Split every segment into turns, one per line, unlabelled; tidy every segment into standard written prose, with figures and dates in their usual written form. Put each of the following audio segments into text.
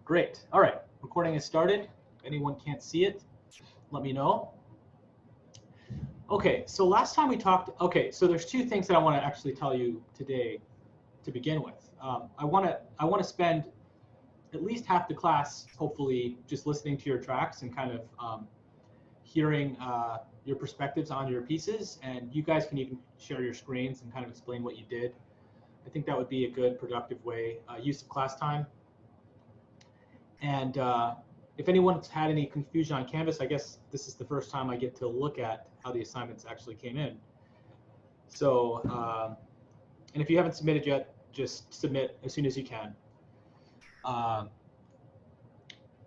Great. All right. Recording is started. If anyone can't see it, let me know. Okay, so last time we talked, so there's two things that I want to actually tell you today to begin with. I want to spend at least half the class, hopefully, just listening to your tracks and kind of hearing your perspectives on your pieces, and you guys can even share your screens and kind of explain what you did. I think that would be a good, productive way, use of class time. And if anyone's had any confusion on Canvas, I guess this is the first time I get to look at how the assignments actually came in. So, and if you haven't submitted yet, just submit as soon as you can.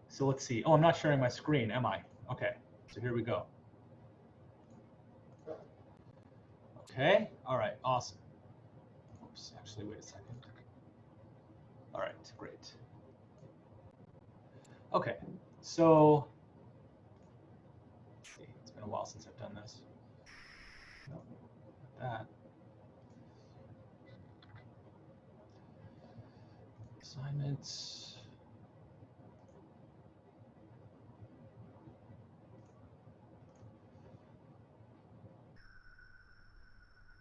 So let's see. Oh, I'm not sharing my screen, am I? Okay, so here we go. Okay, all right, awesome. Oops, actually, wait a second. All right, great. Okay, so let's see, it's been a while since I've done this. No, not that. Assignments.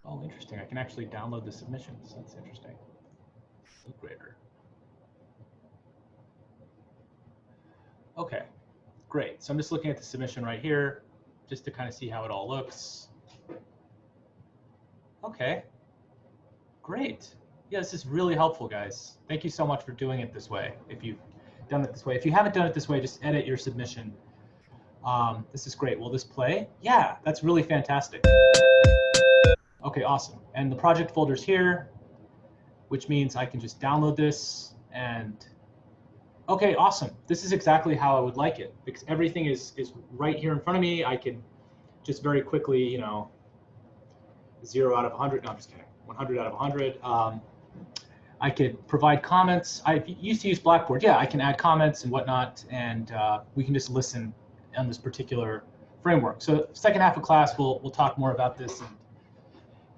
Oh, interesting. I can actually download the submissions. That's interesting. Grader. Okay, great. So I'm just looking at the submission right here, just to kind of see how it all looks. Okay, great. Yeah, this is really helpful, guys. Thank you so much for doing it this way. If you've done it this way, if you haven't done it this way, just edit your submission. This is great. Will this play? Yeah, that's really fantastic. Okay, awesome. And the project folder's here, which means I can just download this and okay, awesome. This is exactly how I would like it because everything is right here in front of me. I can just very quickly, you know, 0 out of 100. No, I'm just kidding. 100 out of 100. I could provide comments. I used to use Blackboard. Yeah, I can add comments and whatnot, and we can just listen on this particular framework. So second half of class, we'll talk more about this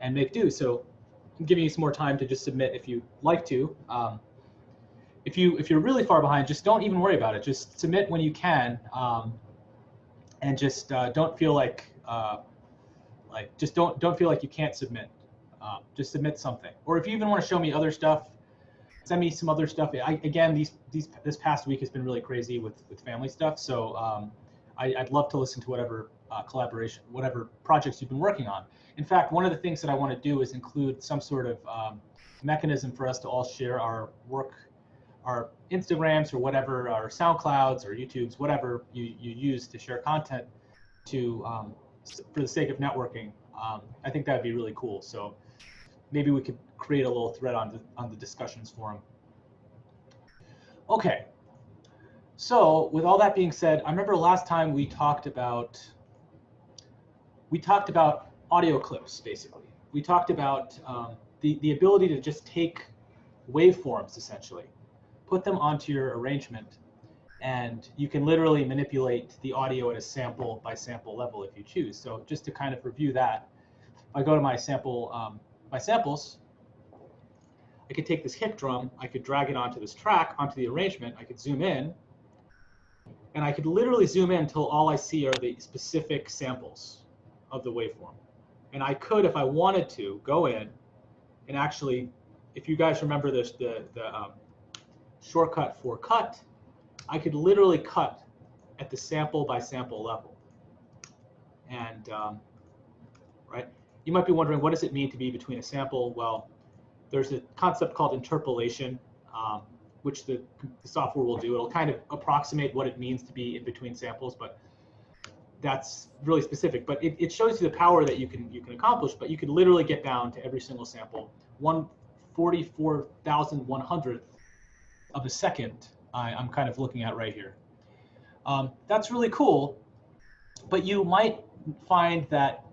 and make do. So I'm giving you some more time to just submit if you'd like to. If you're really far behind, just don't even worry about it. Just submit when you can, and just don't feel like just don't feel like you can't submit. Just submit something. Or if you even want to show me other stuff, send me some other stuff. Again, this past week has been really crazy with family stuff. So I'd love to listen to whatever collaboration, whatever projects you've been working on. In fact, one of the things that I want to do is include some sort of mechanism for us to all share our work, our Instagrams or whatever, our SoundClouds or YouTubes, whatever you use to share content to for the sake of networking. I think that would be really cool. So maybe we could create a little thread on the discussions forum. Okay. So with all that being said, I remember last time we talked about audio clips, basically. We talked about the ability to just take waveforms, essentially, put them onto your arrangement, and you can literally manipulate the audio at a sample by sample level if you choose. So just to kind of review that, if I go to my sample, my samples, I could take this kick drum, I could drag it onto this track, onto the arrangement, I could zoom in, and I could literally zoom in until all I see are the specific samples of the waveform. And I could, if I wanted to, go in and actually, if you guys remember this, the shortcut for cut, I could literally cut at the sample by sample level. And right, you might be wondering, what does it mean to be between a sample? Well, there's a concept called interpolation, which the software will do. It'll kind of approximate what it means to be in between samples, but that's really specific. But it shows you the power that you can accomplish. But you can literally get down to every single sample, 144,100th of a second. I'm kind of looking at right here. That's really cool, but you might find that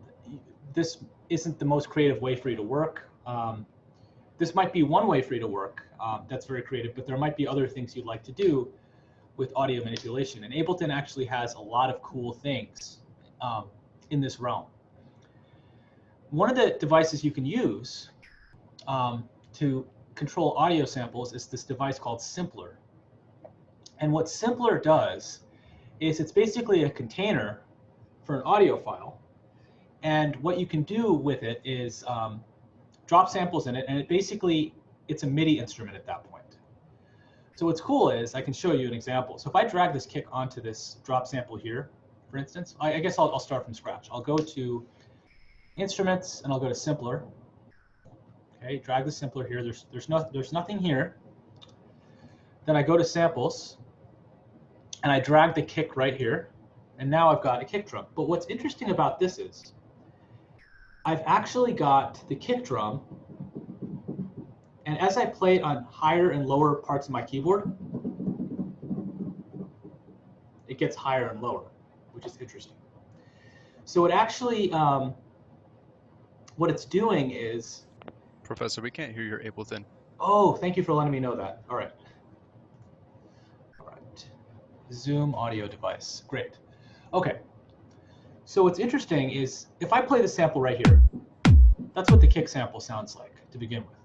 this isn't the most creative way for you to work. This might be one way for you to work that's very creative, but there might be other things you'd like to do with audio manipulation. And Ableton actually has a lot of cool things in this realm. One of the devices you can use to control audio samples is this device called Simpler. And what Simpler does is it's basically a container for an audio file. And what you can do with it is drop samples in it, and it's a MIDI instrument at that point. So what's cool is I can show you an example. So if I drag this kick onto this drop sample here, for instance, I guess I'll start from scratch. I'll go to Instruments, and I'll go to Simpler. Okay, drag the Simpler here. There's nothing here. Then I go to Samples, and I drag the kick right here, and now I've got a kick drum. But what's interesting about this is I've actually got the kick drum, and as I play it on higher and lower parts of my keyboard, it gets higher and lower, which is interesting. So it actually, what it's doing is...
Professor, we can't hear your Ableton.
Oh, thank you for letting me know that. All right. All right. Zoom audio device. Great. Okay. So what's interesting is if I play the sample right here, that's what the kick sample sounds like to begin with.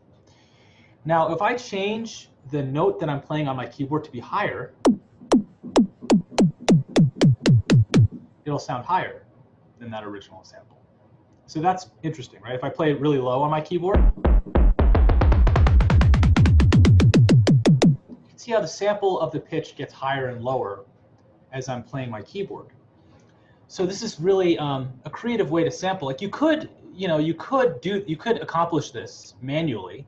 Now, if I change the note that I'm playing on my keyboard to be higher, it'll sound higher than that original sample. So that's interesting, right? If I play it really low on my keyboard, you can see how the sample of the pitch gets higher and lower as I'm playing my keyboard. So this is really a creative way to sample. Like you could accomplish this manually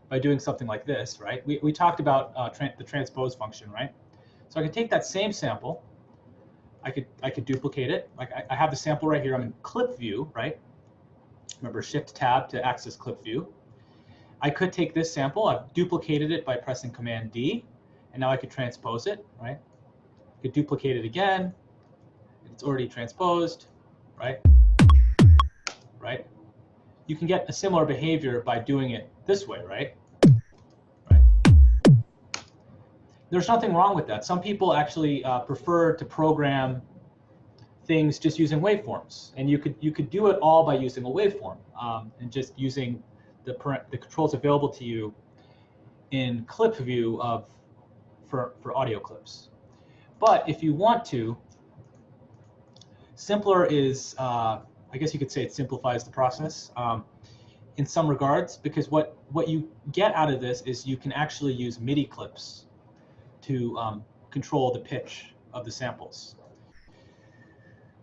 by doing something like this, right? We talked about the transpose function, right? So I could take that same sample, I could duplicate it. Like I have the sample right here. I'm in clip view, right? Remember, Shift Tab to access clip view. I could take this sample. I've duplicated it by pressing Command D, and now I could transpose it, right? I could duplicate it again. It's already transposed, right? Right? You can get a similar behavior by doing it this way, right? Right. There's nothing wrong with that. Some people actually prefer to program things just using waveforms, and you could do it all by using a waveform and just using the controls available to you in clip view for audio clips. But if you want to, Simpler is, I guess you could say it simplifies the process in some regards, because what you get out of this is you can actually use MIDI clips to control the pitch of the samples.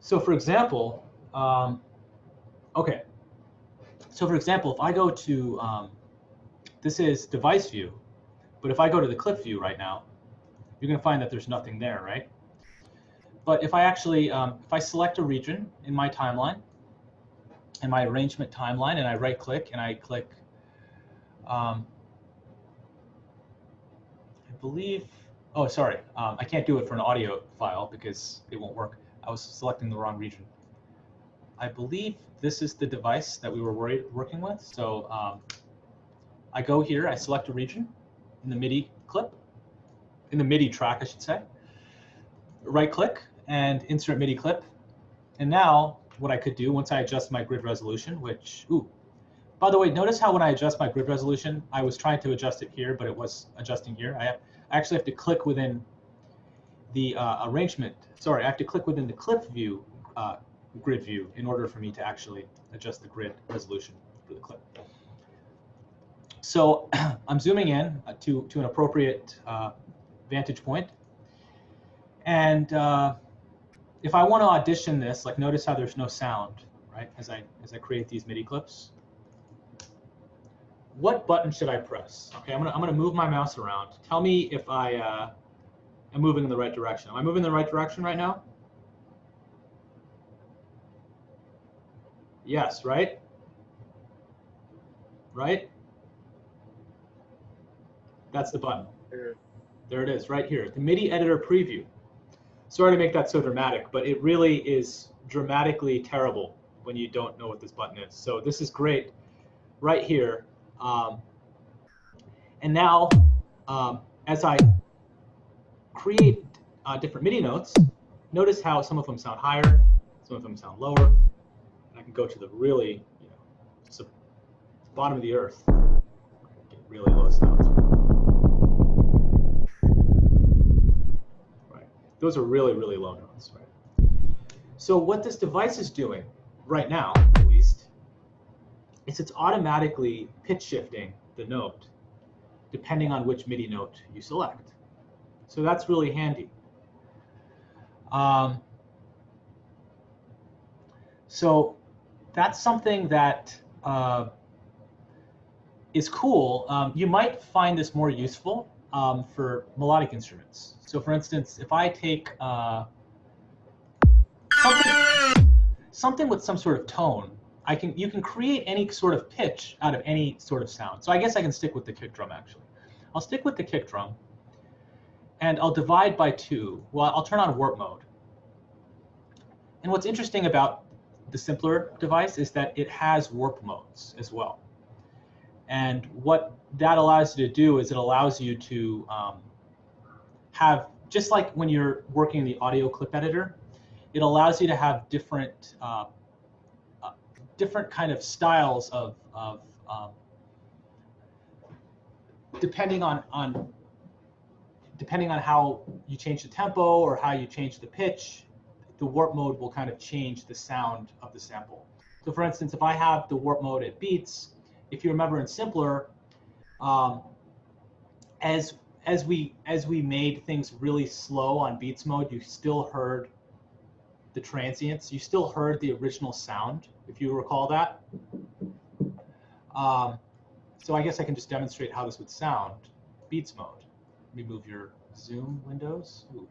So for example, okay. So for example, if I go to, this is device view, but if I go to the clip view right now, you're going to find that there's nothing there, right? But if I actually, if I select a region in my timeline, in my arrangement timeline, and I right click and I click, I believe, oh, sorry, I can't do it for an audio file because it won't work. I was selecting the wrong region. I believe this is the device that we were working with. So I go here, I select a region in the MIDI clip, in the MIDI track, I should say. Right click and insert MIDI clip. And now what I could do once I adjust my grid resolution, which, ooh, by the way, notice how when I adjust my grid resolution, I was trying to adjust it here, but it was adjusting here. I actually have to click within the arrangement. Sorry, I have to click within the clip view, grid view, in order for me to actually adjust the grid resolution for the clip. So I'm zooming in to an appropriate vantage point. And if I want to audition this, like notice how there's no sound, right? As I create these MIDI clips. What button should I press? Okay, I'm gonna move my mouse around. Tell me if I am moving in the right direction. Am I moving in the right direction right now? Yes, right? Right? That's the button. There it is, right here. The MIDI editor preview. Sorry to make that so dramatic, but it really is dramatically terrible when you don't know what this button is. So this is great right here. And now, as I create different MIDI notes, notice how some of them sound higher, some of them sound lower. And I can go to the really, bottom of the earth, get really low sounds. Those are really, really low notes, right? So what this device is doing right now, at least, is it's automatically pitch shifting the note depending on which MIDI note you select. So that's really handy. So that's something that is cool. You might find this more useful for melodic instruments. So for instance, if I take something with some sort of tone, you can create any sort of pitch out of any sort of sound. So I guess I can stick with the kick drum actually. I'll stick with the kick drum and I'll divide by 2. Well, I'll turn on warp mode. And what's interesting about the simpler device is that it has warp modes as well. And what that allows you to do is it allows you to have, just like when you're working in the audio clip editor, it allows you to have different different kind of styles of depending on how you change the tempo or how you change the pitch, the warp mode will kind of change the sound of the sample. So for instance, if I have the warp mode at beats, if you remember in simpler, as we made things really slow on beats mode, you still heard the transients, you still heard the original sound, if you recall that. So I guess I can just demonstrate how this would sound. Beats mode. Let me move your zoom windows. Ooh,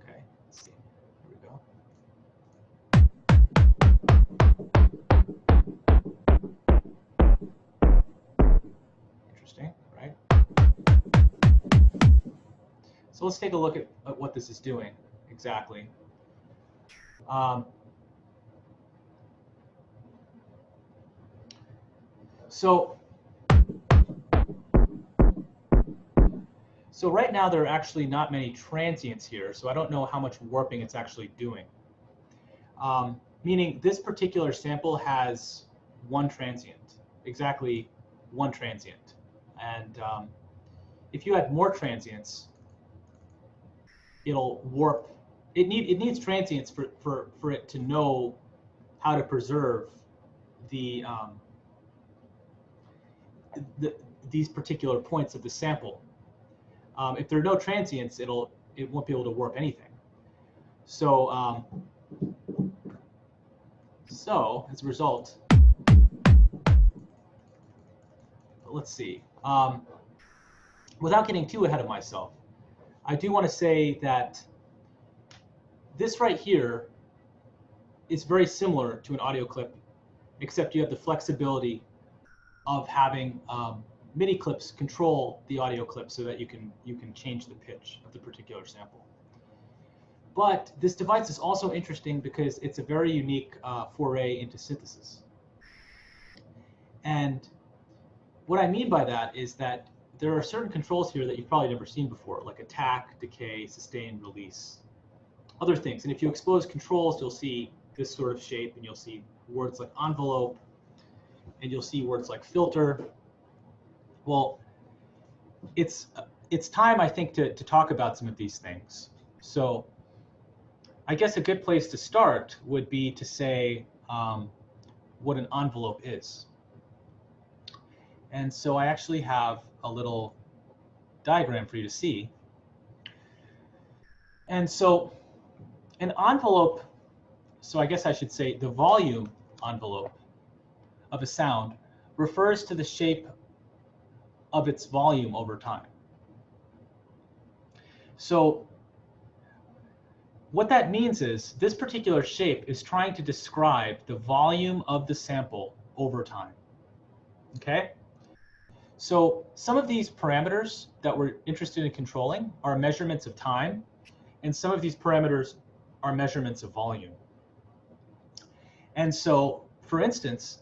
okay, let's see. Here we go. Interesting, right? So let's take a look at what this is doing exactly. So right now there are actually not many transients here, so I don't know how much warping it's actually doing. Meaning this particular sample has one transient, exactly one transient. And if you add more transients, it'll warp. It needs transients for it to know how to preserve these particular points of the sample. If there are no transients, it won't be able to warp anything. So so as a result, let's see. Without getting too ahead of myself, I do want to say that this right here is very similar to an audio clip, except you have the flexibility of having MIDI clips control the audio clip so that you can change the pitch of the particular sample. But this device is also interesting because it's a very unique foray into synthesis. And what I mean by that is that there are certain controls here that you've probably never seen before, like attack, decay, sustain, release, other things. And if you expose controls, you'll see this sort of shape, and you'll see words like envelope, and you'll see words like filter. Well, it's time, I think, to talk about some of these things. So I guess a good place to start would be to say what an envelope is. And so I actually have a little diagram for you to see. And so an envelope, so I guess I should say the volume envelope of a sound refers to the shape of its volume over time. So what that means is this particular shape is trying to describe the volume of the sample over time. Okay? So some of these parameters that we're interested in controlling are measurements of time, and some of these parameters are measurements of volume. And so, for instance,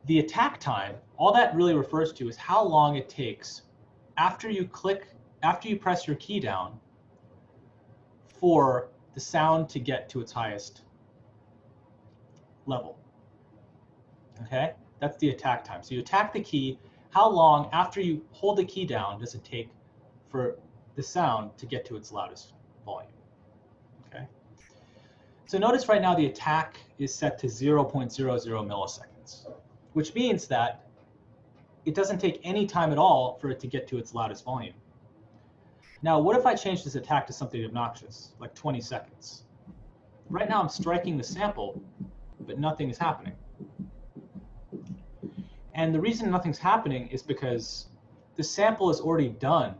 the attack time, all that really refers to is how long it takes after you press your key down for the sound to get to its highest level. Okay, that's the attack time. So you attack the key, how long after you hold the key down does it take for the sound to get to its loudest volume? okay? So notice right now the attack is set to 0.00 milliseconds, which means that it doesn't take any time at all for it to get to its loudest volume. Now, what if I change this attack to something obnoxious, like 20 seconds? Right now I'm striking the sample, but nothing is happening. And the reason nothing's happening is because the sample is already done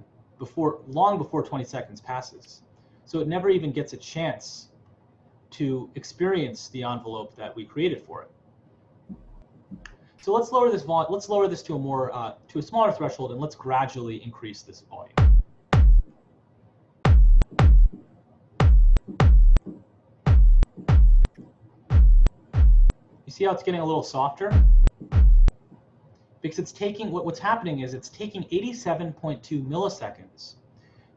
long before 20 seconds passes. So it never even gets a chance to experience the envelope that we created for it. So let's lower this volume. Let's lower this to a smaller threshold, and let's gradually increase this volume. You see how it's getting a little softer? Because it's taking, what's happening is it's taking 87.2 milliseconds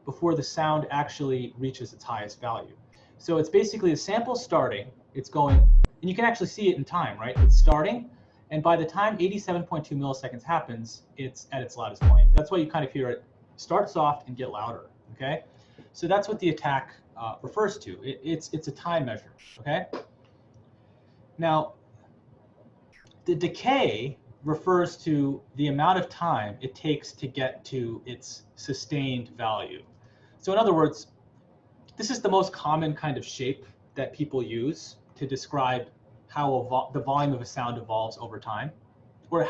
before the sound actually reaches its highest value. So it's basically the sample starting, it's going, and you can actually see it in time, right? It's starting, and by the time 87.2 milliseconds happens, it's at its loudest volume. That's why you kind of hear it start soft and get louder, okay? So that's what the attack refers to. It's a time measure, okay? Now, the decay refers to the amount of time it takes to get to its sustained value. So in other words, this is the most common kind of shape that people use to describe how the volume of a sound evolves over time, or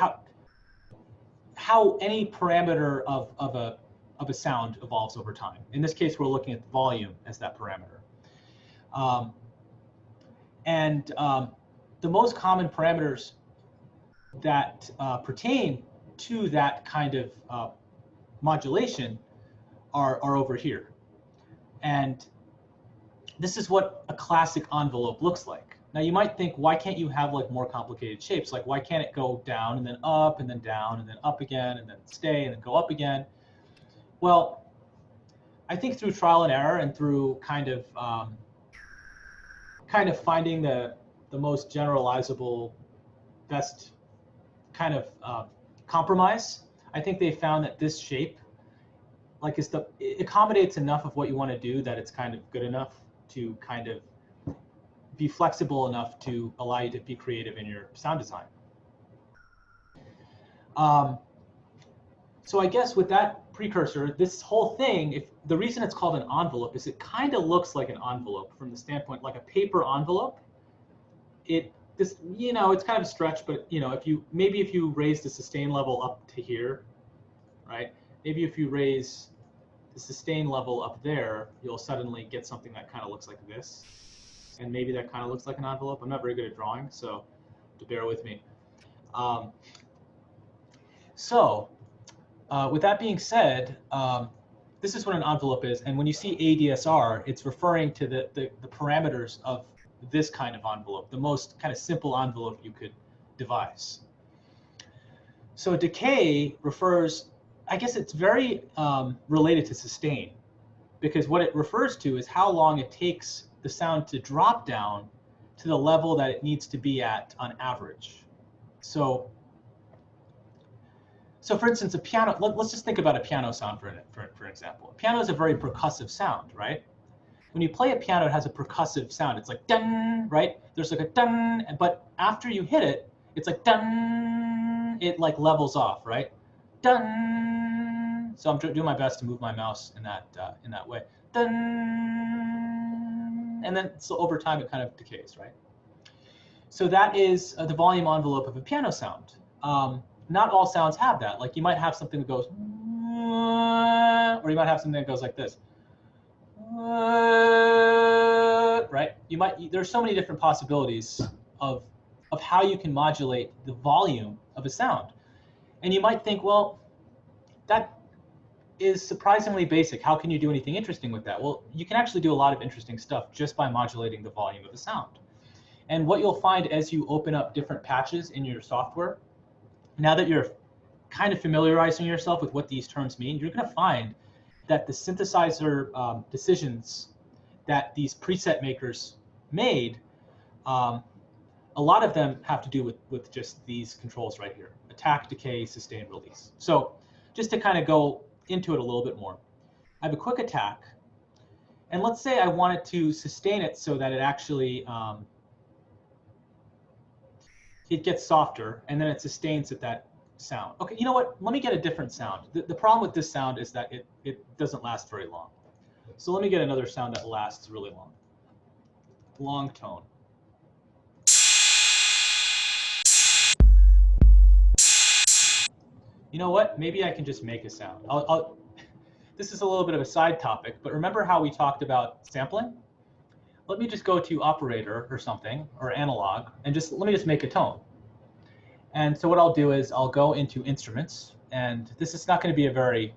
how any parameter of a sound evolves over time. In this case, we're looking at the volume as that parameter. The most common parameters that pertain to that kind of modulation are over here. And this is what a classic envelope looks like. Now you might think, why can't you have like more complicated shapes? Like why can't it go down and then up and then down and then up again and then stay and then go up again? Well, I think through trial and error and through kind of finding the most generalizable, best kind of compromise, I think they found that this shape, like, it accommodates enough of what you want to do that it's kind of good enough to kind of be flexible enough to allow you to be creative in your sound design. So I guess with that precursor, this whole thing, the reason it's called an envelope is it kind of looks like an envelope from the standpoint, like a paper envelope. It's kind of a stretch, but maybe if you raise the sustain level up to here, right? Maybe if you raise the sustain level up there, you'll suddenly get something that kind of looks like this. And maybe that kind of looks like an envelope. I'm not very good at drawing, so to bear with me. With that being said, this is what an envelope is. And when you see ADSR, it's referring to the parameters of this kind of envelope, the most kind of simple envelope you could devise. So decay refers, I guess it's very related to sustain, because what it refers to is how long it takes the sound to drop down to the level that it needs to be at on average. So for instance, a piano, let's just think about a piano sound for example. A piano is a very percussive sound, right? When you play a piano, it has a percussive sound. It's like dun, right? There's like a dun, but after you hit it, it's like dun, it like levels off, right? Dun. So I'm doing my best to move my mouse in that way. Dun. And then so over time it kind of decays, right? So that is the volume envelope of a piano sound. Not all sounds have that. Like you might have something that goes, or you might have something that goes like this. Right? There's so many different possibilities of how you can modulate the volume of a sound. And you might think, well, that is surprisingly basic. How can you do anything interesting with that? Well, you can actually do a lot of interesting stuff just by modulating the volume of a sound. And what you'll find as you open up different patches in your software, now that you're kind of familiarizing yourself with what these terms mean, you're going to find that the synthesizer decisions that these preset makers made, a lot of them have to do with just these controls right here: attack, decay, sustain, release. So just to kind of go into it a little bit more, I have a quick attack, And let's say I wanted to sustain it so that it actually, it gets softer and then it sustains at that sound. Okay, you know what? Let me get a different sound. The problem with this sound is that it doesn't last very long. So let me get another sound that lasts really long. Long tone. You know what? Maybe I can just make a sound. This is a little bit of a side topic, but remember how we talked about sampling? Let me just go to operator or something, or analog, and let me just make a tone. And so what I'll do is I'll go into instruments, and this is not going to be a very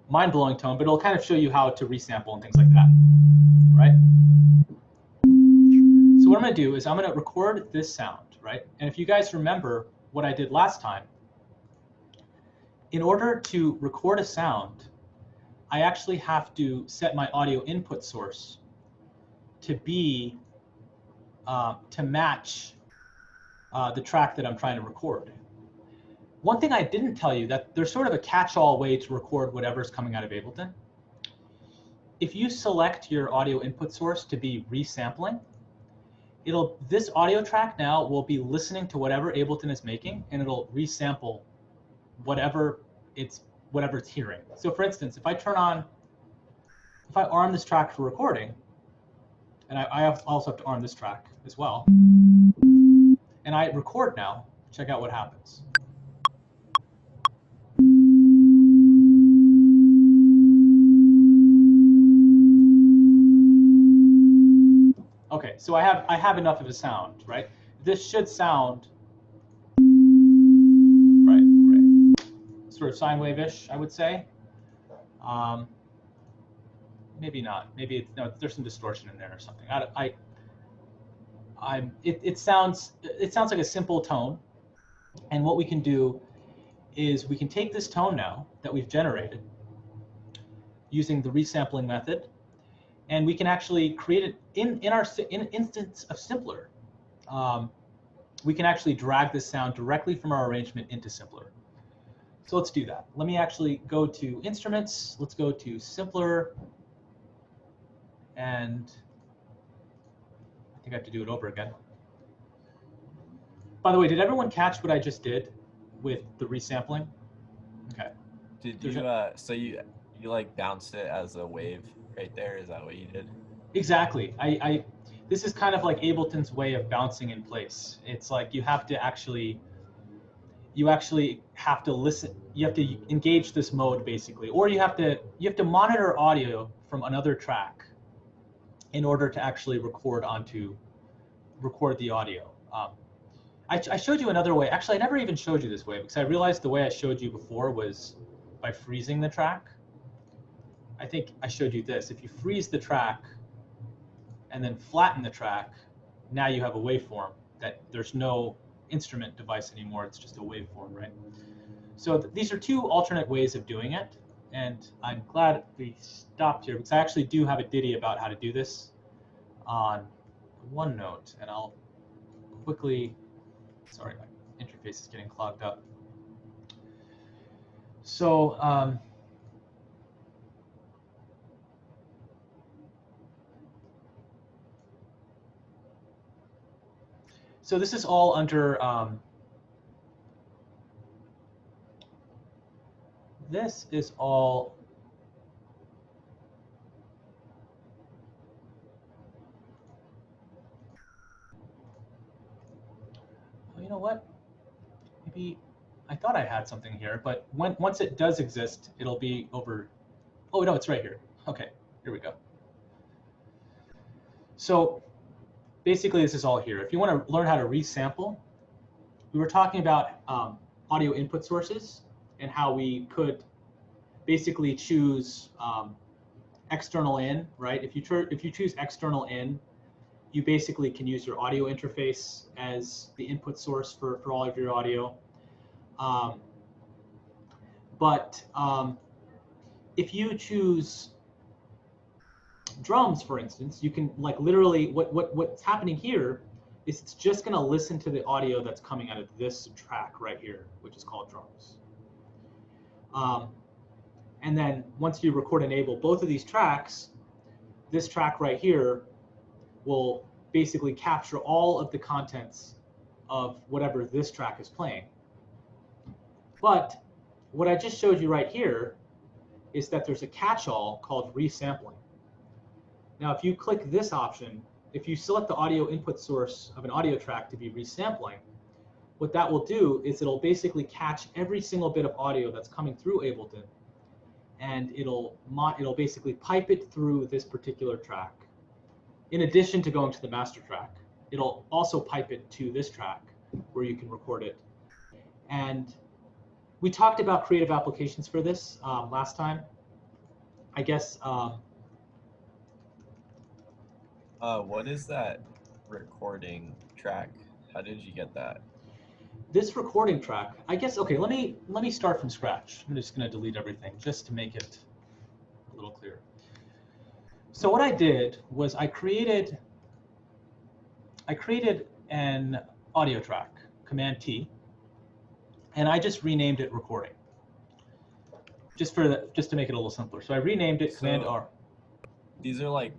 mind-blowing tone, but it'll kind of show you how to resample and things like that, right? So what I'm going to do is I'm going to record this sound, right? And if you guys remember what I did last time, in order to record a sound, I actually have to set my audio input source to be to match the track that I'm trying to record. One thing I didn't tell you, that there's sort of a catch-all way to record whatever's coming out of Ableton. If you select your audio input source to be resampling, this audio track now will be listening to whatever Ableton is making, and it'll resample whatever it's hearing. So for instance, if I arm this track for recording, and I also have to arm this track as well, and I record now, check out what happens. Okay, so I have enough of a sound, right? This should sound right, sort of sine wave-ish, I would say. Maybe not. Maybe no. There's some distortion in there or something. It sounds like a simple tone, and what we can do is we can take this tone now that we've generated using the resampling method, and we can actually create it in an instance of Simpler. We can actually drag this sound directly from our arrangement into Simpler. So let's do that. Let me actually go to Instruments. Let's go to Simpler. And I think I have to do it over again. By the way, did everyone catch what I just did with the resampling? Okay.
Did you, so you like bounced it as a wave right there? Is that what you did?
Exactly. This is kind of like Ableton's way of bouncing in place. It's like you actually have to listen. You have to engage this mode basically, or you have to monitor audio from another track in order to actually record the audio. I showed you another way. Actually, I never even showed you this way because I realized the way I showed you before was by freezing the track. I think I showed you this. If you freeze the track and then flatten the track, now you have a waveform that there's no instrument device anymore. It's just a waveform, right? So these are two alternate ways of doing it. And I'm glad we stopped here because I actually do have a ditty about how to do this on OneNote. And I'll quickly, sorry, my interface is getting clogged up. So so this is all under this is all you know what? Maybe I thought I had something here, but once it does exist, it'll be over. Oh no, it's right here. Okay, here we go. So basically, this is all here. If you want to learn how to resample, we were talking about audio input sources and how we could basically choose external in, right? If you choose external in, you basically can use your audio interface as the input source for all of your audio. But if you choose drums, for instance, you can like literally what's happening here is it's just going to listen to the audio that's coming out of this track right here, which is called drums. And then once you record enable both of these tracks, this track right here will basically capture all of the contents of whatever this track is playing. But what I just showed you right here is that there's a catch-all called resampling. Now, if you click this option, if you select the audio input source of an audio track to be resampling, what that will do is it'll basically catch every single bit of audio that's coming through Ableton, and it'll basically pipe it through this particular track. In addition to going to the master track, it'll also pipe it to this track where you can record it. And we talked about creative applications for this last time. I guess.
What is that recording track? How did you get that?
This recording track, I guess. Okay, let me start from scratch. I'm just going to delete everything just to make it a little clearer. So what I did was I created an audio track, Command T, and I just renamed it recording. Just to make it a little simpler. So I renamed it Command R.
These are like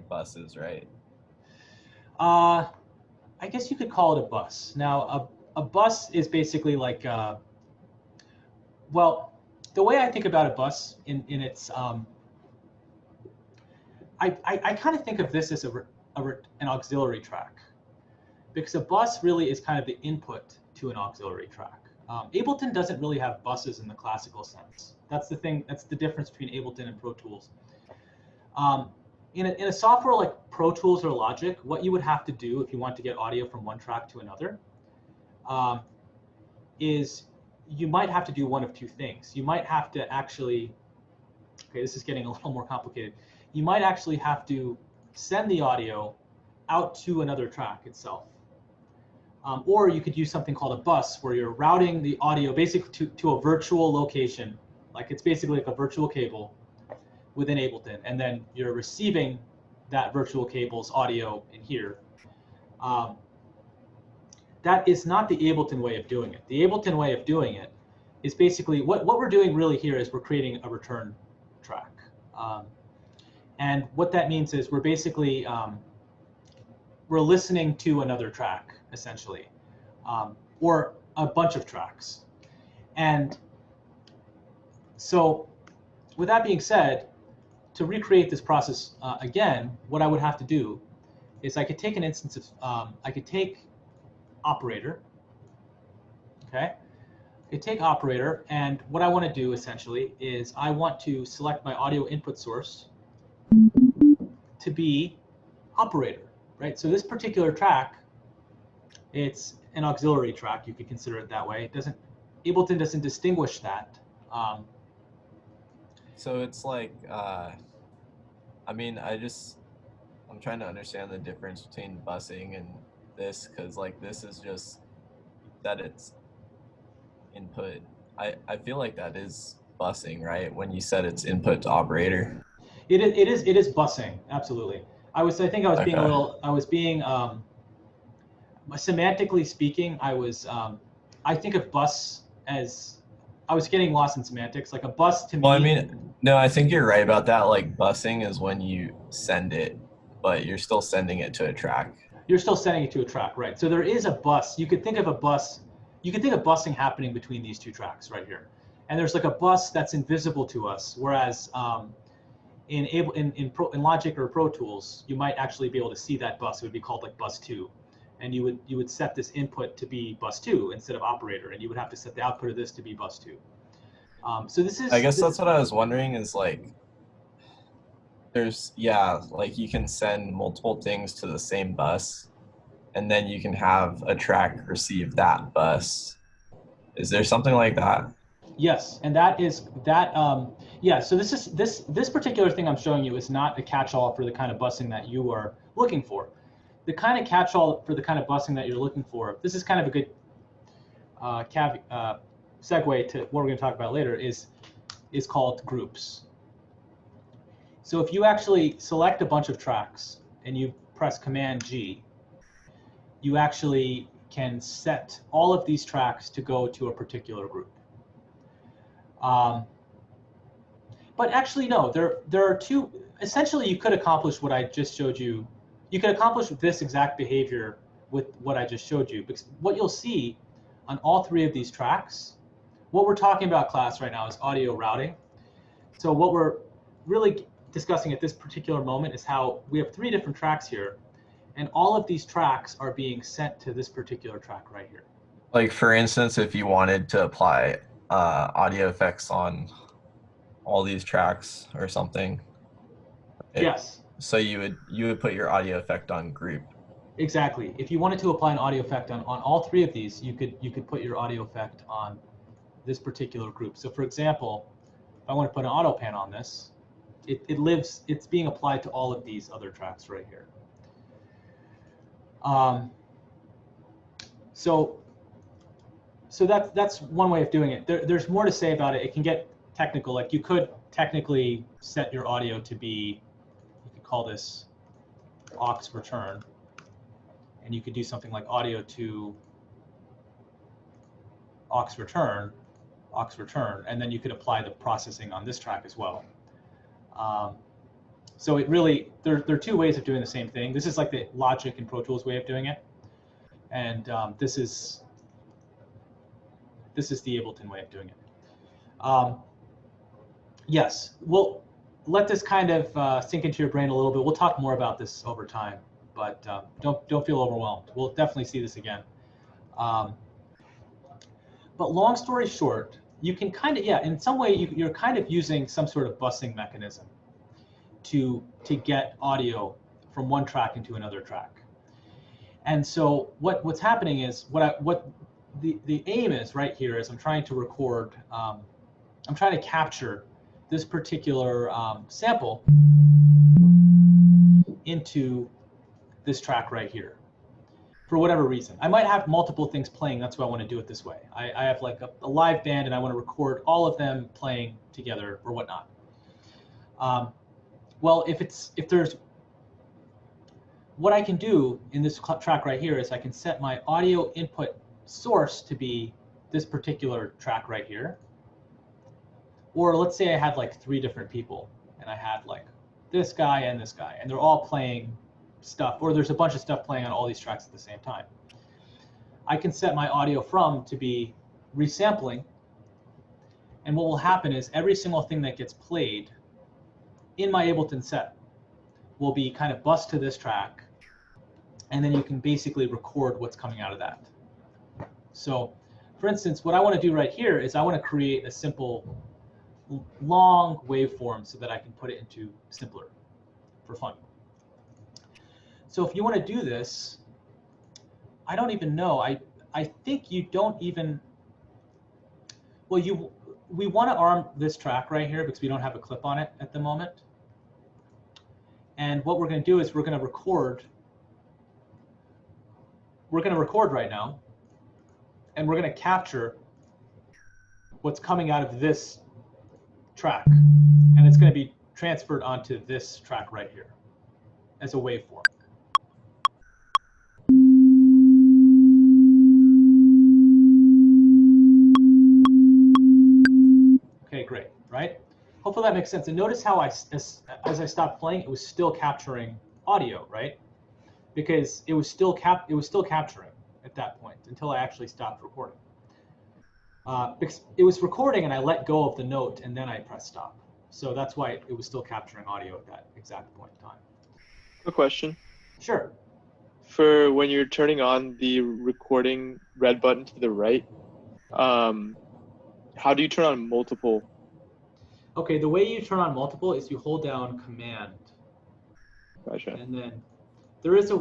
buses, right?
I guess you could call it a bus. Now a bus is basically like well, the way I think about a bus in its I kind of think of this as an auxiliary track, because a bus really is kind of the input to an auxiliary track. Ableton doesn't really have buses in the classical sense. That's the thing. That's the difference between Ableton and Pro Tools. In a software like Pro Tools or Logic, what you would have to do if you want to get audio from one track to another is you might have to do one of two things. You might have to actually, okay, this is getting a little more complicated. You might actually have to send the audio out to another track itself. Or you could use something called a bus, where you're routing the audio basically to a virtual location. Like it's basically like a virtual cable within Ableton, and then you're receiving that virtual cable's audio in here. That is not the Ableton way of doing it. The Ableton way of doing it is basically, what we're doing really here is we're creating a return track. And what that means is we're basically, we're listening to another track, essentially, or a bunch of tracks. And so with that being said, to recreate this process again, what I would have to do is I could take an instance of, I could take operator, okay? I could take operator, and what I want to do essentially is I want to select my audio input source to be operator, right? So this particular track, it's an auxiliary track. You could consider it that way. It doesn't, Ableton doesn't distinguish that.
So it's like, I mean, I'm trying to understand the difference between busing and this, because like this is just that it's input. I feel like that is busing, right? When you said it's input to operator.
It is busing, absolutely. I think I was being a little, semantically speaking, I think of bus as, I was getting lost in semantics. Like a bus to me.
Well, I mean, no, I think you're right about that. Like busing is when you send it, but you're still sending it to a track.
You're still sending it to a track, right? So there is a bus. You could think of a bus, you could think of busing happening between these two tracks right here. And there's like a bus that's invisible to us, whereas in Logic or Pro Tools, you might actually be able to see that bus. It would be called like bus 2. And you would set this input to be bus 2 instead of operator, and you would have to set the output of this to be bus 2. So this is,
I guess that's what I was wondering is like, there's, yeah, like you can send multiple things to the same bus, and then you can have a track receive that bus. Is there something like that?
Yes, and that is that. Yeah. So this particular thing I'm showing you is not a catch-all for the kind of busing that you are looking for. The kind of catch-all for the kind of busing that you're looking for. This is kind of a good segue to what we're going to talk about later. Is called groups. So if you actually select a bunch of tracks and you press Command G, you actually can set all of these tracks to go to a particular group. By but actually, no, there are two, essentially you could accomplish what I just showed you. You could accomplish this exact behavior with what I just showed you, because what you'll see on all three of these tracks, what we're talking about class right now is audio routing. So what we're really discussing at this particular moment is how we have three different tracks here, and all of these tracks are being sent to this particular track right here.
Like for instance, if you wanted to apply audio effects on all these tracks or something.
Yes.
So you would put your audio effect on group.
Exactly. If you wanted to apply an audio effect on all three of these, you could put your audio effect on this particular group. So for example, if I want to put an auto pan on this, it's being applied to all of these other tracks right here. So that's one way of doing it. There's more to say about it. It can get technical. Like you could technically set your audio to be, you could call this aux return, and you could do something like audio to aux return, and then you could apply the processing on this track as well. So it really, there are two ways of doing the same thing. This is like the Logic and Pro Tools way of doing it, and this is the Ableton way of doing it. Yes, we'll let this kind of sink into your brain a little bit. We'll talk more about this over time, but don't feel overwhelmed. We'll definitely see this again. But long story short, you can kind of, in some way, you're kind of using some sort of busing mechanism to get audio from one track into another track. And so what's happening is what the aim is right here is I'm trying to record, I'm trying to capture this particular sample into this track right here. For whatever reason, I might have multiple things playing. That's why I want to do it this way. I have like a live band, and I want to record all of them playing together or whatnot. Well, if there's, what I can do in this track right here is I can set my audio input source to be this particular track right here. Or let's say I had like three different people, and I had like this guy, and they're all playing stuff, or there's a bunch of stuff playing on all these tracks at the same time. I can set my audio from to be resampling, and what will happen is every single thing that gets played in my Ableton set will be kind of bused to this track, and then you can basically record what's coming out of that. So for instance, what I want to do right here is I want to create a simple long waveform so that I can put it into simpler for fun. So if you want to do this, I don't even know. I think you don't even, well, we want to arm this track right here because we don't have a clip on it at the moment. And what we're going to do is we're going to record right now, and we're going to capture what's coming out of this track, and it's going to be transferred onto this track right here as a waveform. Okay, great, right? Hopefully that makes sense. And notice how as I stopped playing, it was still capturing audio, right? Because it was still capturing at that point until I actually stopped recording. Because it was recording and I let go of the note and then I pressed stop. So that's why it was still capturing audio at that exact point in time.
A question.
Sure.
For when you're turning on the recording red button to the right, how do you turn on multiple?
Okay, the way you turn on multiple is you hold down Command.
Gotcha.
And then there is a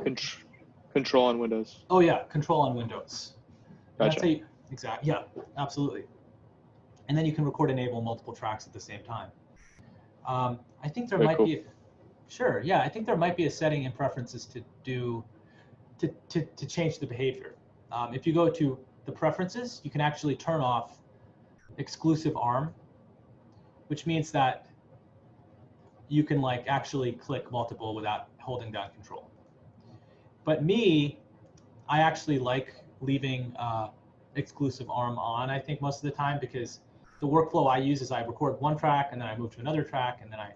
control on Windows.
Oh yeah, Control on Windows.
Gotcha.
That's how you, exactly. Yeah, absolutely. And then you can record enable multiple tracks at the same time. I think there might be. Sure. Yeah, I think there might be a setting in preferences to do to change the behavior. If you go to the preferences, you can actually turn off exclusive arm, which means that you can like actually click multiple without holding down Control. But I actually like leaving exclusive arm on, I think, most of the time, because the workflow I use is I record one track and then I move to another track, and then I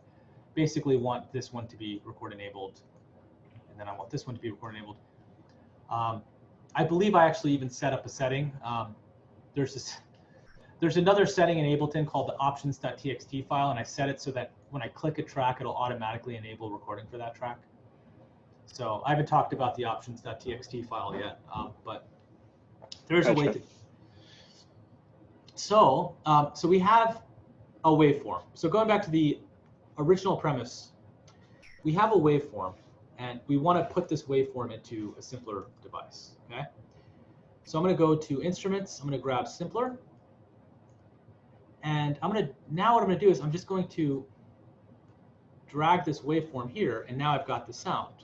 basically want this one to be record enabled, and then I want this one to be record enabled. I believe I actually even set up a setting. There's another setting in Ableton called the options.txt file, and I set it so that when I click a track, it'll automatically enable recording for that track. So I haven't talked about the options.txt file yet, but there's a way to. So we have a waveform. So going back to the original premise, we have a waveform, and we want to put this waveform into a simpler device. Okay. So I'm going to go to Instruments. I'm going to grab Simpler. And now what I'm going to do is I'm just going to drag this waveform here, and now I've got the sound.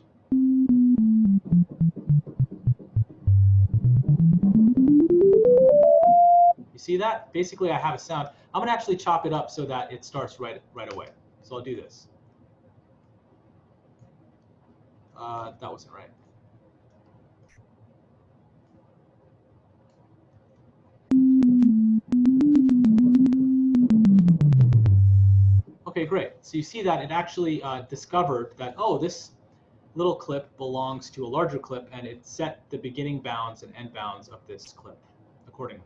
You see that? Basically, I have a sound. I'm going to actually chop it up so that it starts right away. So I'll do this. That wasn't right. Okay, great. So you see that it actually discovered that, oh, this little clip belongs to a larger clip, and it set the beginning bounds and end bounds of this clip accordingly.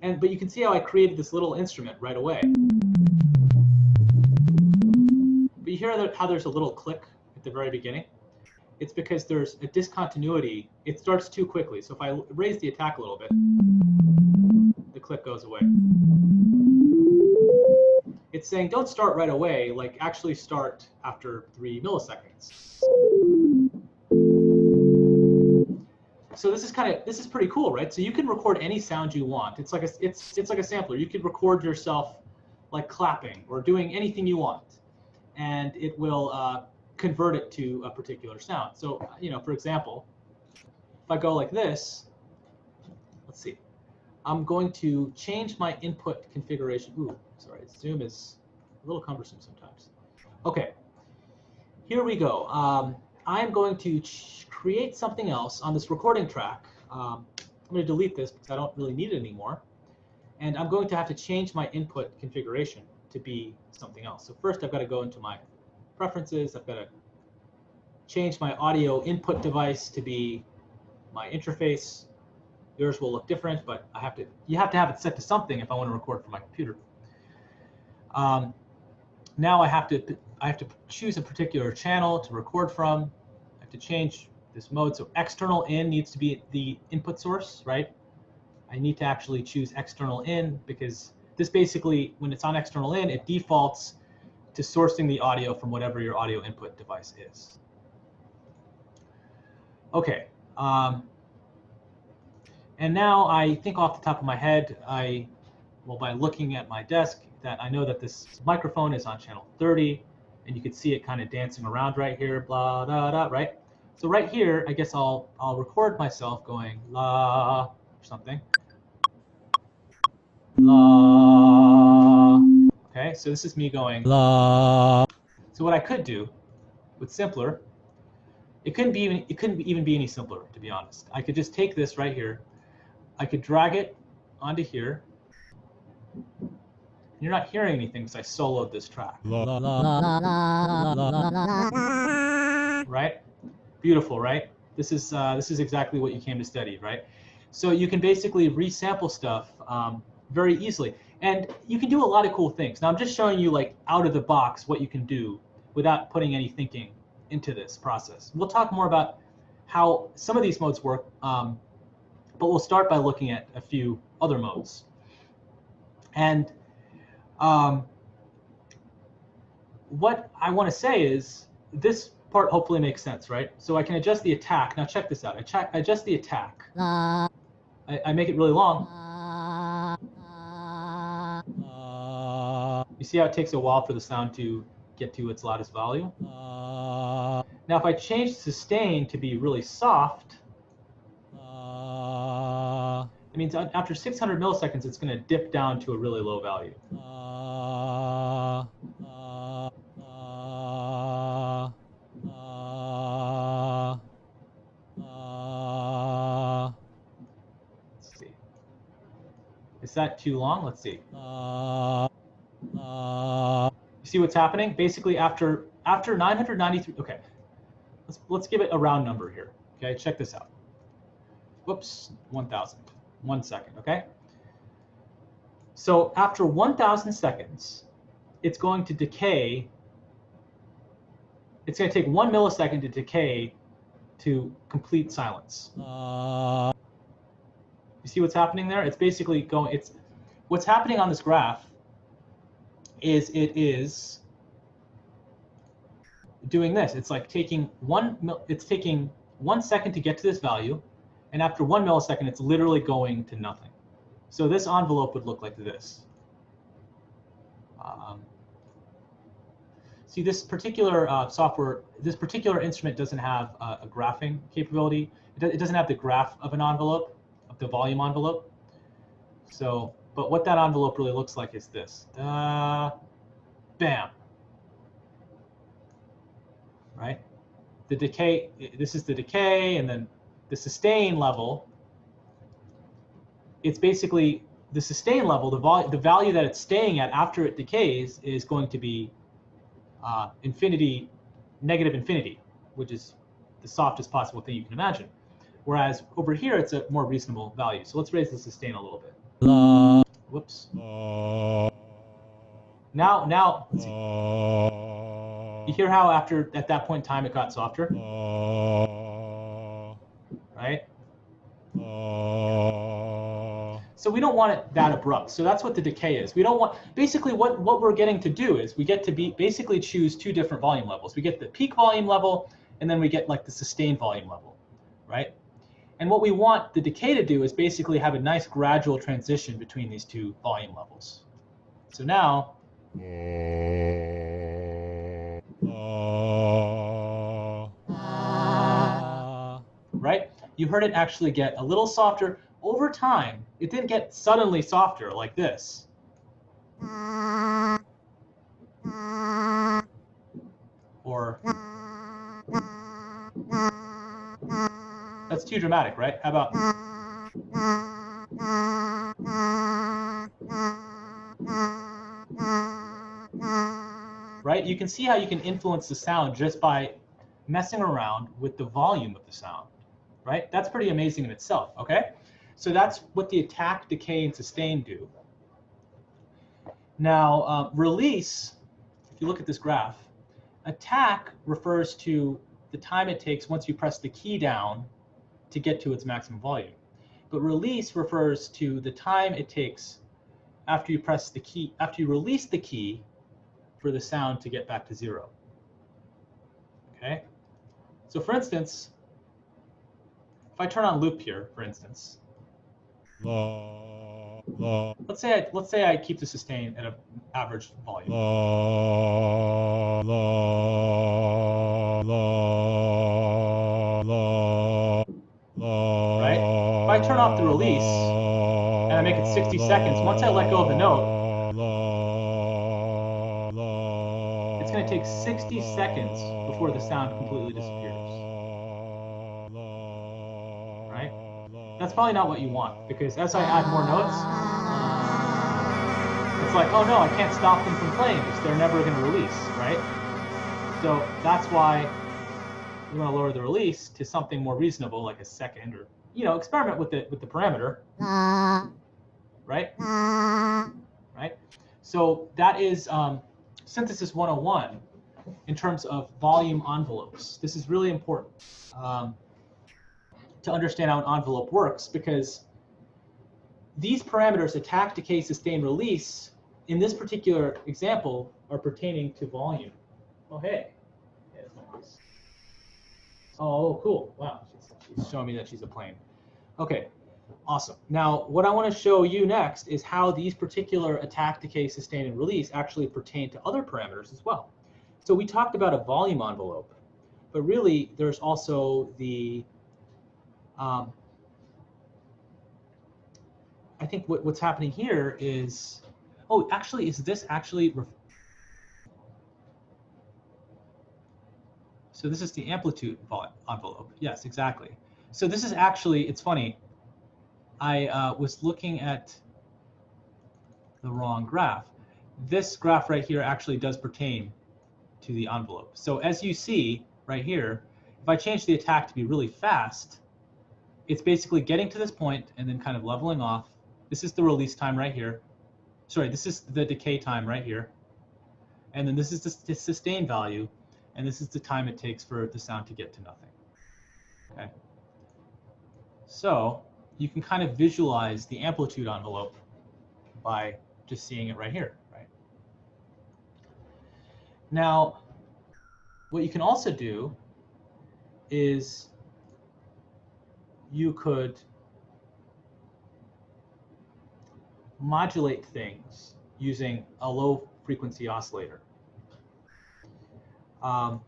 But you can see how I created this little instrument right away. But you hear how there's a little click at the very beginning? It's because there's a discontinuity. It starts too quickly. So if I raise the attack a little bit, the click goes away. It's saying don't start right away, like actually start after 3 milliseconds. So this is pretty cool, right? So you can record any sound you want. It's like a sampler. You could record yourself like clapping or doing anything you want, and it will convert it to a particular sound. So for example, if I go like this, let's see. I'm going to change my input configuration. Ooh, sorry, Zoom is a little cumbersome sometimes. Okay, here we go. I'm going to create something else on this recording track. I'm going to delete this because I don't really need it anymore. And I'm going to have to change my input configuration to be something else. So first I've got to go into my preferences. I've got to change my audio input device to be my interface. Yours will look different, but you have to have it set to something if I want to record from my computer. Now I have to choose a particular channel to record from. I have to change this mode. So external in needs to be the input source, right? I need to actually choose external in because this basically, when it's on external in, it defaults to sourcing the audio from whatever your audio input device is. Okay. And now I think off the top of my head, by looking at my desk, that I know that this microphone is on channel 30, and you can see it kind of dancing around right here, blah, da, da, right? So right here, I guess I'll record myself going la or something. La. Okay, so this is me going la. So what I could do with simpler, it couldn't even be any simpler, to be honest. I could just take this right here. I could drag it onto here. You're not hearing anything because I soloed this track. Right? Beautiful, right? This is exactly what you came to study, right? So you can basically resample stuff very easily, and you can do a lot of cool things. Now I'm just showing you like out of the box what you can do without putting any thinking into this process. We'll talk more about how some of these modes work, but we'll start by looking at a few other modes. And what I want to say is this part hopefully makes sense, right? So I can adjust the attack. Now check this out. I adjust the attack. I make it really long. You see how it takes a while for the sound to get to its loudest volume? Now if I change sustain to be really soft, it means after 600 milliseconds, it's going to dip down to a really low value. Let's see. Is that too long? Let's see. You see what's happening? Basically, after 993. Okay, let's give it a round number here. Okay, check this out. Whoops, 1,000. 1 second. Okay. So after 1,000 seconds, it's going to decay. It's going to take 1 millisecond to decay to complete silence. You see what's happening there? It's basically going. It's what's happening on this graph is it is doing this. It's like taking 1 second to get to this value, and after 1 millisecond, it's literally going to nothing. So this envelope would look like this. See, this particular software, this particular instrument doesn't have a graphing capability. It doesn't have the graph of an envelope, of the volume envelope. So, but what that envelope really looks like is this. Bam. Right? The decay, this is the decay, and then the sustain level. It's basically the sustain level, the value that it's staying at after it decays is going to be infinity, negative infinity, which is the softest possible thing you can imagine. Whereas over here, it's a more reasonable value. So let's raise the sustain a little bit. Whoops. Now, let's see. You hear how at that point in time, it got softer? Right? So we don't want it that abrupt. So that's what the decay is. We don't want, basically what we're getting to do is we get to basically choose 2 different volume levels. We get the peak volume level, and then we get like the sustained volume level, right? And what we want the decay to do is basically have a nice gradual transition between these 2 volume levels. So now, right? You heard it actually get a little softer over time. It didn't get suddenly softer like this. Or that's too dramatic, right? How about right? You can see how you can influence the sound just by messing around with the volume of the sound, right? That's pretty amazing in itself, okay? So that's what the attack, decay, and sustain do. Now, release, if you look at this graph, attack refers to the time it takes once you press the key down to get to its maximum volume. But release refers to the time it takes after you press the key, after you release the key for the sound to get back to 0. Okay? So for instance, if I turn on loop here, for instance, let's say I keep the sustain at an average volume. Right? If I turn off the release and I make it 60 seconds, once I let go of the note, it's going to take 60 seconds before the sound completely disappears. Right? That's probably not what you want, because as I add more notes, it's like, oh no, I can't stop them from playing because they're never going to release, right? So that's why you want to lower the release to something more reasonable, like a second, or experiment with the parameter, right? Right. So that is synthesis 101 in terms of volume envelopes. This is really important to understand how an envelope works, because these parameters, attack, decay, sustain, release, in this particular example, are pertaining to volume. Oh, hey. Oh, cool. Wow. She's showing me that she's a plane. Okay, awesome. Now, what I want to show you next is how these particular attack, decay, sustain, and release actually pertain to other parameters as well. So we talked about a volume envelope, but really there's also the, I think what's happening here is, oh, actually, is this actually, so this is the amplitude envelope. Yes, exactly. So this is actually, it's funny, I was looking at the wrong graph. This graph right here actually does pertain to the envelope. So as you see right here, if I change the attack to be really fast, it's basically getting to this point and then kind of leveling off. This is the release time right here. Sorry, this is the decay time right here. And then this is the sustain value, and this is the time it takes for the sound to get to nothing. Okay. So you can kind of visualize the amplitude envelope by just seeing it right here, right? Now, what you can also do is you could modulate things using a low frequency oscillator. And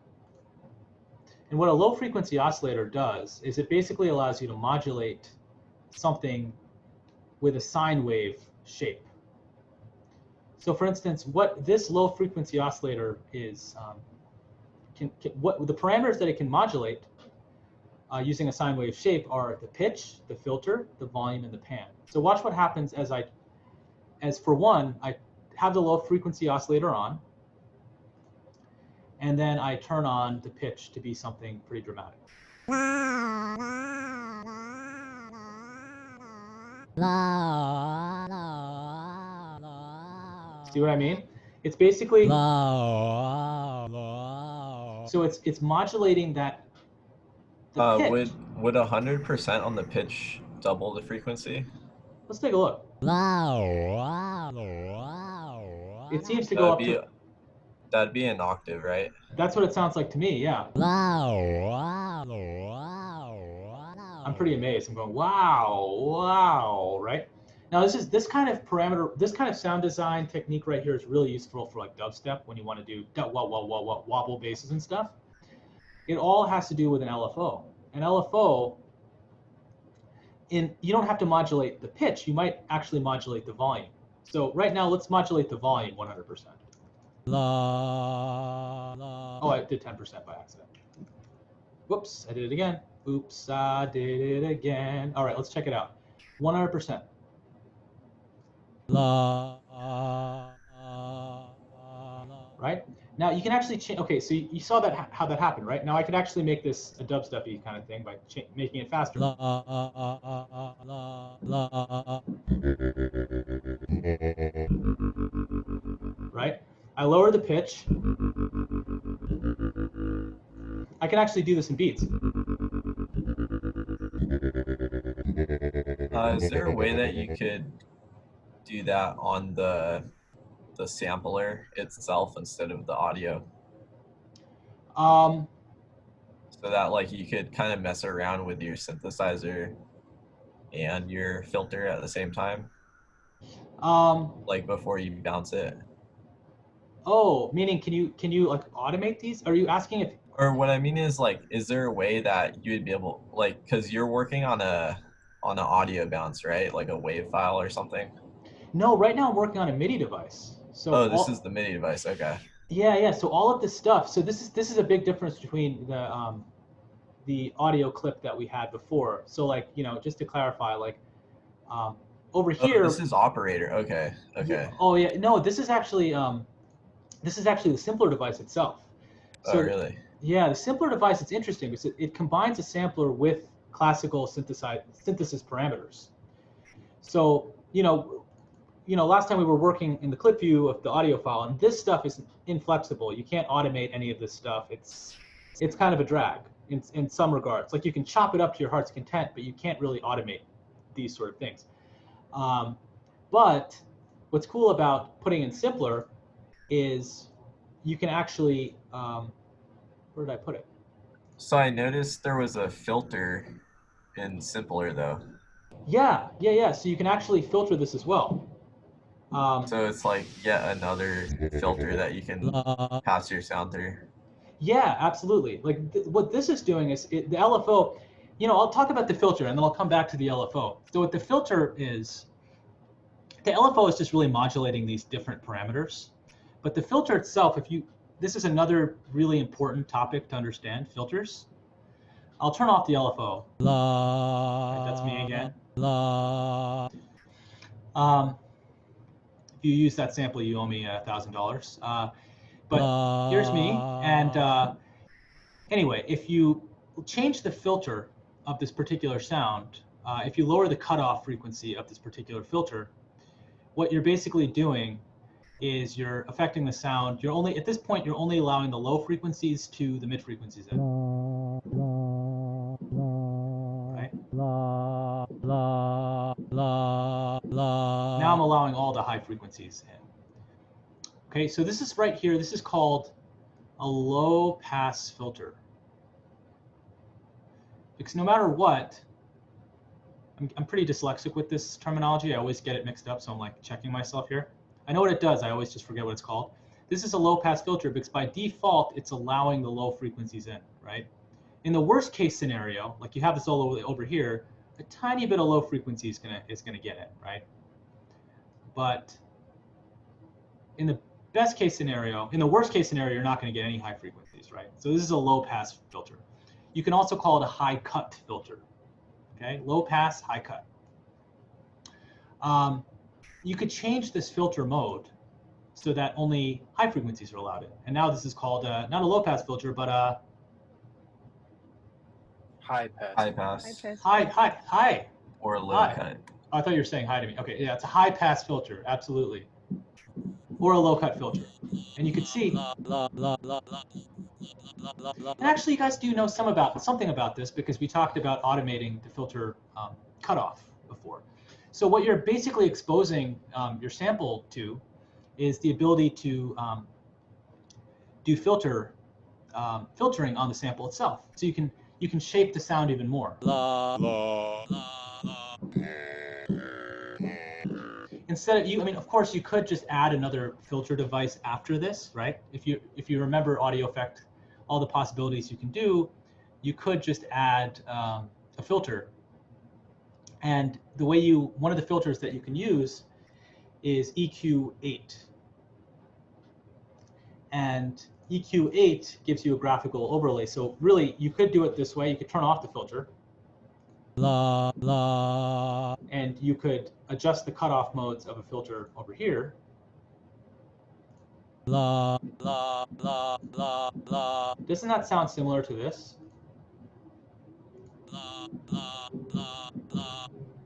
what a low frequency oscillator does is it basically allows you to modulate something with a sine wave shape. So for instance, what this low frequency oscillator is, what the parameters that it can modulate using a sine wave shape are the pitch, the filter, the volume, and the pan. So watch what happens as for one, I have the low frequency oscillator on, and then I turn on the pitch to be something pretty dramatic. See what I mean? It's basically so it's modulating that the pitch.
Would 100% on the pitch double the frequency?
Let's take a look. It seems to go up to.
That'd be an octave, right?
That's what it sounds like to me, yeah. I'm pretty amazed. I'm going, wow, wow, right? Now this kind of parameter, this kind of sound design technique right here is really useful for like dubstep when you want to do wobble basses and stuff. It all has to do with an LFO. An LFO, you don't have to modulate the pitch. You might actually modulate the volume. So right now, let's modulate the volume 100%. Oh, I did 10% by accident. Whoops, I did it again. Oops, I did it again. All right, let's check it out. 100%. Right? Now you can actually change. Okay, so you saw that how that happened, right? Now I could actually make this a dubstep-y kind of thing by making it faster. Right? I lower the pitch. I can actually do this in beats.
Is there a way that you could do that on the sampler itself instead of the audio? So that like you could kind of mess around with your synthesizer and your filter at the same time? Like before you bounce it?
Oh, meaning can you like automate these? Are you asking if?
Or what I mean is like, is there a way that you would be able, like, because you're working on an audio bounce, right? Like a wave file or something?
No, right now I'm working on a MIDI device. So
this is the MIDI device. Okay.
Yeah. So all of this stuff. So this is a big difference between the audio clip that we had before. So like, just to clarify, like over here.
This is operator. Okay.
Oh yeah. No, this is actually the simpler device itself. So,
oh really?
Yeah, the simpler device. It's interesting because it combines a sampler with classical synthesis parameters. So last time we were working in the clip view of the audio file, and this stuff is inflexible. You can't automate any of this stuff. It's kind of a drag in some regards. Like you can chop it up to your heart's content, but you can't really automate these sort of things. But what's cool about putting in simpler is you can actually, where did I put it?
So I noticed there was a filter in simpler though.
Yeah. So you can actually filter this as well.
So it's like yet another filter that you can pass your sound through. Yeah,
absolutely. Like what this is doing is the LFO, I'll talk about the filter and then I'll come back to the LFO. So what the filter is, the LFO is just really modulating these different parameters. But the filter itself, this is another really important topic to understand, filters. I'll turn off the LFO. Right, that's me again. if you use that sample, you owe me $1,000. But here's me. And anyway, if you change the filter of this particular sound, if you lower the cutoff frequency of this particular filter, what you're basically doing is you're affecting the sound. You're only, at this point, you're only allowing the low frequencies to the mid frequencies in. Right? Now I'm allowing all the high frequencies in. Okay, so this is right here. This is called a low pass filter. Because no matter what, I'm pretty dyslexic with this terminology. I always get it mixed up, so I'm like checking myself here. I know what it does. I always just forget what it's called. This is a low pass filter because by default, it's allowing the low frequencies in, right? In the worst case scenario, like you have this all over here, a tiny bit of low frequency is gonna get in, right? But in the best case scenario, in the worst case scenario, you're not gonna get any high frequencies, right? So this is a low pass filter. You can also call it a high cut filter, okay? Low pass, high cut. You could change this filter mode so that only high frequencies are allowed in. And now this is called not a low pass filter, but a
high pass.
High pass.
high.
Or a low
High.
cut.
Oh, I thought you were saying hi to me. Okay, yeah, it's a high pass filter, absolutely. Or a low cut filter. And you can see. And actually, you guys do know something about this because we talked about automating the filter cutoff before. So what you're basically exposing your sample to is the ability to do filtering on the sample itself. So you can shape the sound even more. Instead of I mean, of course, you could just add another filter device after this, right? If you remember Audio Effect, all the possibilities you can do, you could just add a filter. And the way one of the filters that you can use is EQ8. And EQ8 gives you a graphical overlay. So really, you could do it this way. You could turn off the filter. And you could adjust the cutoff modes of a filter over here. Doesn't that sound similar to this?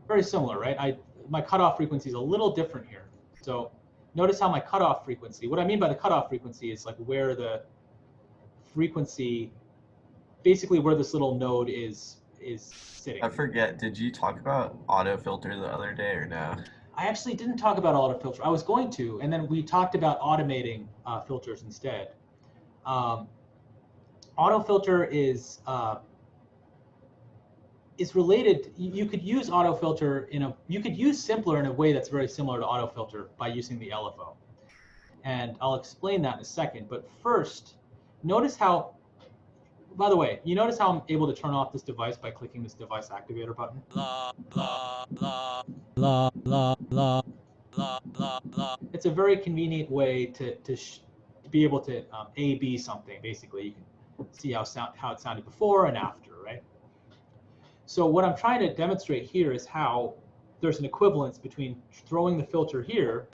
Very similar, right? My cutoff frequency is a little different here. So notice how my cutoff frequency, what I mean by the cutoff frequency is like where the frequency, basically where this little node is sitting.
I forget, did you talk about auto filter the other day or no?
I actually didn't talk about auto filter. I was going to, and then we talked about automating filters instead. Auto filter is related. You could use auto filter you could use simpler in a way that's very similar to auto filter by using the LFO. And I'll explain that in a second. But first, notice how, by the way, you notice how I'm able to turn off this device by clicking this device activator button? It's a very convenient way to be able to A/B something, basically. You can see how it sounded before and after, right? So what I'm trying to demonstrate here is how there's an equivalence between throwing the filter here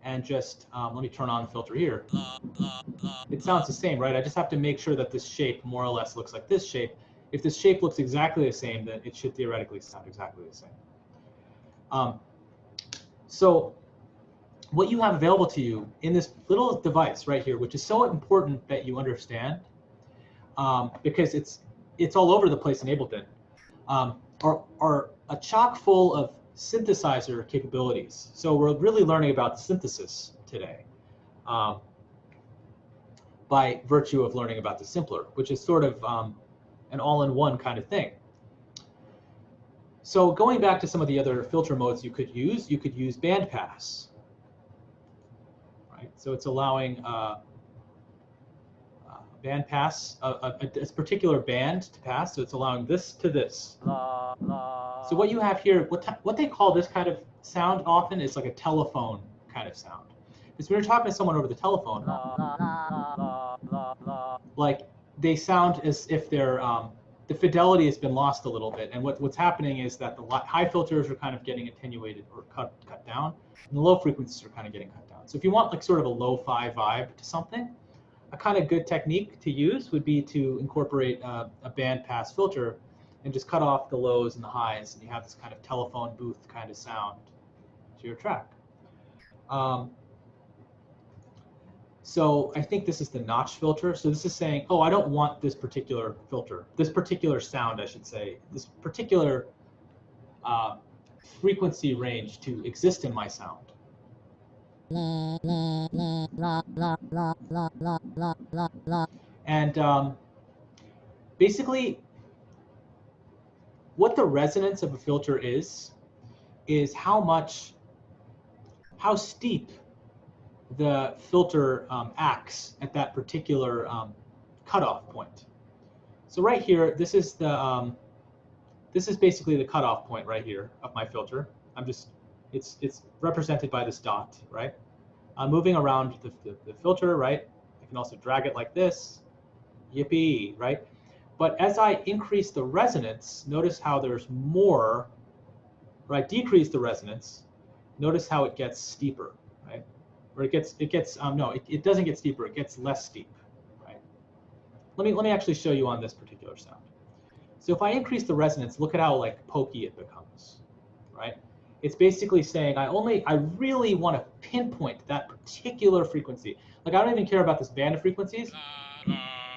and just, let me turn on the filter here. It sounds the same, right? I just have to make sure that this shape more or less looks like this shape. If this shape looks exactly the same, then it should theoretically sound exactly the same. So what you have available to you in this little device right here, which is so important that you understand, because it's all over the place in Ableton, are a chock full of synthesizer capabilities. So we're really learning about synthesis today by virtue of learning about the simpler, which is sort of an all-in-one kind of thing. So going back to some of the other filter modes you could use bandpass. Right? So it's allowing bandpass, a particular band to pass, so it's allowing this to this. So what you have here, what they call this kind of sound often is like a telephone kind of sound. Because when you're talking to someone over the telephone, like they sound as if they're the fidelity has been lost a little bit. And what's happening is that the high filters are kind of getting attenuated or cut down, and the low frequencies are kind of getting cut down. So if you want like sort of a lo-fi vibe to something, a kind of good technique to use would be to incorporate a bandpass filter and just cut off the lows and the highs, and you have this kind of telephone booth kind of sound to your track. So I think this is the notch filter. So this is saying, oh, I don't want this particular filter, this particular sound, I should say, this particular frequency range to exist in my sound. And basically, what the resonance of a filter is how steep the filter acts at that particular cutoff point. So right here, this is basically the cutoff point right here of my filter. It's represented by this dot, right? I'm moving around the filter, right? I can also drag it like this, yippee, right? But as I increase the resonance, notice how there's more, or I decrease the resonance, notice how it gets steeper, right? Or it doesn't get steeper, it gets less steep, right? Let me actually show you on this particular sound. So if I increase the resonance, look at how like pokey it becomes, right? It's basically saying I really want to pinpoint that particular frequency. Like I don't even care about this band of frequencies.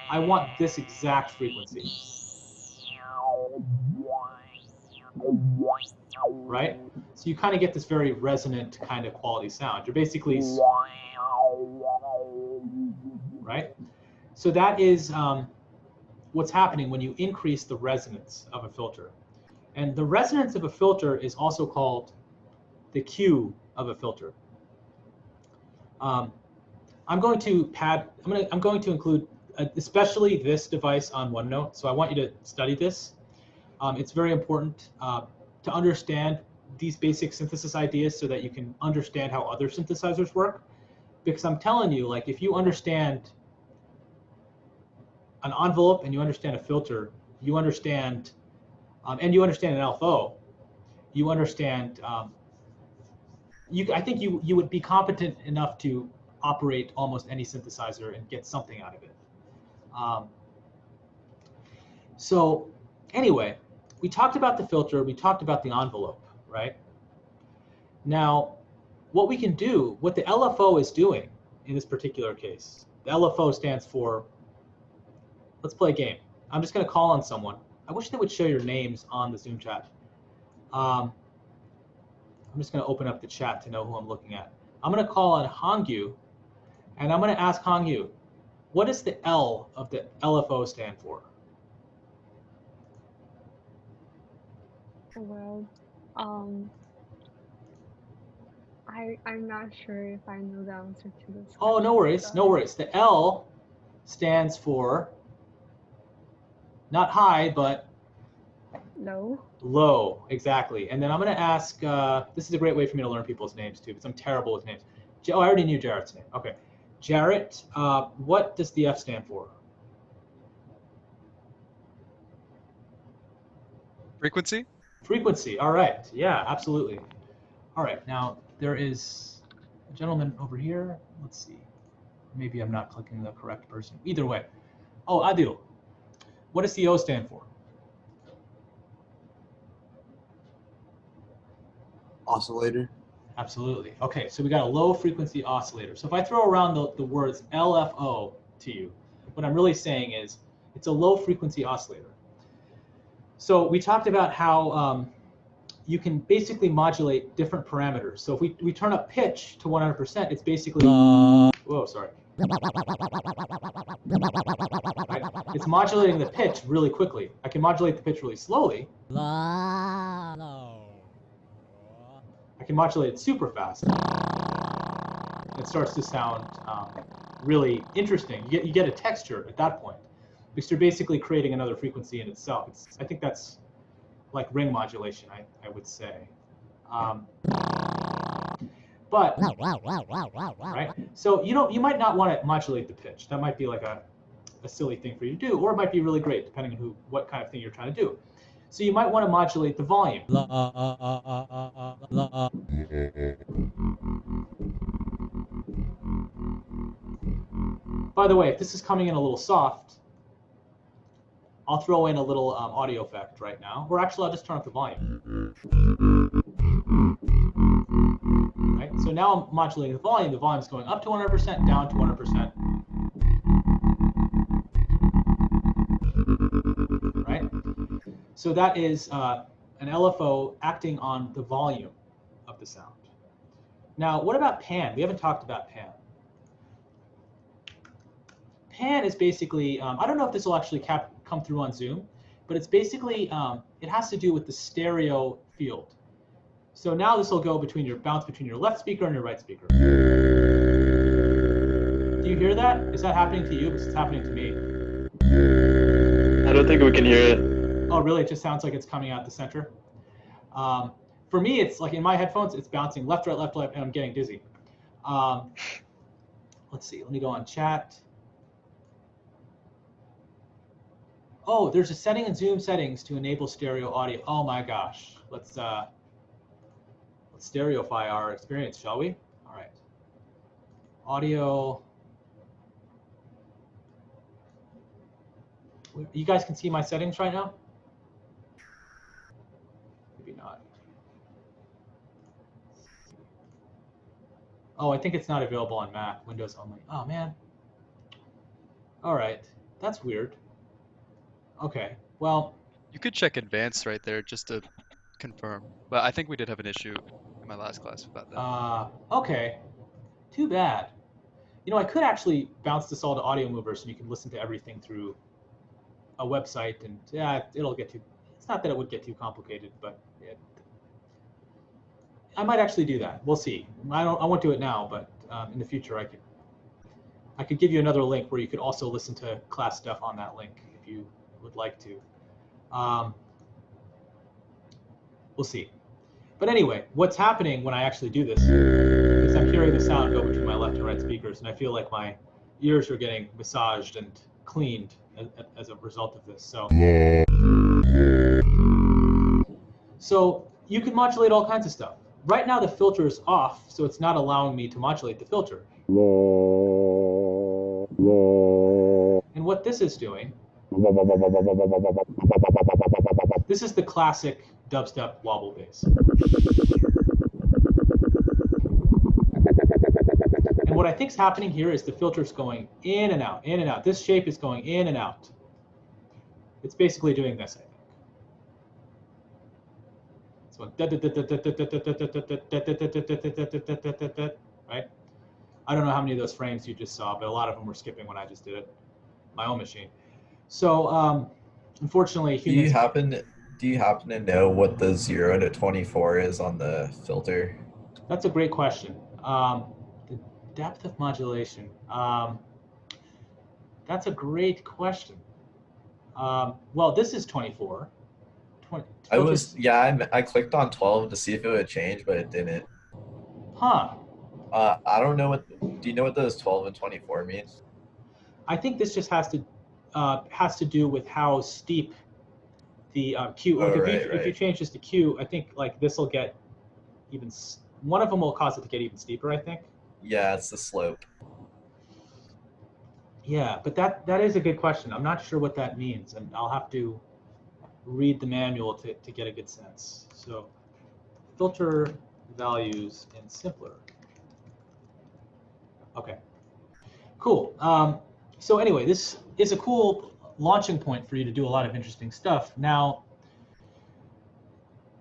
I want this exact frequency. Right? So you kind of get this very resonant kind of quality sound. You're basically, right? So that is what's happening when you increase the resonance of a filter. And the resonance of a filter is also called the Q of a filter. I'm going to include especially this device on OneNote. So I want you to study this. It's very important to understand these basic synthesis ideas so that you can understand how other synthesizers work. Because I'm telling you, like if you understand an envelope and you understand a filter, you understand, and you understand an LFO, you understand, I think you would be competent enough to operate almost any synthesizer and get something out of it. So anyway, we talked about the filter, we talked about the envelope, right? Now, what we can do, what the LFO is doing in this particular case, the LFO stands for, let's play a game. I'm just going to call on someone. I wish they would show your names on the Zoom chat. I'm just going to open up the chat to know who I'm looking at. I'm going to call on Hongyu, and I'm going to ask Hongyu, what does the L of the LFO stand for?
Well, I'm not sure if I know the answer to this.
Oh, no worries, no worries. The L stands for not high, but
low.
Low, exactly. And then I'm going to ask, this is a great way for me to learn people's names too, because I'm terrible with names. Oh, I already knew Jarrett's name. Okay. Jarrett, what does the F stand for?
Frequency?
Frequency, all right. Yeah, absolutely. All right, now there is a gentleman over here. Let's see. Maybe I'm not clicking the correct person. Either way. Oh, Adil, what does the O stand for?
Oscillator.
Absolutely. Okay, so we got a low frequency oscillator. So if I throw around the words LFO to you, what I'm really saying is it's a low frequency oscillator. So we talked about how you can basically modulate different parameters. So if we turn up pitch to 100%, it's basically, whoa, sorry. Right? It's modulating the pitch really quickly. I can modulate the pitch really slowly. I can modulate it super fast. It starts to sound really interesting. You get a texture at that point, because you're basically creating another frequency in itself. I think that's like ring modulation, I would say. But right, so you might not want to modulate the pitch. That might be like a a silly thing for you to do, or it might be really great depending on what kind of thing you're trying to do. So you might want to modulate the volume. By the way, if this is coming in a little soft, I'll throw in a little audio effect right now, or actually I'll just turn up the volume. Right? So now I'm modulating the volume. The volume's going up to 100%, down to 100%. Right? So that is an LFO acting on the volume of the sound. Now, what about pan? We haven't talked about pan. Pan is basically, I don't know if this will actually come through on Zoom, but it's basically, it has to do with the stereo field. So now this will go bounce between your left speaker and your right speaker. Do you hear that? Is that happening to you? Because it's happening to me.
I don't think we can hear it.
Oh, really? It just sounds like it's coming out the center. For me, it's like in my headphones, it's bouncing left, right, and I'm getting dizzy. Let's see. Let me go on chat. Oh, there's a setting in Zoom settings to enable stereo audio. Oh my gosh. Let's stereoify our experience, shall we? All right. Audio. You guys can see my settings right now? Maybe not. Oh, I think it's not available on Mac, Windows only. Oh man. All right, that's weird. Okay, well.
You could check advanced right there just to confirm. But I think we did have an issue in my last class about that.
Okay, too bad. You know, I could actually bounce this all to Audio Mover so you can listen to everything through a website, and yeah, it'll get too. It's not that it would get too complicated, but I might actually do that. We'll see. I won't do it now, but in the future I could give you another link where you could also listen to class stuff on that link if you would like to. We'll see. But anyway, what's happening when I actually do this is I'm hearing the sound go between my left and right speakers, and I feel like my ears are getting massaged and cleaned as a result of this. So you can modulate all kinds of stuff. Right now the filter is off, so it's not allowing me to modulate the filter. And what this is doing, this is the classic dubstep wobble bass. And what I think is happening here is the filter's going in and out, in and out. This shape is going in and out. It's basically doing this, I think. It's going right? I don't know how many of those frames you just saw, but a lot of them were skipping when I just did it, my own machine. So unfortunately,
do you happen to know what the 0 to 24 is on the filter?
That's a great question. The depth of modulation. That's a great question. Well, this is 24.
I clicked on 12 to see if it would change, but it didn't.
Huh.
I don't know do you know what those 12 and 24 means?
I think this just has to do with how steep the Q. Like if you change this to Q, I think like this will get even. One of them will cause it to get even steeper, I think.
Yeah, it's the slope.
Yeah, but that is a good question. I'm not sure what that means, and I'll have to read the manual to get a good sense. So, filter values in simpler. Okay, cool. So anyway, this is a cool launching point for you to do a lot of interesting stuff. Now,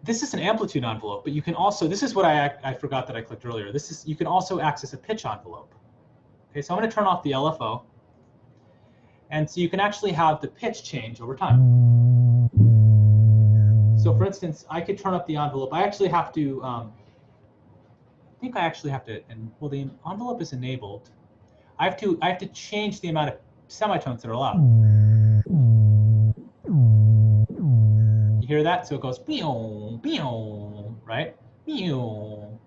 this is an amplitude envelope, but you can also, this is what I forgot that I clicked earlier. You can also access a pitch envelope. Okay, so I'm going to turn off the LFO. And so you can actually have the pitch change over time. So for instance, I could turn up the envelope. I actually have to, I think I actually have to, well, the envelope is enabled. I have to change the amount of semitones that are allowed. You hear that? So it goes pew, pew, right? Pew.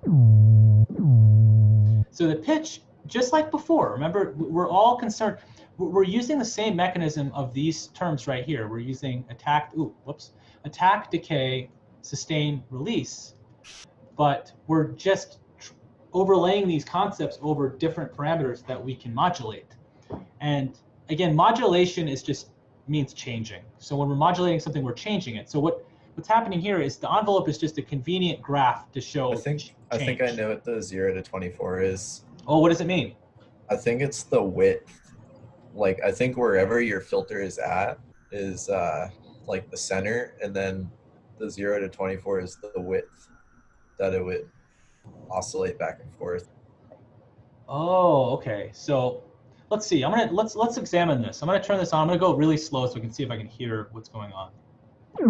So the pitch, just like before, remember, we're all concerned. we're using the same mechanism of these terms right here. We're using attack, attack, decay, sustain, release, but we're just overlaying these concepts over different parameters that we can modulate. And again, modulation is just means changing. So when we're modulating something, we're changing it. So what's happening here is the envelope is just a convenient graph to show
I think I know what the 0 to 24 is.
Oh, what does it mean?
I think it's the width. Like, I think wherever your filter is at is like the center, and then the 0 to 24 is the width that it would oscillate back and forth.
Oh, okay. So let's see. Let's examine this. I'm gonna turn this on. I'm gonna go really slow so we can see if I can hear what's going on. Okay,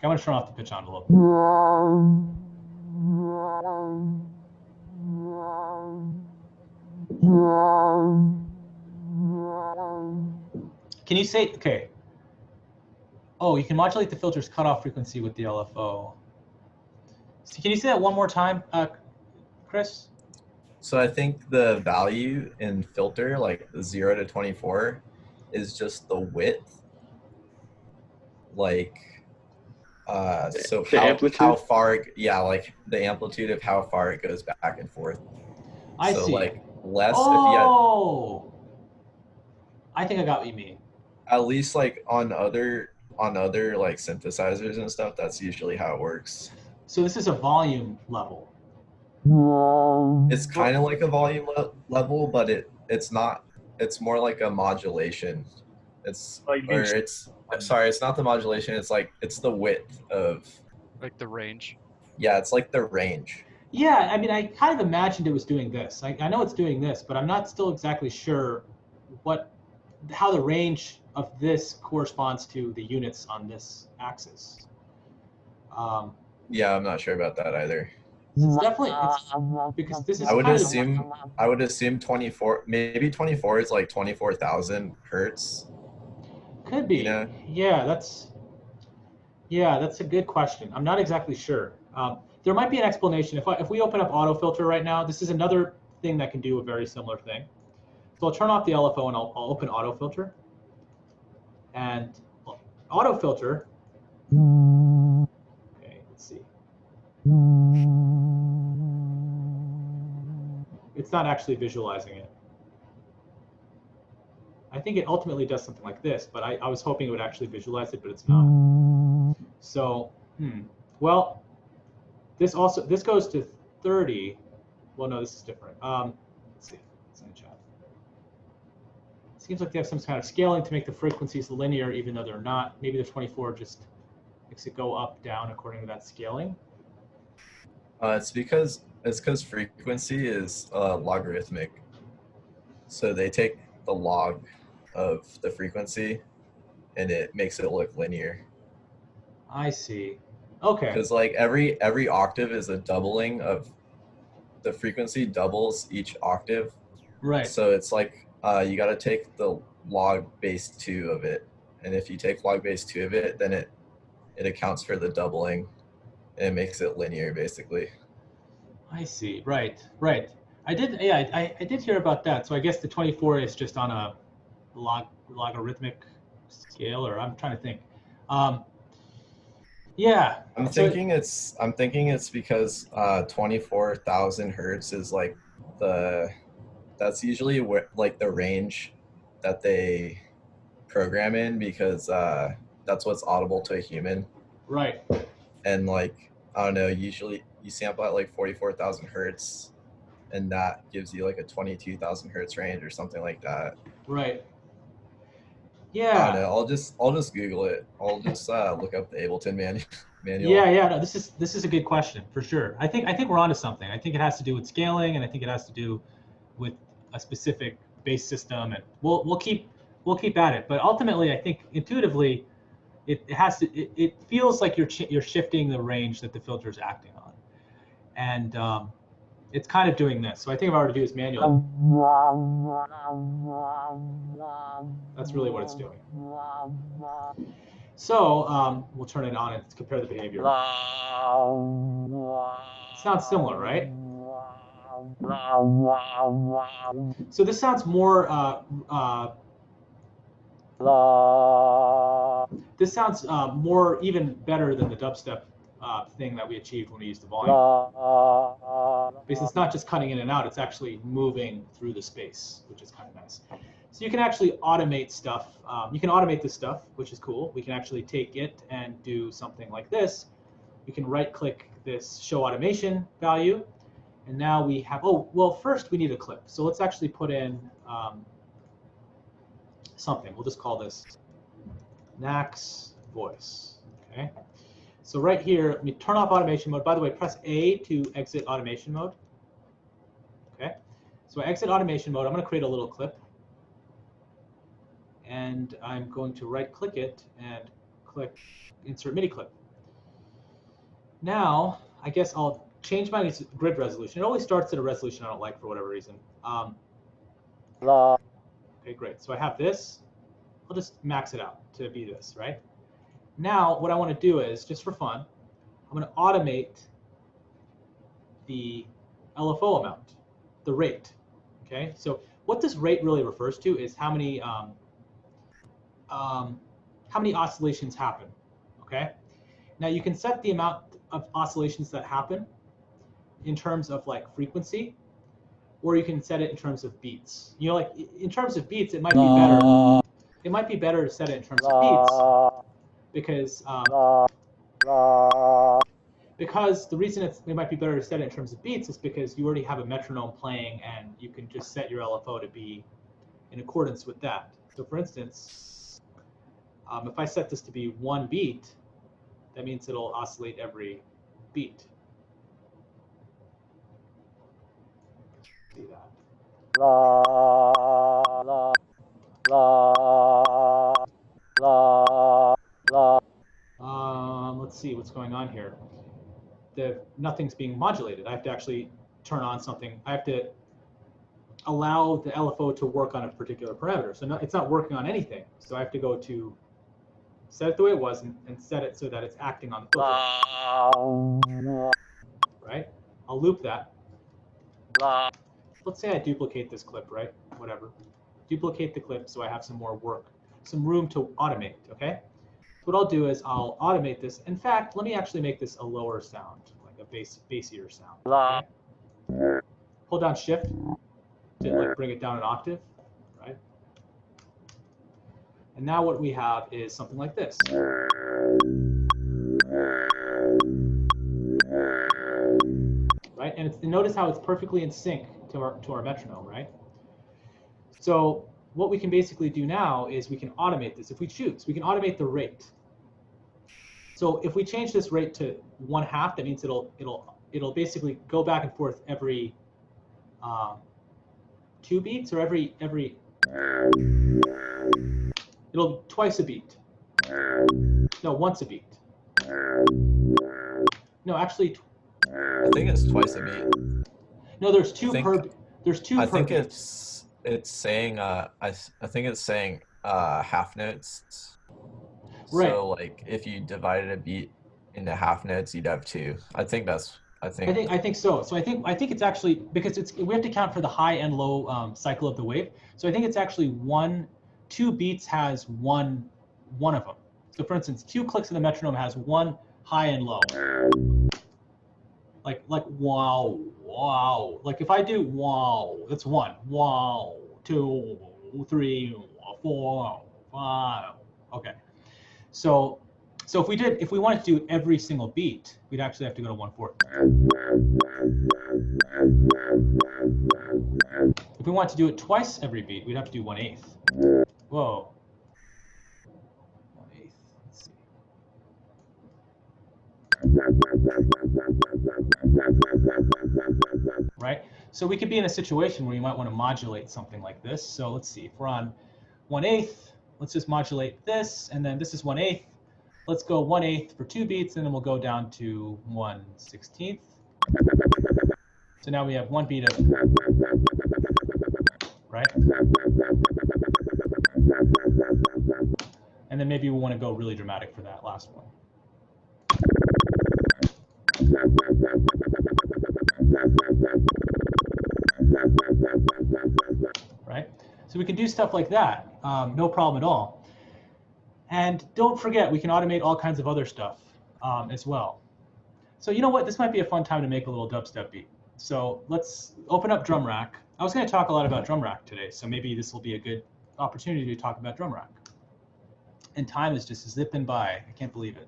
I'm gonna turn off the pitch envelope. Can you say, okay. Oh, you can modulate the filter's cutoff frequency with the LFO. So can you say that one more time, Chris?
So I think the value in filter, like the 0 to 24, is just the width. Like, so how far, yeah, like the amplitude of how far it goes back and forth.
I
so
see.
Like less
oh,
if you had,
I think I got what you mean.
At least like on other like synthesizers and stuff, that's usually how it works.
So this is a volume level.
It's kind of like a volume level, but it's not. It's more like a modulation. It's sorry, it's not the modulation. It's like it's the width of
Like the range.
Yeah, it's like the range.
Yeah, I mean, I kind of imagined it was doing this. I know it's doing this, but I'm not still exactly sure how the range of this corresponds to the units on this axis.
Yeah, I'm not sure about that either.
It's definitely because this is.
I would assume 24. Maybe 24 is like 24,000 hertz.
Could be.
You know?
Yeah, that's a good question. I'm not exactly sure. There might be an explanation. If we open up autofilter right now, this is another thing that can do a very similar thing. So I'll turn off the LFO and I'll open autofilter. And autofilter. Okay, let's see. It's not actually visualizing it. I think it ultimately does something like this, but I was hoping it would actually visualize it, but it's not. So, well, this goes to 30. Well, no, this is different. Let's see, it's in the chat. It seems like they have some kind of scaling to make the frequencies linear, even though they're not. Maybe the 24 just makes it go up, down according to that scaling.
It's because frequency is logarithmic. So they take the log of the frequency and it makes it look linear.
I see. Okay.
Because like every octave is a doubling of the frequency, doubles each octave.
Right.
So it's like you got to take the log base 2 of it, and if you take log base 2 of it, then it accounts for the doubling and it makes it linear basically.
I see. Right. I did hear about that. So I guess the 24 is just on a logarithmic scale, or I'm trying to think. Yeah.
I'm thinking it's because 24,000 hertz is like that's usually like the range that they program in, because that's what's audible to a human.
Right.
And like, I don't know, usually you sample at like 44,000 hertz, and that gives you like a 22,000 hertz range or something like that.
Right. Yeah.
I don't know. I'll just Google it. I'll just look up the Ableton manual.
Yeah. No, this is a good question for sure. I think we're onto something. I think it has to do with scaling, and I think it has to do with a specific base system, and we'll keep at it. But ultimately, I think intuitively, it feels like you're shifting the range that the filter is acting on, and it's kind of doing this. So I think if I were to do this manually, that's really what it's doing. So we'll turn it on and compare the behavior. It sounds similar, right? So this sounds more, this sounds more even better than the dubstep thing that we achieved when we used the volume. Because it's not just cutting in and out, it's actually moving through the space, which is kind of nice. So you can actually automate stuff. You can automate this stuff, which is cool. We can actually take it and do something like this. We can right-click this show automation value. And now we have, oh, well, first we need a clip. So let's actually put in something. We'll just call this Nak's voice, okay? So right here, let me turn off automation mode. By the way, press A to exit automation mode, okay? So I exit automation mode. I'm gonna create a little clip. And I'm going to right-click it and click Insert MIDI clip. Now, I guess I'll change my grid resolution. It always starts at a resolution I don't like for whatever reason. Okay, great. So I have this. I'll just max it out to be this, right? Now, what I want to do is, just for fun, I'm going to automate the LFO amount, the rate. Okay, so what this rate really refers to is how many oscillations happen. Okay, now you can set the amount of oscillations that happen in terms of like frequency, or you can set it in terms of beats. You know, like in terms of beats, it might be better. It might be better to set it in terms of beats because the reason it might be better to set it in terms of beats is because you already have a metronome playing and you can just set your LFO to be in accordance with that. So for instance, if I set this to be 1 beat, that means it'll oscillate every beat. See that. Let's see what's going on here. Nothing's being modulated. I have to actually turn on something. I have to allow the LFO to work on a particular parameter. So it's not working on anything. So I have to go to set it the way it was and set it so that it's acting on the filter. Right? I'll loop that. Let's say I duplicate this clip, right? Whatever. Duplicate the clip so I have some more work, some room to automate, okay? So what I'll do is I'll automate this. In fact, let me actually make this a lower sound, like a bassier sound. Okay? Hold down Shift to like bring it down an octave, right? And now what we have is something like this. Right? And notice how it's perfectly in sync to our metronome, right? So what we can basically do now is we can automate this if we choose. We can automate the rate. So if we change this rate to 1/2, that means it'll basically go back and forth every 2 beats, or every it'll twice a beat. No, once a beat. No, actually.
I think it's twice a beat.
No, there's two per. There's two.
I
per
think
beat.
it's saying I think it's saying half notes.
Right.
So like if you divided a beat into half notes, you'd have 2. I think so. So I think it's actually because we have to count for the high and low cycle of the wave. So I think it's actually 2 beats has one of them. So for instance, 2 clicks of the metronome has 1 high and low. Like wow, wow. Like if I do wow, that's 1. Wow, 2, 3, 4, 5. Okay. So if we wanted to do every single beat, we'd actually have to go to 1/4. If we want to do it twice every beat, we'd have to do 1/8. Whoa. 1/8. Let's see. Right? So we could be in a situation where you might want to modulate something like this. So let's see. If we're on 1/8, let's just modulate this, and then this is 1/8. Let's go 1/8 for 2 beats, and then we'll go down to 1/16. So now we have 1 beat of, right? And then maybe we want to go really dramatic for that last one.
Right? So we can do stuff like that, no problem at all. And don't forget, we can automate all kinds of other stuff as well. So you know what? This might be a fun time to make a little dubstep beat. So let's open up Drum Rack. I was going to talk a lot about Drum Rack today, so maybe this will be a good opportunity to talk about Drum Rack. And time is just zipping by. I can't believe it.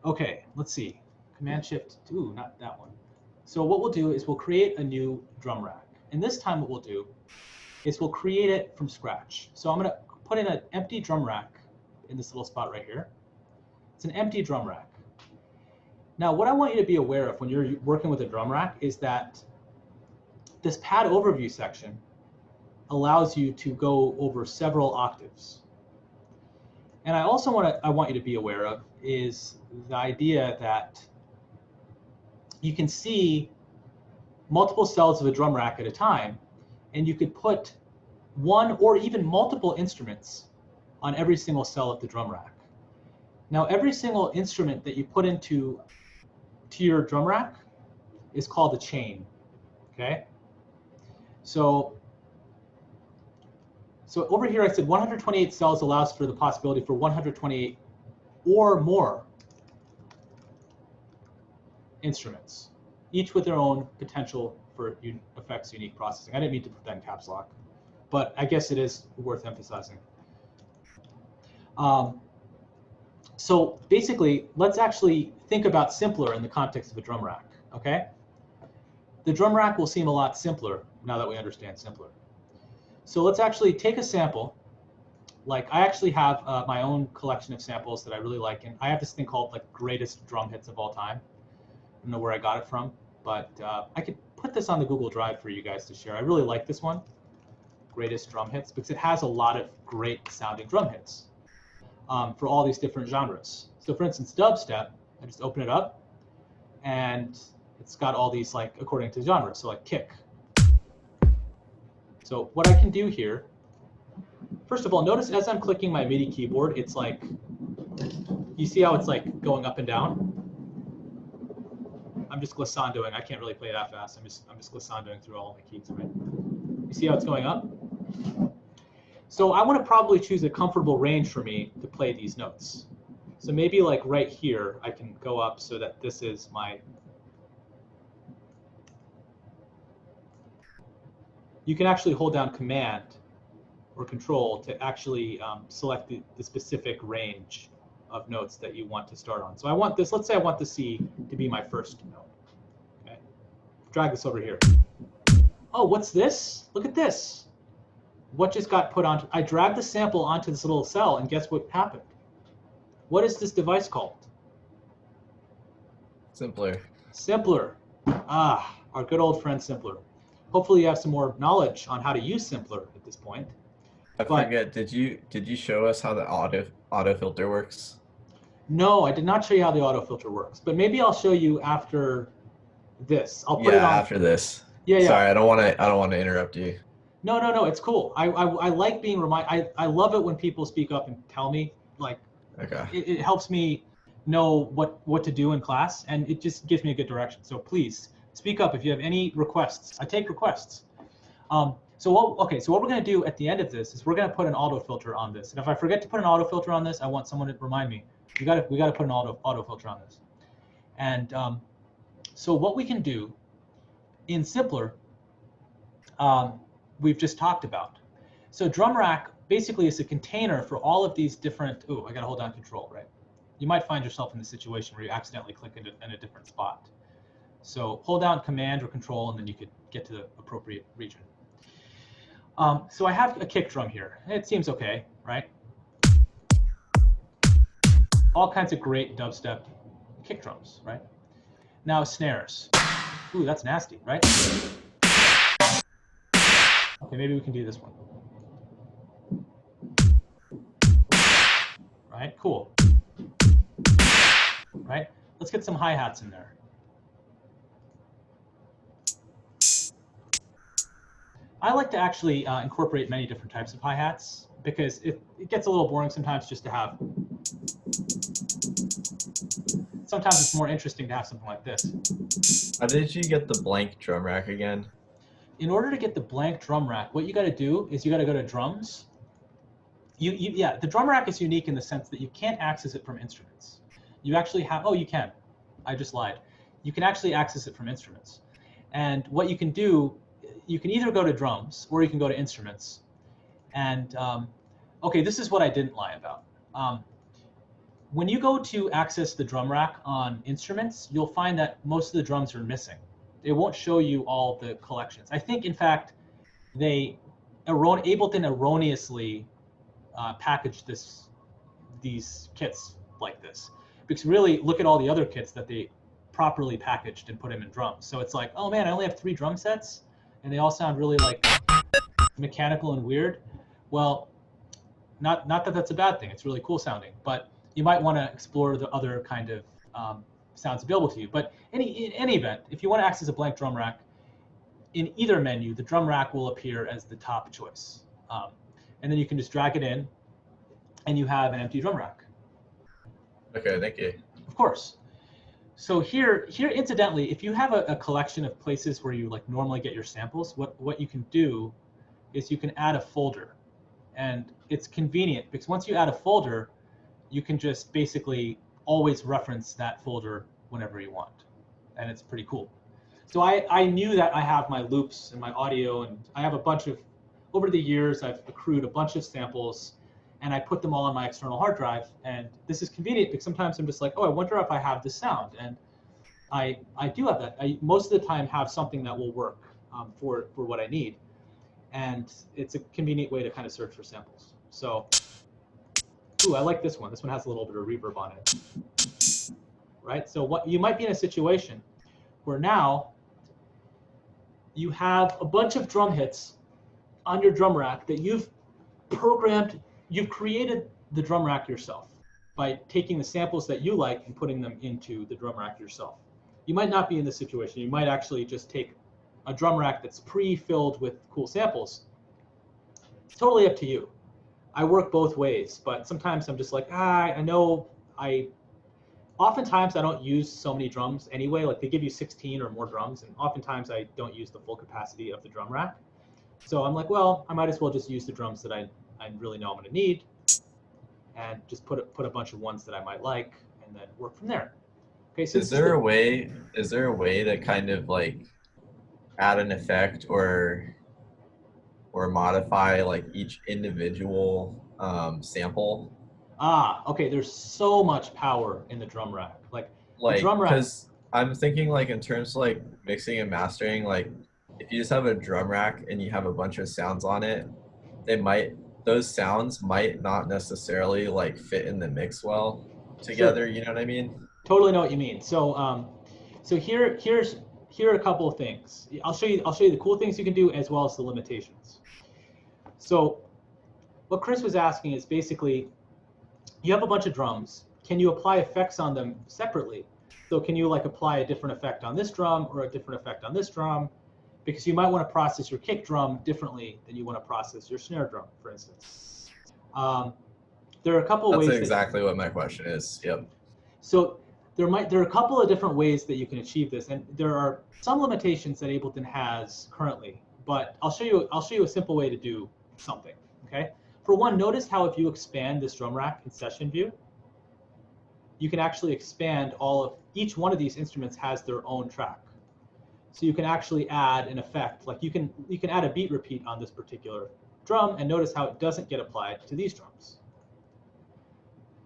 Okay, let's see. Command-Shift, ooh, not that one. So what we'll do is we'll create a new Drum Rack. And this time what we'll do is we'll create it from scratch. So I'm going to put in an empty drum rack in this little spot right here. It's an empty drum rack. Now, what I want you to be aware of when you're working with a drum rack is that this pad overview section allows you to go over several octaves. And I also want you to be aware of is the idea that you can see multiple cells of a drum rack at a time, and you could put one or even multiple instruments on every single cell of the drum rack. Now, every single instrument that you put into your drum rack is called a chain, okay? So over here I said 128 cells allows for the possibility for 128 or more instruments, each with their own potential for effects unique processing. I didn't mean to put that in caps lock, but I guess it is worth emphasizing. So basically, let's actually think about simpler in the context of a drum rack, okay? The drum rack will seem a lot simpler now that we understand simpler. So let's actually take a sample. Like I actually have my own collection of samples that I really like, and I have this thing called like greatest drum hits of all time. I don't know where I got it from, but I could put this on the Google Drive for you guys to share. I really like this one, greatest drum hits, because it has a lot of great sounding drum hits for all these different genres. So for instance, dubstep, I just open it up and it's got all these like according to genre, so like kick. So what I can do here, first of all, notice as I'm clicking my MIDI keyboard, it's like, you see how it's like going up and down? I'm just glissandoing. I can't really play that fast. I'm just glissandoing through all my keys, right? You see how it's going up? So I want to probably choose a comfortable range for me to play these notes. So maybe like right here, I can go up so that this is my. You can actually hold down Command or Control to actually select the specific range of notes that you want to start on. So I want this, let's say I want the C to be my first note. Okay. Drag this over here. Oh, what's this? Look at this. What just got put onto, I dragged the sample onto this little cell, and guess what happened? What is this device called?
Simpler.
Simpler. Ah, our good old friend Simpler. Hopefully you have some more knowledge on how to use Simpler at this point.
I forget, did you show us how the auto filter works?
No, I did not show you how the auto filter works, but maybe I'll show you after this. I'll put it on
after this.
Yeah.
Sorry, I don't want to interrupt you.
No, it's cool. I like being reminded. I love it when people speak up and tell me, like,
okay.
It helps me know what to do in class, and it just gives me a good direction. So please speak up if you have any requests. I take requests. So what we're going to do at the end of this is we're going to put an auto filter on this. And if I forget to put an auto filter on this, I want someone to remind me. We got to put an auto filter on this. And so what we can do in Simpler, we've just talked about. So drum rack basically is a container for all of these different. Ooh, I got to hold down Control, right? You might find yourself in the situation where you accidentally click in a different spot. So hold down Command or Control, and then you could get to the appropriate region. So I have a kick drum here. It seems okay, right? All kinds of great dubstep kick drums, right? Now snares. Ooh, that's nasty, right? Okay, maybe we can do this one. Right, cool. Right, let's get some hi-hats in there. I like to actually incorporate many different types of hi-hats because it gets a little boring sometimes just to have sometimes it's more interesting to have something like this.
How did you get the blank drum rack again?
In order to get the blank drum rack, what you got to do is you got to go to drums. Yeah, the drum rack is unique in the sense that you can't access it from instruments. You actually have, oh, you can. I just lied. You can actually access it from instruments. And what you can do, you can either go to drums or you can go to instruments. And okay, this is what I didn't lie about. When you go to access the drum rack on instruments, you'll find that most of the drums are missing. It won't show you all the collections. I think, in fact, Ableton erroneously packaged these kits like this. Because really, look at all the other kits that they properly packaged and put them in drums. So it's like, oh man, I only have 3 drum sets, and they all sound really like mechanical and weird. Well, not that that's a bad thing. It's really cool sounding, but you might want to explore the other kind of sounds available to you. But in any event, if you want to access a blank drum rack, in either menu, the drum rack will appear as the top choice. And then you can just drag it in, and you have an empty drum rack.
Okay, thank you.
Of course. So here, incidentally, if you have a collection of places where you like normally get your samples, what you can do is you can add a folder. And it's convenient because once you add a folder, you can just basically always reference that folder whenever you want. And it's pretty cool. So I knew that I have my loops and my audio, and I have a bunch of, over the years, I've accrued a bunch of samples, and I put them all on my external hard drive. And this is convenient because sometimes I'm just like, oh, I wonder if I have this sound. And I do have that. I most of the time have something that will work for what I need. And it's a convenient way to kind of search for samples. So, ooh, I like this one. This one has a little bit of reverb on it, right? So what you might be in a situation where now you have a bunch of drum hits on your drum rack that you've programmed, you've created the drum rack yourself by taking the samples that you like and putting them into the drum rack yourself. You might not be in this situation. You might actually just take a drum rack that's pre-filled with cool samples. It's totally up to you. I work both ways, but sometimes I'm just like, oftentimes I don't use so many drums anyway. Like they give you 16 or more drums, and oftentimes I don't use the full capacity of the drum rack. So I'm like, well, I might as well just use the drums that I really know I'm going to need, and just put a bunch of ones that I might like, and then work from there. Okay. So
Is there a way to kind of like add an effect or modify like each individual sample?
Okay. There's so much power in the drum rack. Like the drum rack.
Because I'm thinking like in terms of like mixing and mastering, like if you just have a drum rack and you have a bunch of sounds on it, those sounds might not necessarily like fit in the mix well together. Sure. You know what I mean?
Totally know what you mean. So so here are a couple of things. I'll show you the cool things you can do as well as the limitations. So what Chris was asking is basically, you have a bunch of drums. Can you apply effects on them separately? So can you like apply a different effect on this drum or a different effect on this drum? Because you might want to process your kick drum differently than you want to process your snare drum, for instance. There are a couple of ways.
That's exactly what my question is. Yep.
So there are a couple of different ways that you can achieve this, and there are some limitations that Ableton has currently. But I'll show you a simple way to do something. Okay. For one, notice how if you expand this drum rack in session view, you can actually expand each one of these instruments has their own track. So you can actually add an effect, like you can add a beat repeat on this particular drum, and notice how it doesn't get applied to these drums.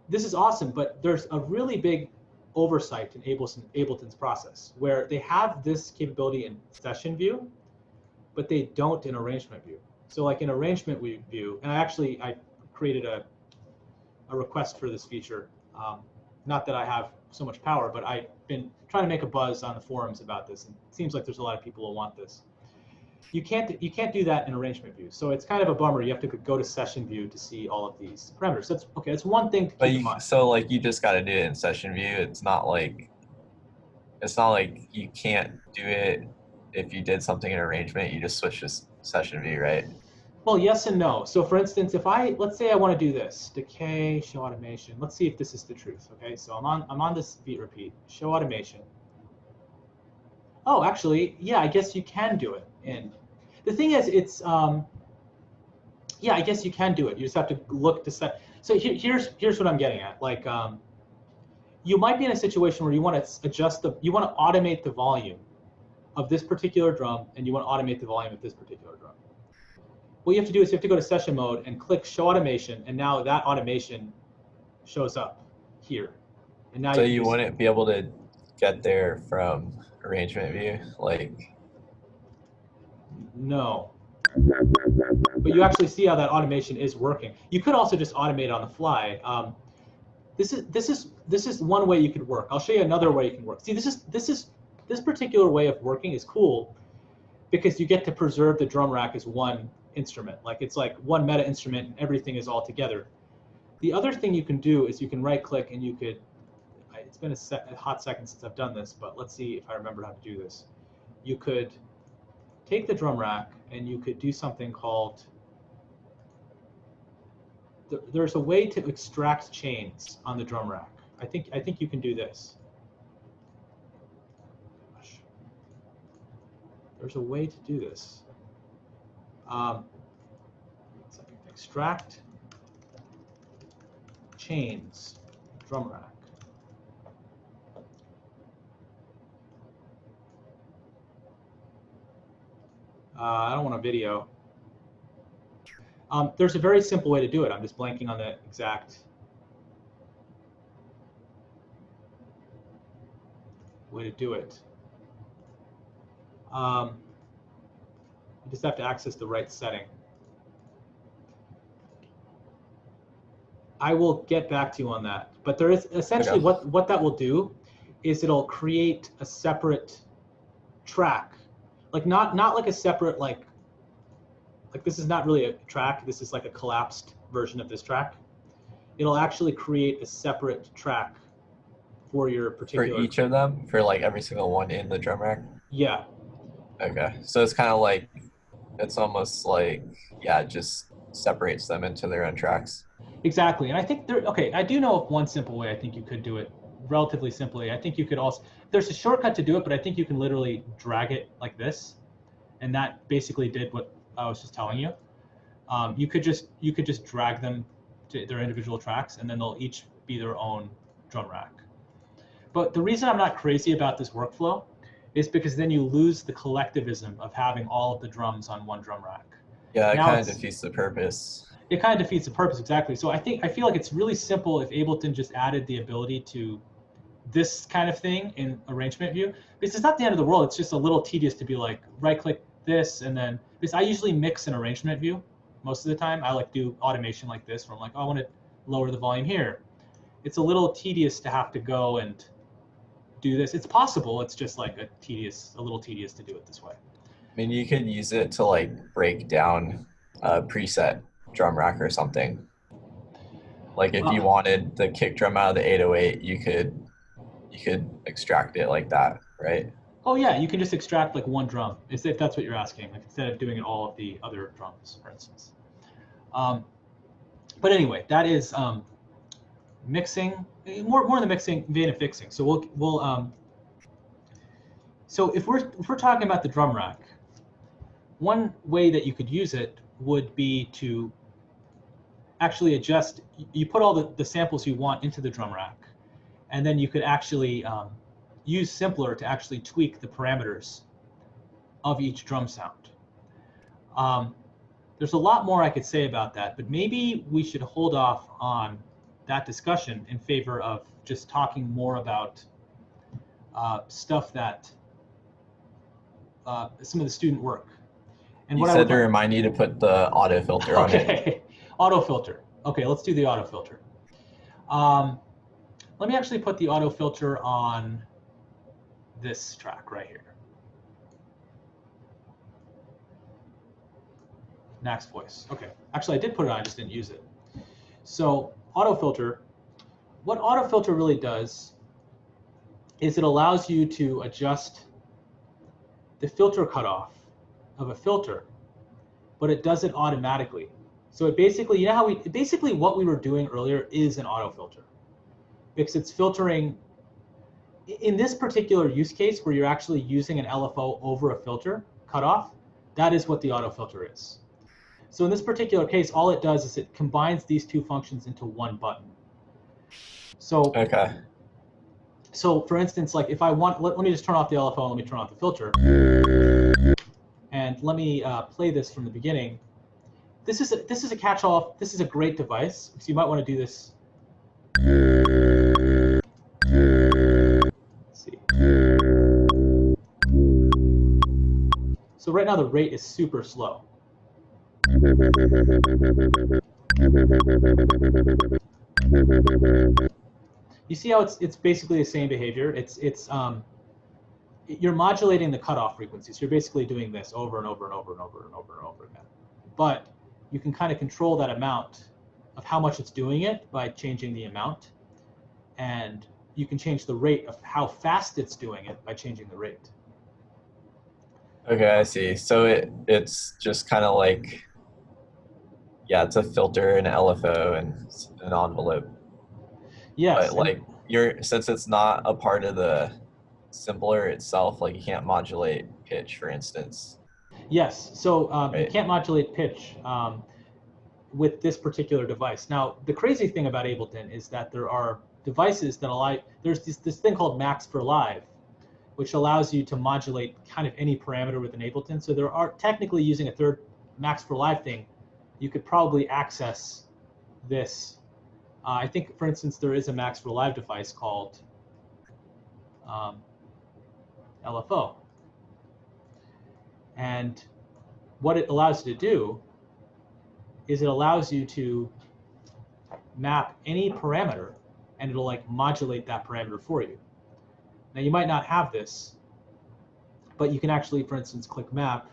This is awesome, but there's a really big oversight in Ableton's process where they have this capability in session view, but they don't in arrangement view. So like in arrangement view, and I created a request for this feature. Not that I have so much power, but I've been trying to make a buzz on the forums about this, and it seems like there's a lot of people who want this. You can't do that in arrangement view, so it's kind of a bummer. You have to go to session view to see all of these parameters. That's okay. That's one thing to keep in mind.
So like you just got to do it in session view. It's not like you can't do it if you did something in arrangement. You just switch to session view, right?
Well, yes and no. So for instance, let's say I want to do this, decay, show automation. Let's see if this is the truth. Okay, so I'm on this beat repeat, show automation. Oh, actually, yeah, I guess you can do it. And the thing is, it's yeah, I guess you can do it. You just have to look to set. So here's what I'm getting at. Like, you might be in a situation where you want to you want to automate the volume of this particular drum, and you want to automate the volume of this particular drum. What you have to do is you have to go to session mode and click show automation, and now that automation shows up here. And now
So you wouldn't be able to get there from arrangement view, like?
No. But you actually see how that automation is working. You could also just automate on the fly. This is one way you could work. I'll show you another way you can work. See, this particular way of working is cool because you get to preserve the drum rack as one instrument. Like it's like one meta instrument and everything is all together. The other thing you can do is you can right click and you could, it's been a hot second since I've done this, but let's see if I remember how to do this. You could take the drum rack and you could do something called, there's a way to extract chains on the drum rack. I think you can do this. Gosh. There's a way to do this. Extract chains, drum rack. I don't want a video. There's a very simple way to do it. I'm just blanking on the exact way to do it. You just have to access the right setting. I will get back to you on that. But there is essentially what that will do is it'll create a separate track. Like not like a separate like this is not really a track. This is like a collapsed version of this track. It'll actually create a separate track for your particular.
For each of them, for like every single one in the drum rack.
Yeah.
Okay, so it's kind of like, it's almost like, yeah, it just separates them into their own tracks.
Exactly, and I think okay, I do know of one simple way I think you could do it relatively simply. I think you could also, there's a shortcut to do it, but I think you can literally drag it like this, and that basically did what I was just telling you. You could just drag them to their individual tracks, and then they'll each be their own drum rack. But the reason I'm not crazy about this workflow is because then you lose the collectivism of having all of the drums on one drum rack.
Yeah, it kind of defeats the purpose.
It kind of defeats the purpose, exactly. So I feel like it's really simple if Ableton just added the ability to this kind of thing in arrangement view. Because it's not the end of the world. It's just a little tedious to be like right click this and then, because I usually mix in arrangement view most of the time. I like do automation like this where I'm like, oh, I want to lower the volume here. It's a little tedious to have to go and do this. It's possible. It's just like a little tedious to do it this way.
I mean, you could use it to like break down a preset drum rack or something. Like if you wanted the kick drum out of the 808, you could extract it like that, right?
Oh yeah, you can just extract like one drum, if that's what you're asking, like instead of doing all of the other drums, for instance. But anyway, that is mixing, more in the mixing vein of fixing. So so if we're talking about the drum rack, one way that you could use it would be to actually adjust, you put all the samples you want into the drum rack, and then you could actually use Simpler to actually tweak the parameters of each drum sound. There's a lot more I could say about that, but maybe we should hold off on that discussion in favor of just talking more about stuff that some of the student work. And
you said to remind you to put the auto filter on it.
Okay, auto filter. Okay, let's do the auto filter. Let me actually put the auto filter on this track right here. Max voice. Okay, actually I did put it on, I just didn't use it. So auto filter, what auto filter really does is it allows you to adjust the filter cutoff of a filter but it does it automatically. So it basically, you know how basically what we were doing earlier is an auto filter, because it's filtering. In this particular use case where you're actually using an LFO over a filter cutoff, that is what the auto filter is. So in this particular case, all it does is it combines these two functions into one button. So,
Okay.
so for instance, like if I want, let me just turn off the LFO and let me turn off the filter. And let me play this from the beginning. This is a catch-all. This is a great device. So you might want to do this. Let's see. So right now the rate is super slow. You see how it's basically the same behavior. You're modulating the cutoff frequency. So you're basically doing this over and over and over and over and over and over again. But you can kind of control that amount of how much it's doing it by changing the amount, and you can change the rate of how fast it's doing it by changing the rate.
Okay, I see. So it's just kind of like, yeah, it's a filter, an LFO, and an envelope.
Yes.
But like since it's not a part of the sampler itself, like you can't modulate pitch, for instance.
Yes. So you
Right.
can't modulate pitch with this particular device. Now, the crazy thing about Ableton is that there are devices that allow, there's this thing called Max for Live, which allows you to modulate kind of any parameter within Ableton. So there are technically, using a third Max for Live thing, you could probably access this. I think, for instance, there is a Max for Live device called LFO. And what it allows you to do is it allows you to map any parameter, and it'll like modulate that parameter for you. Now you might not have this, but you can actually, for instance, click map,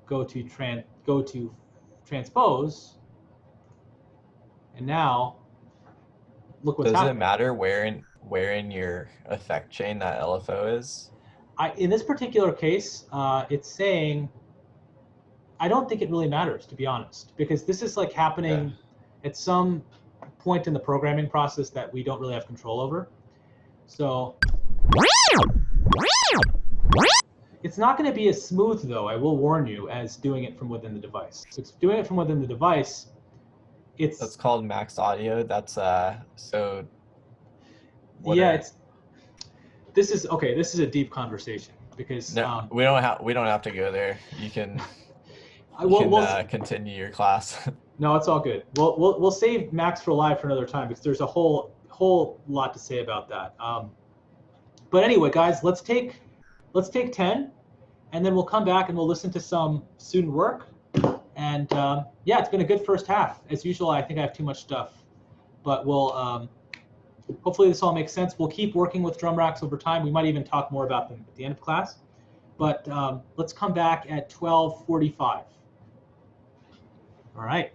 go to transpose, and now look what's
Does
happening.
it matter where in your effect chain that LFO is?
In this particular case, it's saying, I don't think it really matters, to be honest, because this is like happening at some point in the programming process that we don't really have control over. So it's not going to be as smooth, though, I will warn you, as doing it from within the device. So it's doing it from within the device.
That's called max audio. That's so.
This is okay. This is a deep conversation because
no, we don't have to go there. You can continue your class.
No, it's all good. We'll save Max for Live for another time because there's a whole lot to say about that. But anyway, guys, let's take 10, and then we'll come back and we'll listen to some student work. And yeah, it's been a good first half. As usual, I think I have too much stuff, but we'll hopefully this all makes sense. We'll keep working with drum racks over time. We might even talk more about them at the end of class. But let's come back at 12:45. All right.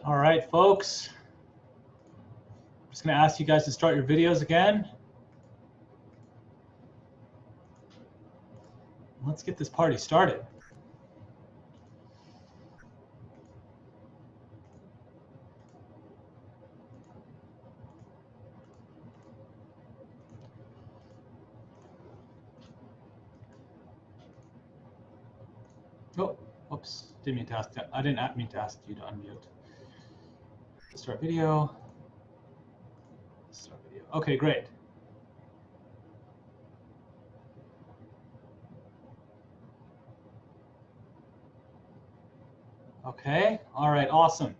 All right, folks. I'm just going to ask you guys to start your videos again. Let's get this party started. Oh, whoops, didn't mean to ask that. I didn't mean to ask you to unmute. Start video. Start video. Okay, great. Okay, all right, awesome.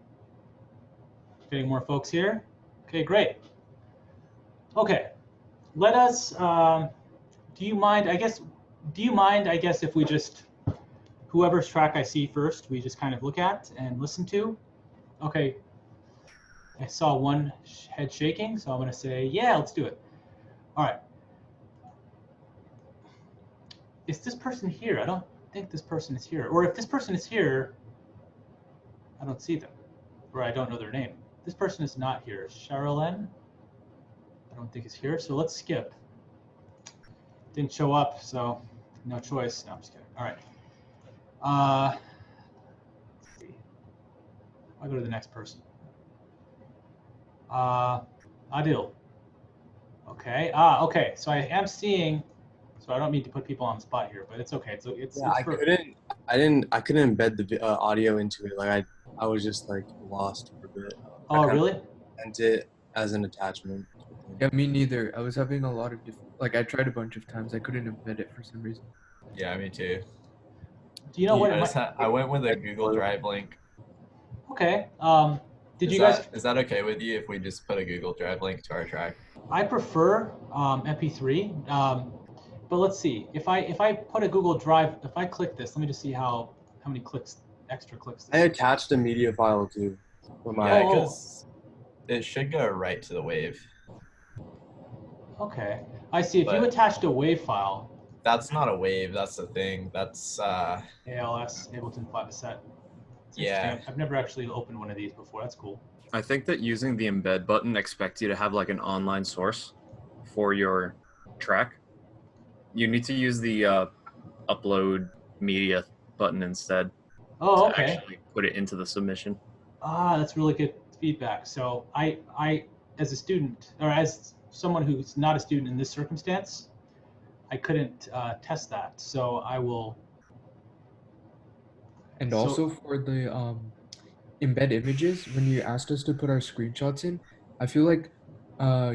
Getting more folks here. Okay, great. Okay, let us, do you mind, I guess, if we just, whoever's track I see first, we just kind of look at and listen to? Okay, I saw one head shaking, so I'm gonna say, yeah, let's do it. All right. Is this person here? I don't think this person is here. Or if this person is here, I don't see them, or I don't know their name. This person is not here. Charlene, I don't think is here, so let's skip. Didn't show up, so no choice. No, I'm just kidding. All right. Let's see. I'll go to the next person. Adil. Okay. Okay. So I am seeing. So I don't mean to put people on the spot here, but it's okay. It's
Yeah, I couldn't embed the audio into it. Like I was just like lost for a bit.
Oh, really?
Sent it as an attachment.
Yeah, me neither. I was having a lot of different. Like I tried a bunch of times. I couldn't embed it for some reason.
Yeah, me too.
Do you know what?
I went with a Google Drive link.
Okay. Did you
guys?
guys?
Is that okay with you if we just put a Google Drive link to our track?
I prefer MP3. But let's see. If I put a Google Drive, if I click this, let me just see how many clicks, extra clicks.
I attached a media file too.
Yeah, because it should go right to the wave.
Okay, I see. If you attached a WAV file.
That's not a wave. That's the thing. That's
ALS, Ableton flat set. Yeah. I've never actually opened one of these before. That's cool.
I think that using the embed button expects you to have like an online source for your track. You need to use the upload media button instead.
Oh,
to actually put it into the submission.
Ah, that's really good feedback. So I as a student, or as someone who's not a student in this circumstance, I couldn't test that. So I will.
And also for the embed images, when you asked us to put our screenshots in, I feel like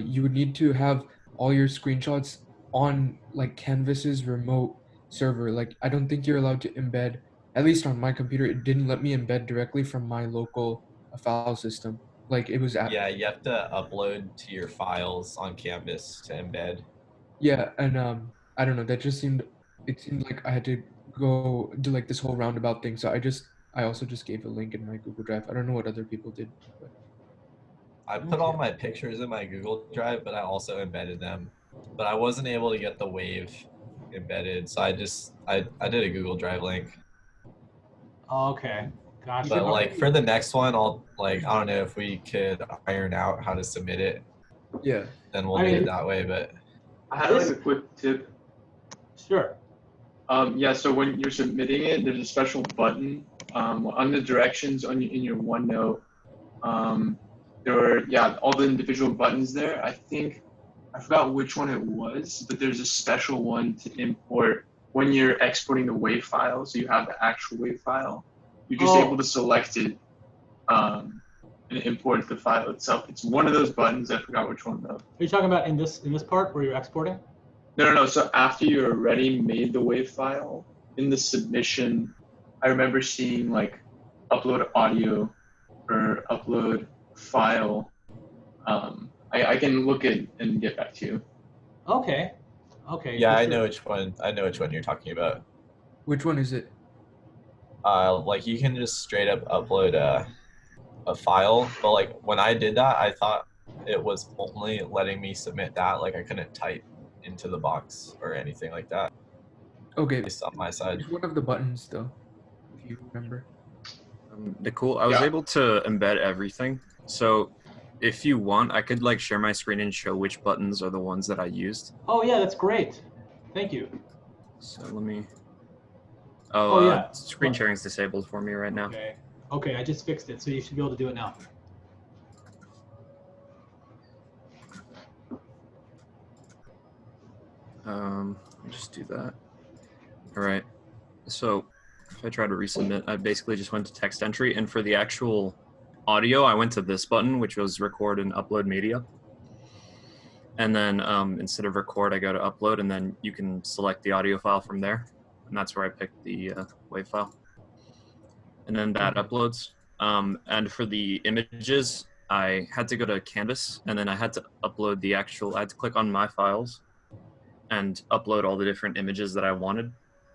you would need to have all your screenshots on like Canvas's remote server. Like I don't think you're allowed to embed, at least on my computer, it didn't let me embed directly from my local file system. Like it was
yeah, you have to upload to your files on Canvas to embed.
Yeah, and I don't know, that just seemed like I had to go do like this whole roundabout thing. So I also just gave a link in my Google Drive. I don't know what other people did. But...
I put all my pictures in my Google Drive, but I also embedded them. But I wasn't able to get the wave embedded, so I did a Google Drive link.
Okay, gotcha.
But like for the next one, I don't know if we could iron out how to submit it.
Yeah.
Then we'll do it that way. But
I had like a quick tip.
Sure.
Yeah. So when you're submitting it, there's a special button on the directions in your OneNote. There are all the individual buttons there. I forgot which one it was, but there's a special one to import when you're exporting the WAV file. So you have the actual WAV file. You're just able to select it and import the file itself. It's one of those buttons. I forgot which one though.
Are you talking about in this part where you're exporting?
No. So after you already made the WAV file, in the submission, I remember seeing like upload audio or upload file. I can look at and get back to you.
Okay.
Yeah, I know which one. I know which one you're talking about.
Which one is it?
Like you can just straight up upload a file, but like when I did that, I thought it was only letting me submit that. Like I couldn't type into the box or anything like that.
Okay.
At least on my side.
It's one of the buttons though, if you remember.
Nicole, I was
Yeah.
able to embed everything. So if you want, I could like share my screen and show which buttons are the ones that I used.
Oh yeah, that's great. Thank you.
So let me.
Oh, yeah.
Screen sharing is disabled for me right now.
Okay. Okay, I just fixed it, so you should be able to do it now.
I'll just do that. All right. So if I try to resubmit, I basically just went to text entry, and for the actual audio, I went to this button, which was record and upload media. And then instead of record, I go to upload, and then you can select the audio file from there. And that's where I picked the WAV file. And then that uploads. And for the images, I had to go to Canvas, and then I had to upload the actual, I had to click on my files and upload all the different images that I wanted.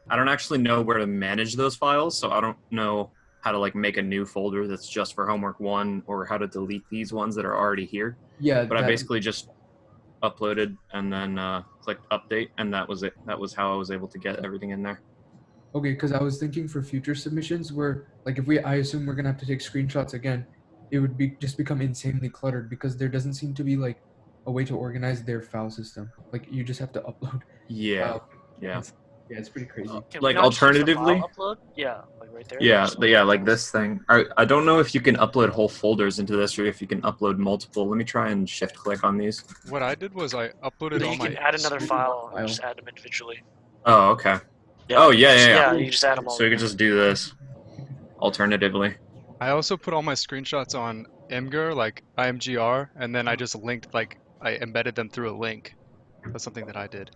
I don't actually know where to manage those files, so I don't know how to like make a new folder that's just for homework 1 or how to delete these ones that are already here.
Yeah,
But I basically just uploaded and then clicked update, and that was it. That was how I was able to get everything in there.
okay, because I was thinking for future submissions where like if I assume we're gonna have to take screenshots again, it would be just become insanely cluttered because there doesn't seem to be like a way to organize their file system. Like you just have to upload.
Yeah, yeah.
Yeah, it's pretty crazy.
Can we
Like
not just use the
alternatively,
file upload? Yeah, like right there.
yeah,
Just
yeah, like this thing. I don't know if you can upload whole folders into this or if you can upload multiple. Let me try and shift click on these.
What I did was I uploaded
Then
all
you
my.
can add another file
file.
and just add them individually.
Oh, okay.
Yeah.
Oh, yeah, yeah,
Yeah,
yeah.
you just add them all.
So you could just do this alternatively.
I also put all my screenshots on Imgur, like IMGR, and then I just linked, like, I embedded them through a link. That's something that I did.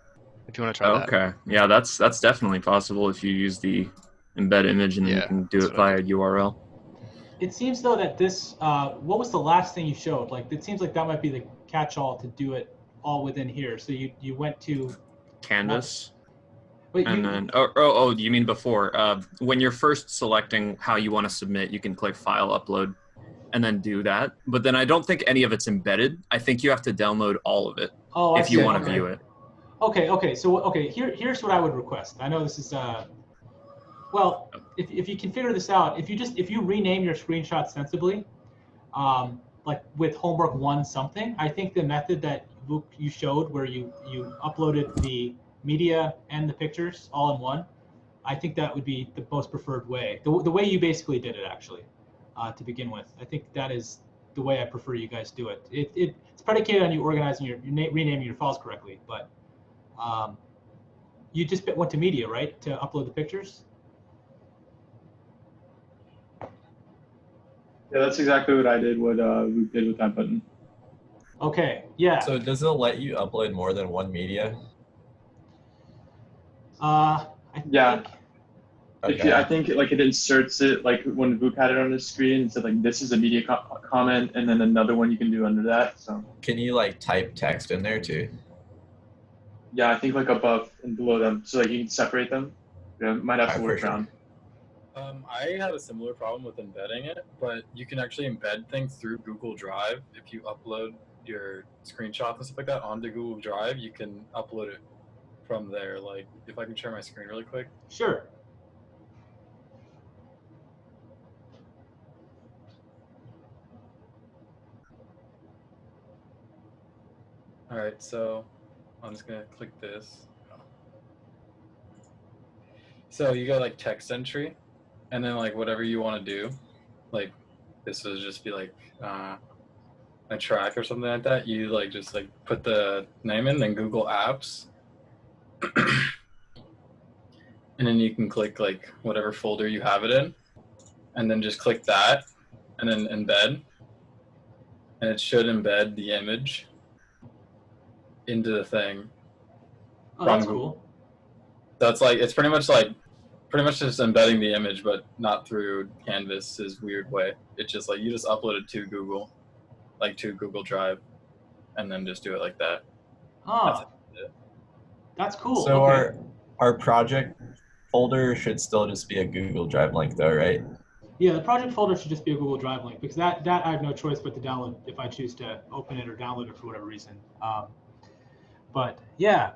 If you want to try that.
Okay. Yeah, that's definitely possible if you use the embed image and then you
Yeah,
can do
that's
it
what I
via URL.
It seems though that this, what was the last thing you showed? Like, it seems like that might be the catch-all to do it all within here. So you went to
Canvas.
Wait,
And then, oh, you mean before? When you're first selecting how you want to submit, you can click File Upload and then do that. But then I don't think any of it's embedded. I think you have to download all of it if you want to view it.
Okay. So here's what I would request. I know this is well, if you can figure this out, if you rename your screenshot sensibly, like with homework 1 something, I think the method that you showed where you uploaded the media and the pictures all in one, I think that would be the most preferred way. The way you basically did it actually, to begin with. I think that is the way I prefer you guys do it. It's predicated on you organizing renaming your files correctly, but you just went to media, right, to upload the pictures?
Yeah, that's exactly what I did. What we did with that button.
Okay. Yeah.
So does it let you upload more than one media?
Yeah.
Okay.
I think like it inserts it, like when Vuk had it on the screen, it said like this is a media comment, and then another one you can do under that. So
Can you like type text in there too?
yeah, I think like above and below them, so like you can separate them. Yeah, might have to work around.
I had a similar problem with embedding it, but you can actually embed things through Google Drive. If you upload your screenshots and stuff like that onto Google Drive, you can upload it from there. Like, if I can share my screen really quick.
Sure.
All right, so I'm just gonna click this. So you go like text entry, and then like whatever you want to do, like this would just be like a track or something like that. You like just like put the name in, then Google Apps, and then you can click like whatever folder you have it in, and then just click that, and then embed, and it should embed the image into the thing.
Oh, that's cool.
That's like, it's pretty much just embedding the image, but not through Canvas's weird way. It's just like you just upload it to Google, like to Google Drive, and then just do it like that.
Oh, that's cool.
So
okay.
our project folder should still just be a Google Drive link though, right?
Yeah, the project folder should just be a Google Drive link because that I have no choice but to download if I choose to open it or download it for whatever reason. But yeah,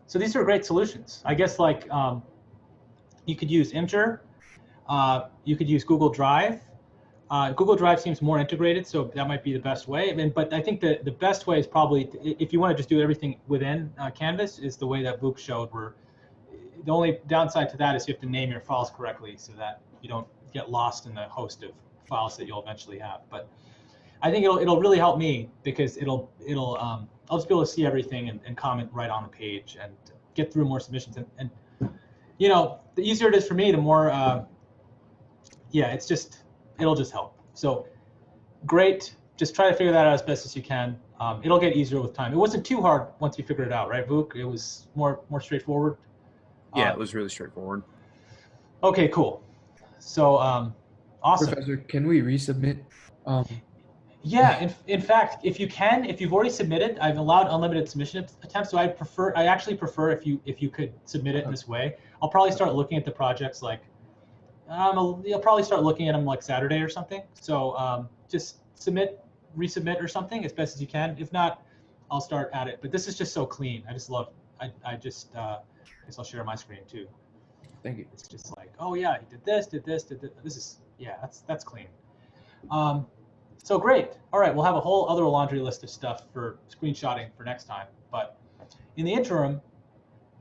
so these are great solutions. I guess like you could use Imgur. You could use Google Drive. Google Drive seems more integrated, so that might be the best way. But I think the best way is probably, if you want to just do everything within Canvas, is the way that Vuk showed, where the only downside to that is you have to name your files correctly so that you don't get lost in the host of files that you'll eventually have. But I think it'll really help me, because I'll just be able to see everything and comment right on the page and get through more submissions. And you know, the easier it is for me, the more yeah, it'll just help. So great. Just try to figure that out as best as you can. It'll get easier with time. It wasn't too hard once you figured it out, right, Vuk? It was more straightforward.
Yeah, it was really straightforward.
Okay, cool. So awesome.
Professor, can we resubmit?
Yeah, in fact, if you've already submitted, I've allowed unlimited submission attempts. So I actually prefer if you could submit it this way. I'll probably start looking at the projects like, you'll probably start looking at them like Saturday or something. So just resubmit or something as best as you can. If not, I'll start at it. But this is just so clean. I just love. I guess I'll share my screen too.
Thank you.
It's just like, oh yeah, he did this, did this, did this. This is, yeah, that's clean. So great. All right, we'll have a whole other laundry list of stuff for screenshotting for next time. But in the interim,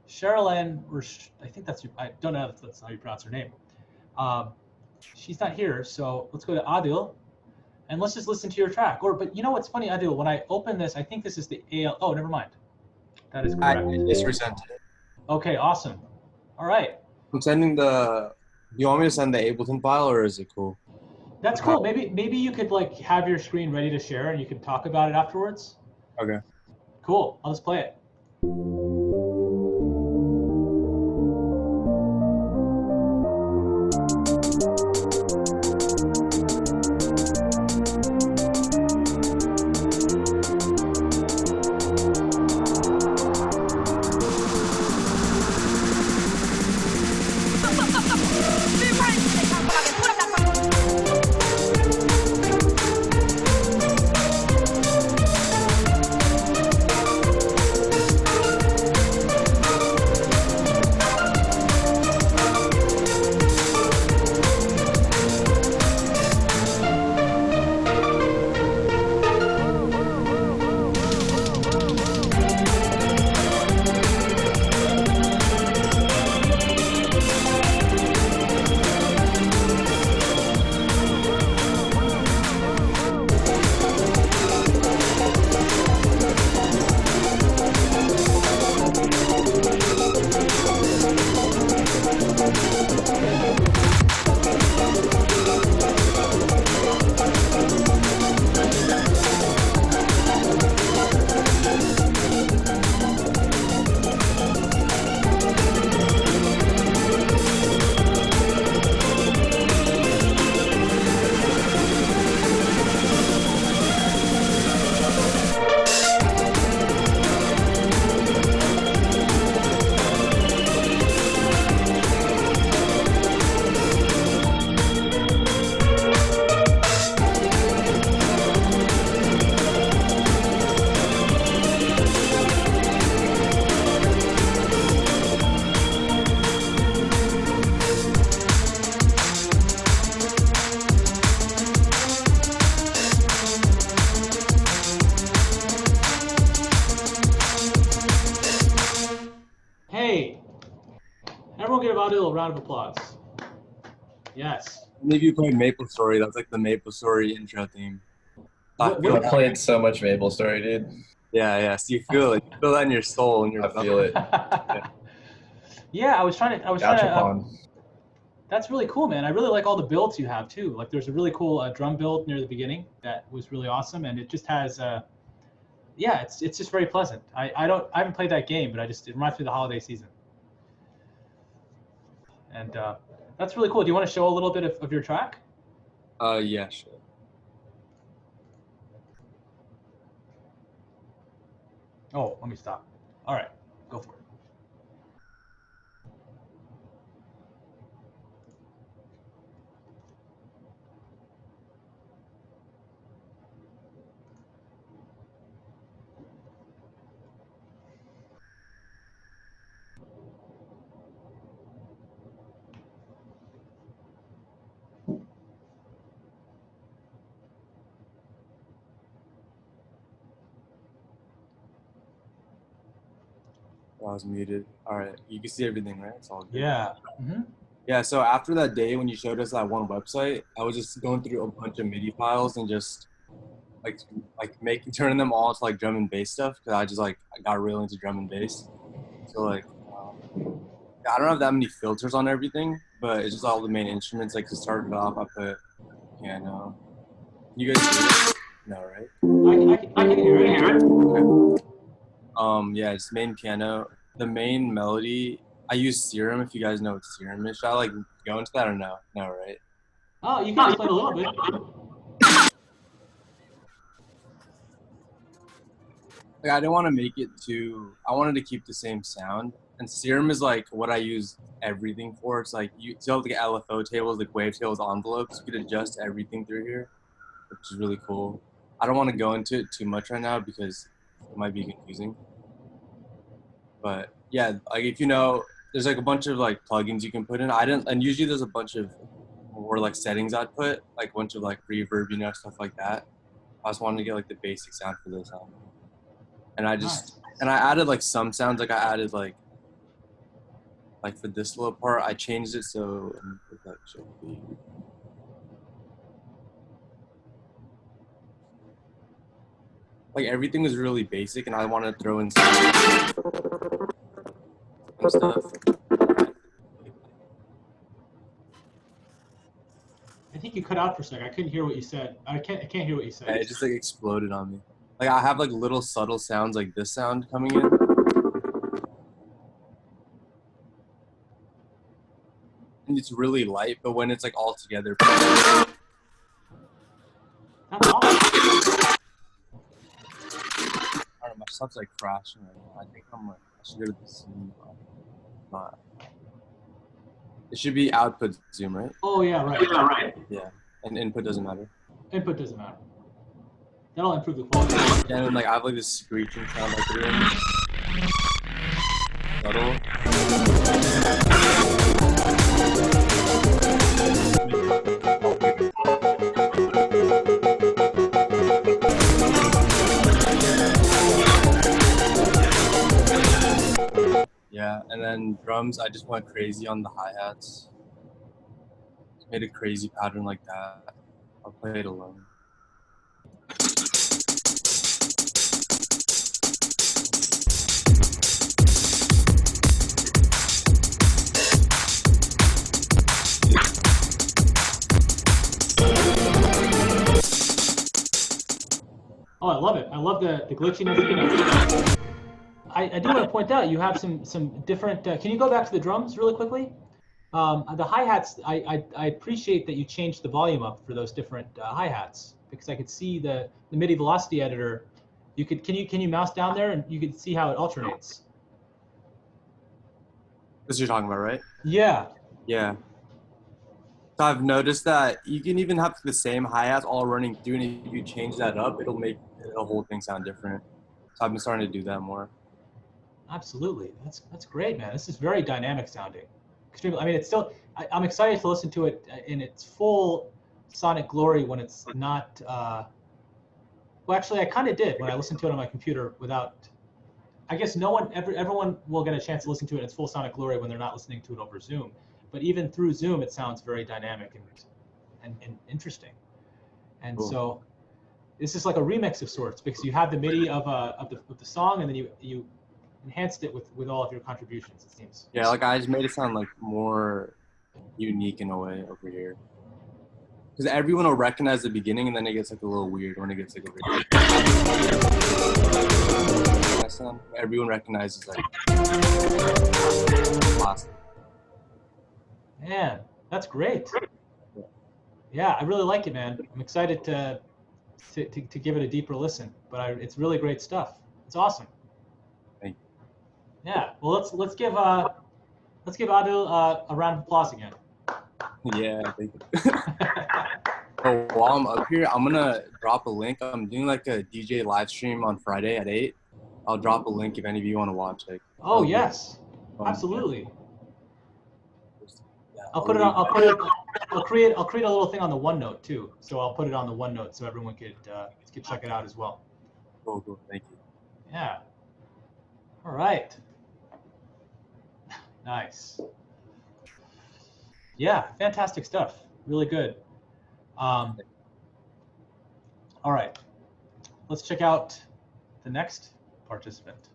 Sherilyn, I think I don't know if that's how you pronounce her name. She's not here, so let's go to Adil, and let's just listen to your track. But you know what's funny, Adil? When I open this, I think this is the AL. Oh, never mind. That is correct.
I just resent it.
Okay, awesome. All right.
I'm sending the. You want me to send the Ableton file, or is it cool?
That's cool. Maybe you could like have your screen ready to share, and you can talk about it afterwards.
Okay.
Cool. I'll just play it. Adil a round of applause. Yes.
Maybe you played Maple Story. That's like the Maple Story intro theme.
I played so much Maple Story, dude.
Yeah. So you feel it. You feel that in your soul. And
I feel it.
Yeah, I was trying to. That's really cool, man. I really like all the builds you have too. Like, there's a really cool drum build near the beginning that was really awesome, and it just has. Yeah, it's just very pleasant. I haven't played that game, but it reminds me of the holiday season. And that's really cool. Do you want to show a little bit of your track?
Yeah, sure.
Oh, let me stop. All right, go for it.
I was muted. All right, you can see everything, right? It's all good.
Yeah. Mm-hmm.
Yeah, so after that day when you showed us that one website, I was just going through a bunch of MIDI files and just turning them all to like drum and bass stuff because I got really into drum and bass. So like I don't have that many filters on everything, but it's just all the main instruments. Like to start it off, I put piano. Can you guys hear it? No, right?
I can hear it.
Okay. Yeah, it's main piano. The main melody, I use Serum. If you guys know what Serum is, should I like go into that or no? No, right?
Oh, you can explain a little bit.
Like I didn't want to make it too. I wanted to keep the same sound. And Serum is like what I use everything for. It's like you still have the LFO tables, like wavetails, envelopes. You could adjust everything through here, which is really cool. I don't want to go into it too much right now because it might be confusing. But yeah, like if you know, there's like a bunch of like plugins you can put in. And usually there's a bunch of more like settings I'd put, like a bunch of like reverb, you know, stuff like that. I just wanted to get like the basic sound for this album. And I added like some sounds, like I added like for this little part, I changed it so that should be. Like everything was really basic, and I wanted to throw in some stuff.
I think you cut out for a second. I couldn't hear what you said. I can't hear what you said.
Yeah, it just like exploded on me. Like I have like little subtle sounds like this sound coming in. And it's really light, but when it's like all together.
That's awesome.
I don't know, my stuff's like crashing right now. I think I'm like, I should go to the Zoom. Not. It should be output Zoom, right?
Oh yeah, right.
Yeah, and input doesn't matter.
Input doesn't matter. That'll improve the quality.
And then like I have like this screeching sound like doing. Subtle. Yeah, and then drums, I just went crazy on the hi-hats. Made a crazy pattern like that. I'll play it alone.
Oh, I love it. I love the glitchiness. I do want to point out you have some different. Can you go back to the drums really quickly? The hi-hats. I appreciate that you changed the volume up for those different hi-hats because I could see the MIDI velocity editor. Can you mouse down there and you can see how it alternates.
This you're talking about, right?
Yeah.
Yeah. So I've noticed that you can even have the same hi-hats all running through, and if you change that up, it'll make the whole thing sound different. So I've been starting to do that more.
Absolutely, that's great, man. This is very dynamic sounding. Extremely. I mean, it's still. I'm excited to listen to it in its full sonic glory when it's not. Well, actually, I kind of did when I listened to it on my computer without. I guess everyone will get a chance to listen to it in its full sonic glory when they're not listening to it over Zoom. But even through Zoom, it sounds very dynamic and interesting. And
cool.
So, this is like a remix of sorts because you have the MIDI of the song, and then you enhanced it with all of your contributions. It seems.
Yeah, like I just made it sound like more unique in a way over here. Because everyone will recognize the beginning, and then it gets like a little weird when it gets like over here. Everyone recognizes like classic.
Man, that's great. Yeah, I really like it, man. I'm excited to give it a deeper listen. But it's really great stuff. It's awesome.
Thank you.
Yeah. Well, let's give Adil a round of applause again.
Yeah, thank you. Oh, while I'm up here, I'm gonna drop a link. I'm doing like a DJ live stream on Friday at 8. I'll drop a link if any of you want to watch it.
Oh yes, absolutely.
Yeah,
I'll create a little thing on the OneNote too. So I'll put it on the OneNote so everyone could check it out as well.
Cool. Thank you.
Yeah. All right. Nice. Yeah, fantastic stuff. Really good. All right, let's check out the next participant.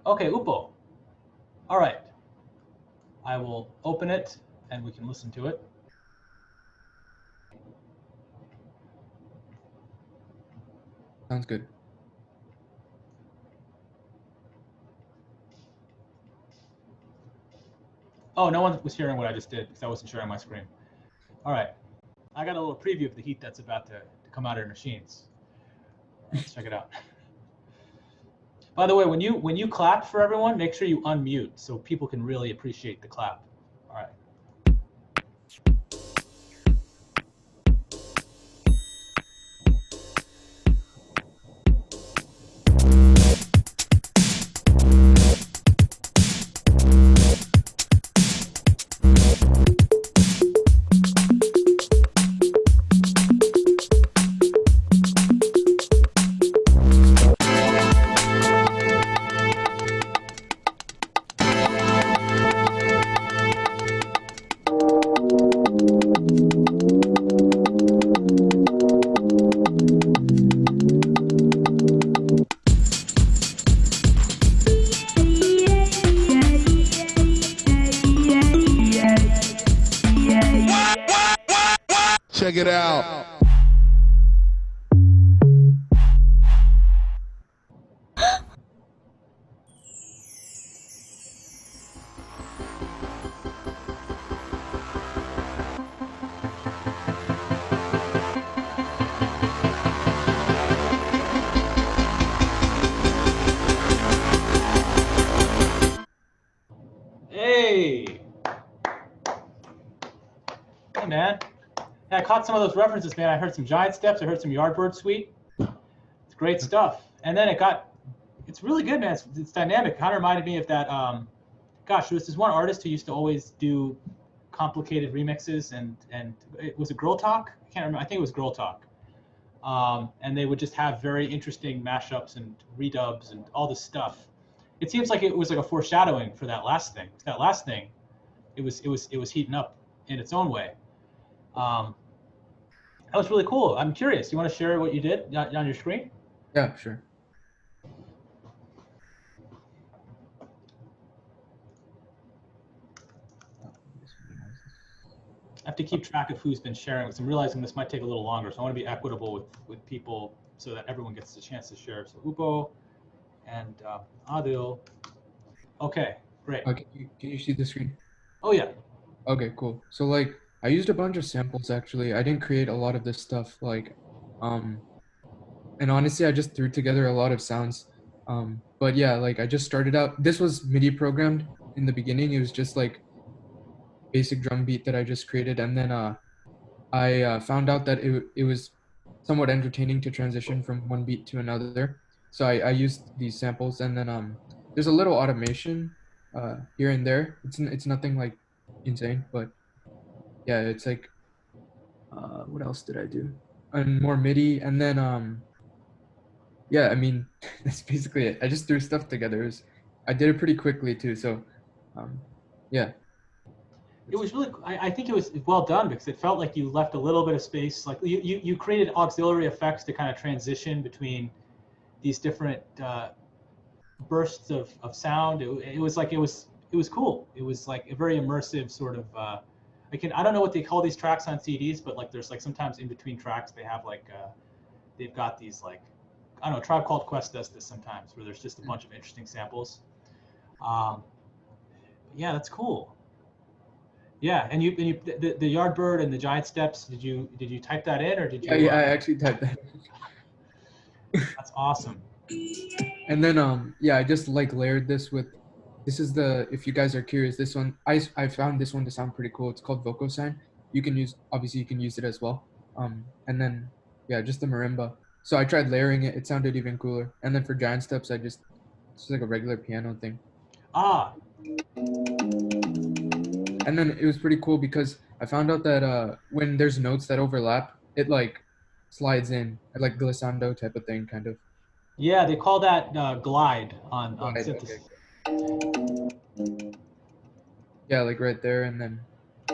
Okay, Upo. All right. I will open it and we can listen to it.
Sounds good.
Oh, no one was hearing what I just did because I wasn't sharing my screen. All right. I got a little preview of the heat that's about to come out of your machines. Let's check it out. By the way, when you clap for everyone, make sure you unmute so people can really appreciate the clap. All right.
Check it out.
Hey. Hey, man. Yeah, I caught some of those references, man. I heard some Giant Steps. I heard some Yardbird Suite. It's great stuff. And then it's really good, man. It's dynamic. Kind of reminded me of that, gosh, there was this one artist who used to always do complicated remixes and was it Girl Talk? I can't remember. I think it was Girl Talk. And they would just have very interesting mashups and redubs and all this stuff. It seems like it was like a foreshadowing for that last thing. That last thing, it was heating up in its own way. That was really cool. I'm curious. You want to share what you did on your screen?
Yeah, sure.
I have to keep track of who's been sharing because I'm realizing this might take a little longer. So I want to be equitable with people so that everyone gets a chance to share. So Upo and Adil. Okay, great.
Can you see the screen?
Oh, yeah.
Okay, cool. So like I used a bunch of samples actually. I didn't create a lot of this stuff like and honestly I just threw together a lot of sounds. But yeah, like I just started out. This was MIDI programmed in the beginning. It was just like basic drum beat that I just created, and then I found out that it was somewhat entertaining to transition from one beat to another. So I used these samples, and then there's a little automation here and there. It's nothing like insane, but yeah, it's like what else did I do? And more MIDI, and then yeah, I mean that's basically it. I just threw stuff together. I did it pretty quickly too, so yeah.
It was really, I think it was well done because it felt like you left a little bit of space. Like you created auxiliary effects to kind of transition between these different bursts of sound. It was cool. It was like a very immersive sort of, I don't know what they call these tracks on CDs, but like there's like sometimes in between tracks they have like, they've got these like, I don't know, Tribe Called Quest does this sometimes where there's just a bunch of interesting samples. Yeah, that's cool. Yeah, and the Yardbird and the Giant Steps. Did you type that in or did you?
Yeah, I actually typed that.
That's awesome.
And then yeah, I just like layered this with. This is if you guys are curious, this one I found this one to sound pretty cool. It's called VocoSign. You can use it as well. And then yeah, just the marimba. So I tried layering it. It sounded even cooler. And then for Giant Steps, it's just like a regular piano thing.
Ah.
And then it was pretty cool because I found out that when there's notes that overlap, it like slides in, like glissando type of thing, kind of.
Yeah, they call that glide on
Glide,
synthesis.
Yeah, like right there, and then.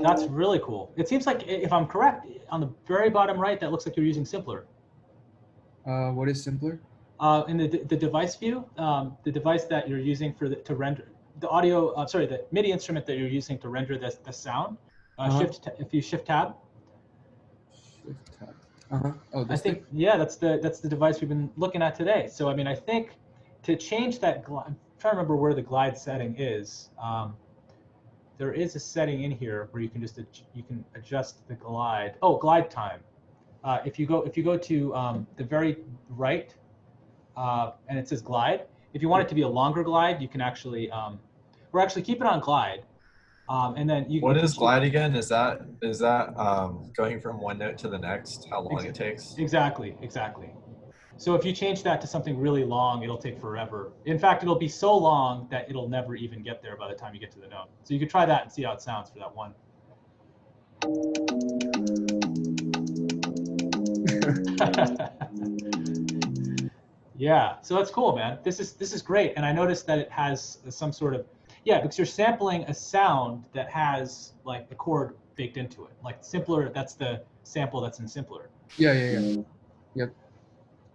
That's really cool. It seems like, if I'm correct, on the very bottom right, that looks like you're using Simpler.
What is Simpler?
In the device view, the device that you're using to render the audio, sorry, the MIDI instrument that you're using to render the sound. If you shift tab.
Shift tab. Oh, this
I think
thing?
yeah, that's the device we've been looking at today. So I mean, I think to change that, I'm trying to remember where the glide setting is. There is a setting in here where you can adjust the glide. Oh, glide time. If you go to the very right, and it says glide. If you want it to be a longer glide, you can actually, or actually keep it on glide, and then you.
What is glide again? Is that going from one note to the next? How long it takes?
Exactly. So if you change that to something really long, it'll take forever. In fact, it'll be so long that it'll never even get there by the time you get to the note. So you could try that and see how it sounds for that one. Yeah, so that's cool, man. This is great, and I noticed that it has some sort of, yeah, because you're sampling a sound that has like a chord baked into it. Like Simpler, that's the sample that's in Simpler.
Yeah. Yep.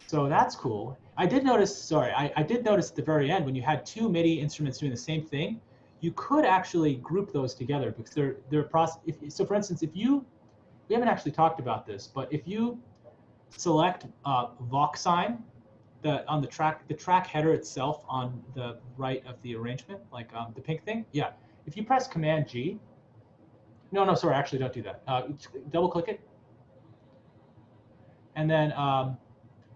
So that's cool. I did notice, sorry, I did notice at the very end when you had two MIDI instruments doing the same thing, you could actually group those together because they're so for instance, we haven't actually talked about this, but if you select Vox sign, on the track header itself on the right of the arrangement, like the pink thing, yeah. If you press Command G, no, sorry, actually don't do that. Double click it, and then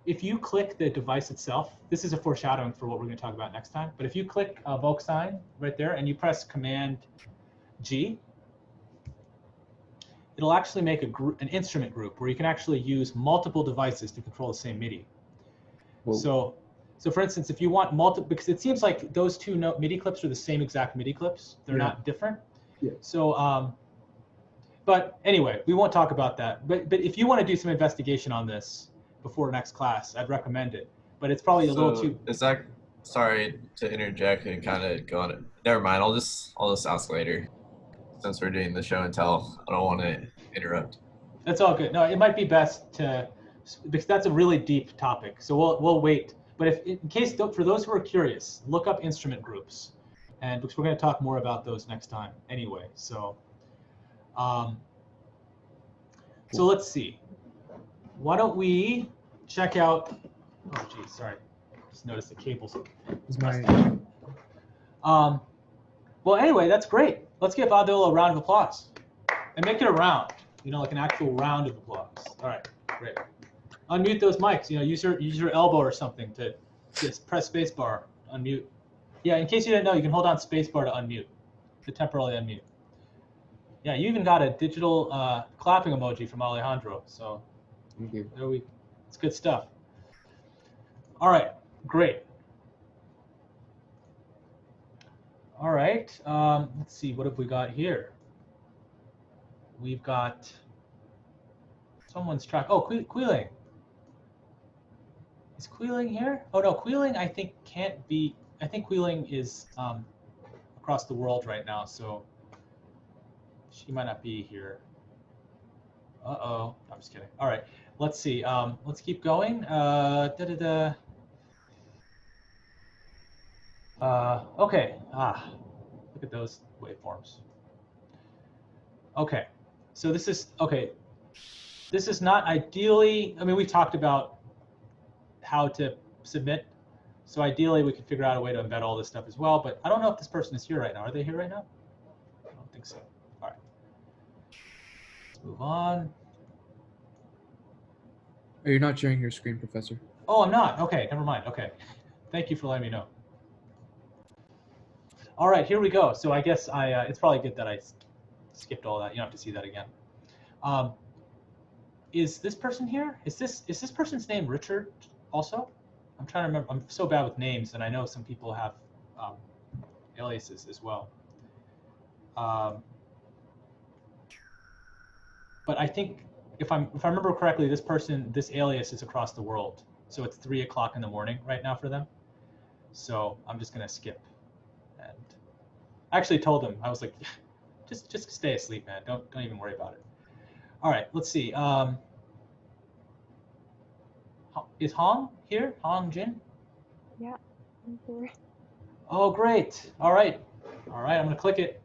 if you click the device itself, this is a foreshadowing for what we're going to talk about next time. But if you click Vox sign right there and you press Command G, it'll actually make an instrument group where you can actually use multiple devices to control the same MIDI. Whoa. So for instance, if you want multiple, because it seems like those two MIDI clips are the same exact MIDI clips. They're not different.
Yeah.
So, but anyway, we won't talk about that. But if you want to do some investigation on this before next class, I'd recommend it. But it's probably a little too.
Is that, sorry to interject and kind of go on it. Never mind. I'll just ask later, since we're doing the show and tell. I don't want to interrupt.
That's all good. No, it might be best to, because that's a really deep topic. So we'll wait. But if in case, for those who are curious, look up instrument groups, and because we're going to talk more about those next time anyway. So, so let's see. Why don't we check out? Oh, geez, sorry. Just noticed the cables. Well, anyway, that's great. Let's give Adil a round of applause, and make it a round. You know, like an actual round of applause. All right, great. Unmute those mics. You know, use your elbow or something to just press spacebar, unmute. Yeah, in case you didn't know, you can hold on spacebar to unmute, to temporarily unmute. Yeah, you even got a digital clapping emoji from Alejandro. So it's good stuff. All right, great. All right, let's see, what have we got here? We've got someone's track. Oh, Queeling. Is Queeling here? Oh no, Queeling I think can't be. I think Queeling is across the world right now, so she might not be here. Uh-oh, I'm just kidding. All right, let's see. Let's keep going. Okay. Look at those waveforms. Okay, so this is okay. This is not ideally. I mean, we talked about how to submit. So ideally, we could figure out a way to embed all this stuff as well. But I don't know if this person is here right now. Are they here right now? I don't think so. All right. Let's move on.
Are you not sharing your screen, Professor?
Oh, I'm not. Okay, never mind. Okay. Thank you for letting me know. All right, here we go. So I guess it's probably good that I skipped all that. You don't have to see that again. Is this person here? Is this person's name Richard also? I'm trying to remember. I'm so bad with names, and I know some people have aliases as well. But I think if I remember correctly, this alias is across the world. so it's 3 o'clock in the morning right now for them. So I'm just gonna skip. And I actually told him, I was like, just stay asleep, man. Don't even worry about it. All right, let's see. Is Hong here? Hong Jin?
Yeah, I'm here.
Oh, great. All right. All right, I'm gonna click it.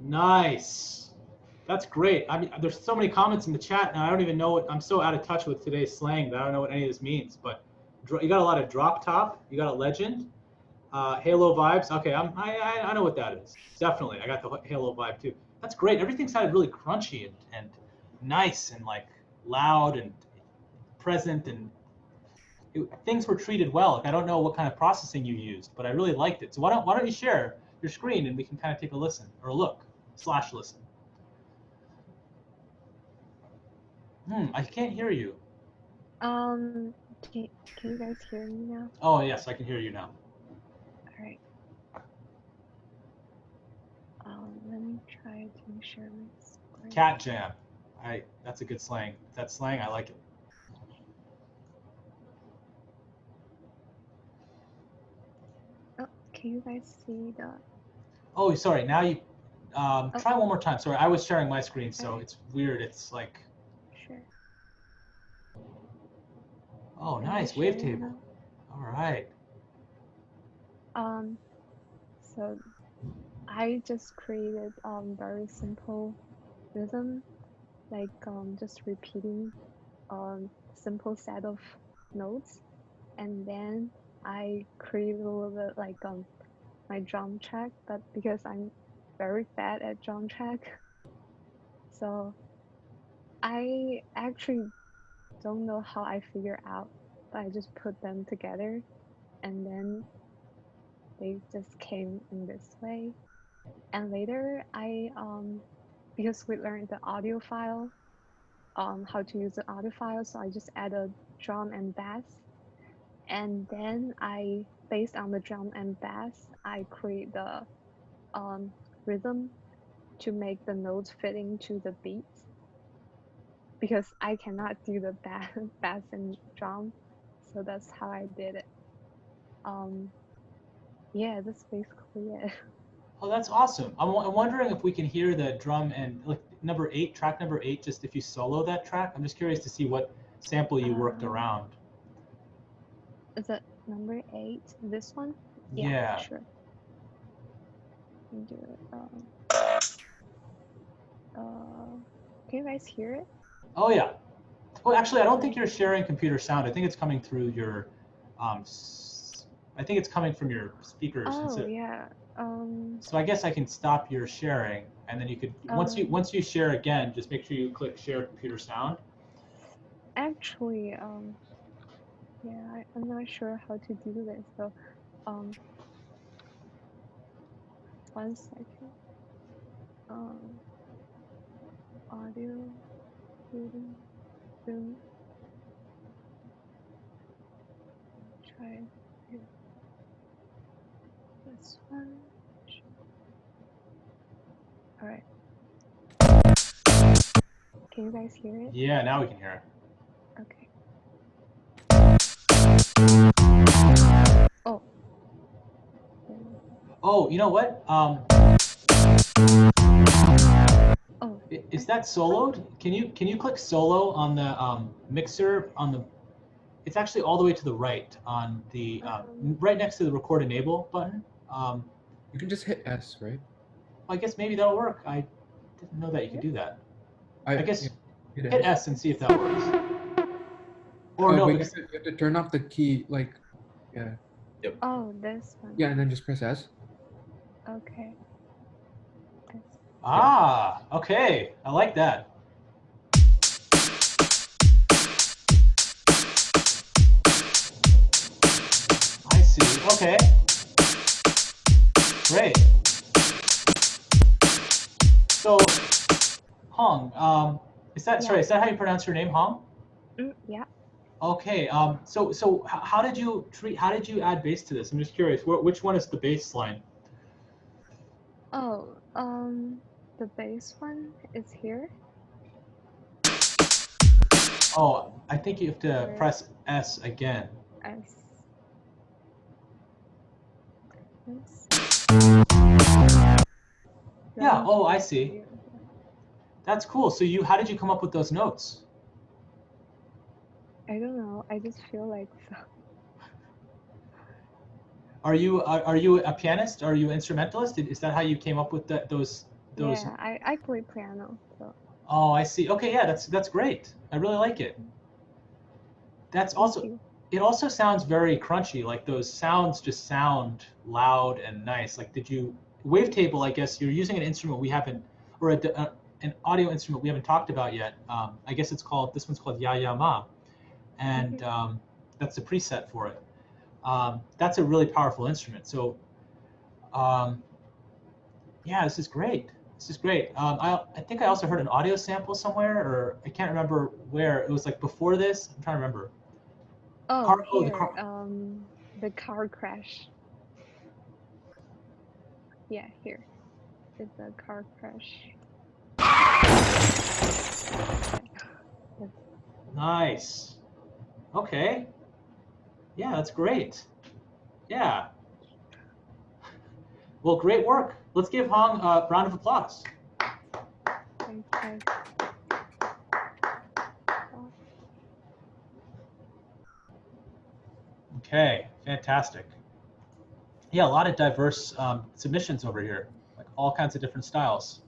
Nice. That's great. I mean, there's so many comments in the chat now. I don't even know what, I'm so out of touch with today's slang that I don't know what any of this means. But you got a lot of drop top. You got a legend. Halo vibes. Okay, I know what that is. Definitely, I got the Halo vibe too. That's great. Everything sounded really crunchy and nice and like loud and present, and things were treated well. Like, I don't know what kind of processing you used, but I really liked it. So why don't you share your screen and we can kind of take a listen or a look / listen. I can't hear you.
Can you guys hear me now?
Oh yes, I can hear you now.
All right. Let me try to share my screen.
Cat jam. That's a good slang. That's slang. I like it.
Oh, can you guys see the?
Oh, sorry. Now you try one more time. Sorry, I was sharing my screen, so it's weird. It's like.
Sure.
Oh, nice wavetable. All right.
So I just created very simple rhythm, like just repeating simple set of notes, and then I created a little bit like my drum track, but because I'm very bad at drum track, so I actually don't know how I figure out, but I just put them together, and then they just came in this way. And later I because we learned the audio file, how to use the audio file, so I just added drum and bass, and then I, based on the drum and bass, I create the rhythm to make the notes fitting to the beats, because I cannot do the bass and drum, so that's how I did it. Yeah, that's basically it.
Oh, that's awesome. I'm wondering if we can hear the drum and like track number 8, just if you solo that track. I'm just curious to see what sample you worked around.
Is it number 8? This one?
Yeah.
Sure. Can do it. Can you guys hear it?
Oh yeah. Well, actually, I don't think you're sharing computer sound. I think it's coming through your, I think it's coming from your speakers.
Oh yeah.
So I guess I can stop your sharing, and then you could once you share again, just make sure you click share computer sound.
Actually, yeah, I'm not sure how to do this. So, 1 second. Audio, reading, zoom. Try here. This one. All right. Can you guys hear it?
Yeah, now we can hear it.
Okay. Oh.
Oh, you know what?
Oh.
Is that soloed? Can you click solo on the mixer on the? It's actually all the way to the right on the right next to the record enable button.
You can just hit S, right?
I guess maybe that'll work. I didn't know that you could do that. I guess
yeah,
hit S and see if that works. Or no,
but
because
you have to turn off the key, like, yeah.
Yep.
Oh, this one.
Yeah, and then just press S.
Okay.
ah, okay, I like that. I see. Okay. Great. So, Hong, is that sorry? Is that how you pronounce your name, Hong?
Yeah.
Okay. So how did you add bass to this? I'm just curious. Which one is the bass line?
Oh, the bass one is here.
Oh, I think you have to press S again.
S.
Yeah. Oh, I see. That's cool. So how did you come up with those notes?
I don't know. I just feel like so.
Are you a pianist? Are you an instrumentalist? Is that how you came up with those?
Yeah, I play piano. So.
Oh, I see. Okay, yeah, that's great. I really like it. That's also. It also sounds very crunchy. Like those sounds just sound loud and nice. Like wavetable? I guess you're using an instrument we haven't, or an audio instrument we haven't talked about yet. I guess this one's called Ya Ya Ma, and that's the preset for it. That's a really powerful instrument. So, yeah, this is great. This is great. I think I also heard an audio sample somewhere, or I can't remember where. It was like before this. I'm trying to remember.
Oh, here, the car crash. Yeah, here. It's a car crash.
Nice. Okay. Yeah, that's great. Yeah. Well, great work. Let's give Hong a round of applause.
Thanks, guys.
Okay, fantastic. Yeah, a lot of diverse submissions over here, like all kinds of different styles.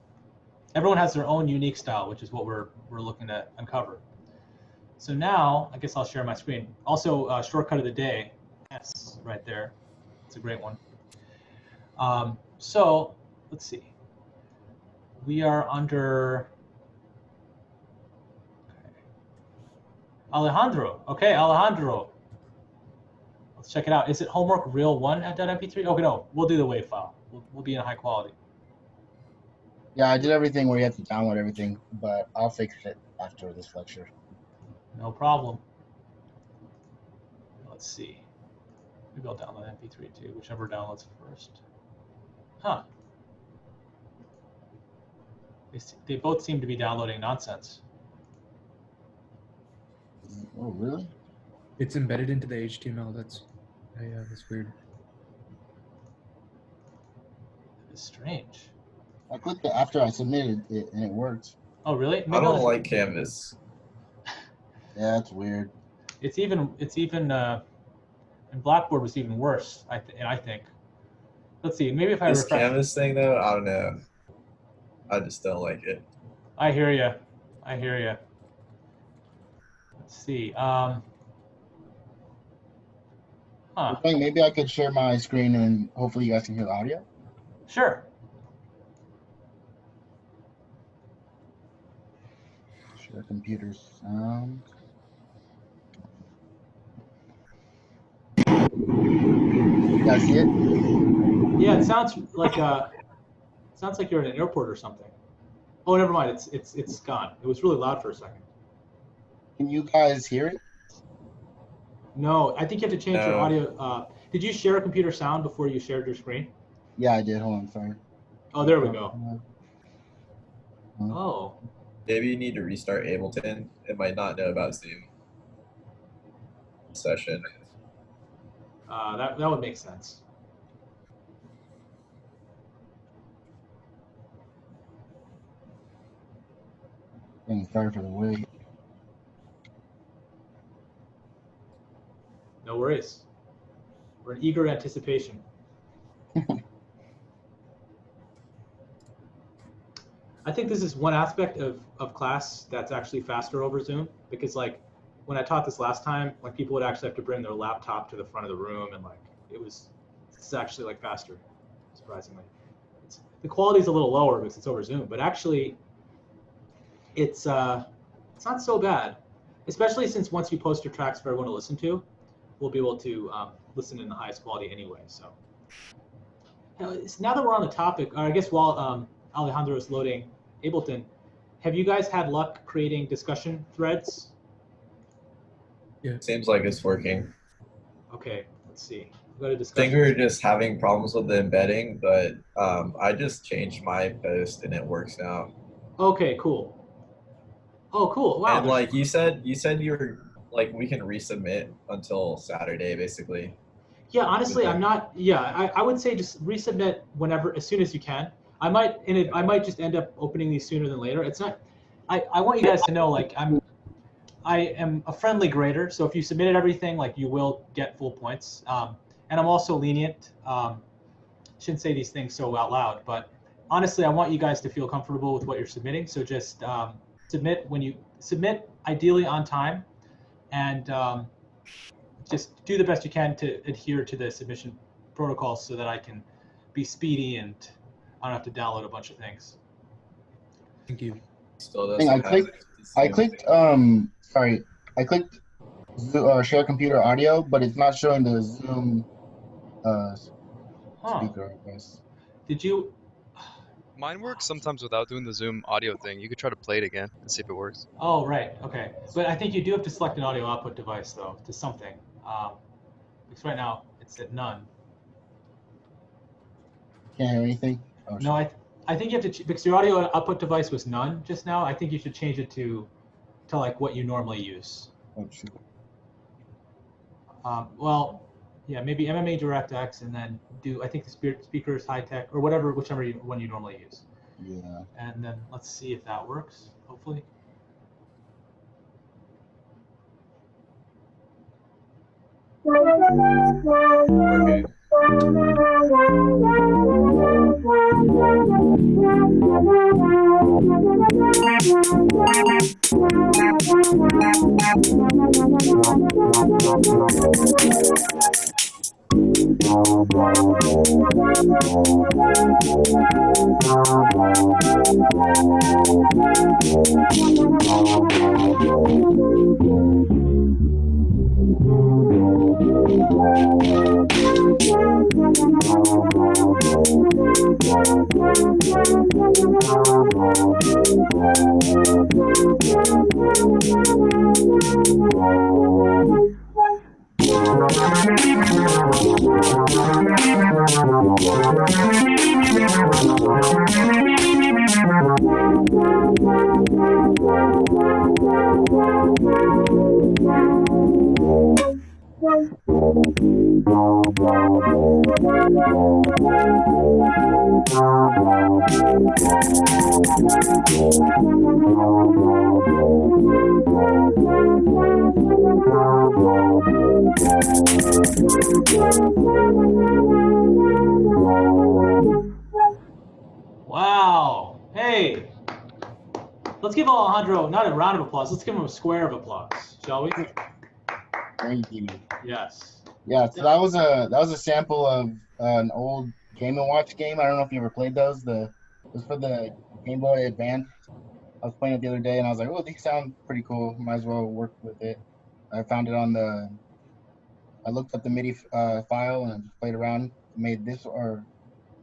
Everyone has their own unique style, which is what we're looking to uncover. So now, I guess I'll share my screen. Also, shortcut of the day, yes, right there. It's a great one. So let's see. We are under Alejandro. Okay, Alejandro. Let's check it out. Is it homework real 1 at .mp3? Okay, no, we'll do the WAV file. We'll be in high quality.
Yeah, I did everything where you have to download everything, but I'll fix it after this lecture.
No problem. Let's see. Maybe I'll download MP3 too, whichever downloads first. Huh. They both seem to be downloading nonsense.
Oh, really?
It's embedded into the HTML. That's weird.
It's strange.
I clicked it after I submitted it and it worked.
Oh, really?
Maybe I don't like Canvas.
Yeah, it's weird.
It's even and Blackboard was even worse. I think. Let's see. Maybe if I
this
refresh.
Canvas thing though, I don't know. I just don't like it.
I hear you. I hear you. Let's see. Huh.
Maybe I could share my screen and hopefully you guys can hear the audio.
Sure.
Share computer sound. You guys see it?
Yeah, it sounds like you're in an airport or something. Oh, never mind. It's gone. It was really loud for a second.
Can you guys hear it?
No, I think you have to change your audio. Did you share a computer sound before you shared your screen?
Yeah, I did. Hold on, sorry.
Oh, there we go. Oh,
Maybe you need to restart Ableton. It might not know about Zoom session.
That would make sense.
Sorry for the wait.
No worries. We're in eager anticipation. I think this is one aspect of class that's actually faster over Zoom, because like when I taught this last time, like people would actually have to bring their laptop to the front of the room, and like it's actually like faster, surprisingly. The quality's a little lower because it's over Zoom, but actually it's not so bad, especially since once you post your tracks for everyone to listen to, we'll be able to listen in the highest quality anyway. So now that we're on the topic, or I guess while Alejandro is loading Ableton, have you guys had luck creating discussion threads?
Yeah.
Seems like it's working.
Okay, let's see. Go to
I think
discussion.
we were just having problems with the embedding, but I just changed my post and it works now.
Okay, cool. Oh, cool. Wow.
And like you said you're like we can resubmit until Saturday, basically.
Yeah, honestly, I'm not. Yeah, I would say just resubmit whenever, as soon as you can. I might just end up opening these sooner than later. It's not. I want you guys to know, like I am a friendly grader, so if you submitted everything, like you will get full points. And I'm also lenient. Shouldn't say these things so out loud, but honestly, I want you guys to feel comfortable with what you're submitting. So just submit when you submit, ideally on time, and just do the best you can to adhere to the submission protocols so that I can be speedy and I don't have to download a bunch of things.
Thank you.
Still
I think I clicked share computer audio, but it's not showing the Zoom speaker, I guess.
Did you?
Mine works sometimes without doing the Zoom audio thing. You could try to play it again and see if it works.
Oh, right. Okay. But I think you do have to select an audio output device, though, to something. Because right now it's at none.
Can't hear anything? Oh,
no, I think you have to, because your audio output device was none just now, I think you should change it to like what you normally use.
Oh, shoot.
Well, yeah, maybe MMA DirectX, and then I think the speakers high tech, or whatever, whichever one you normally use.
Yeah.
And then let's see if that works, hopefully.
Okay.
Wow. Hey. Let's give Alejandro not a round of applause. Let's give him a square of applause, shall we?
Thank you.
Yes.
Yeah, so that was a sample of an old Game & Watch game. I don't know if you ever played those. It was for the Game Boy Advance. I was playing it the other day, and I was like, "Oh, these sound pretty cool. Might as well work with it." I found it on I looked up the MIDI file and just played around. Made this or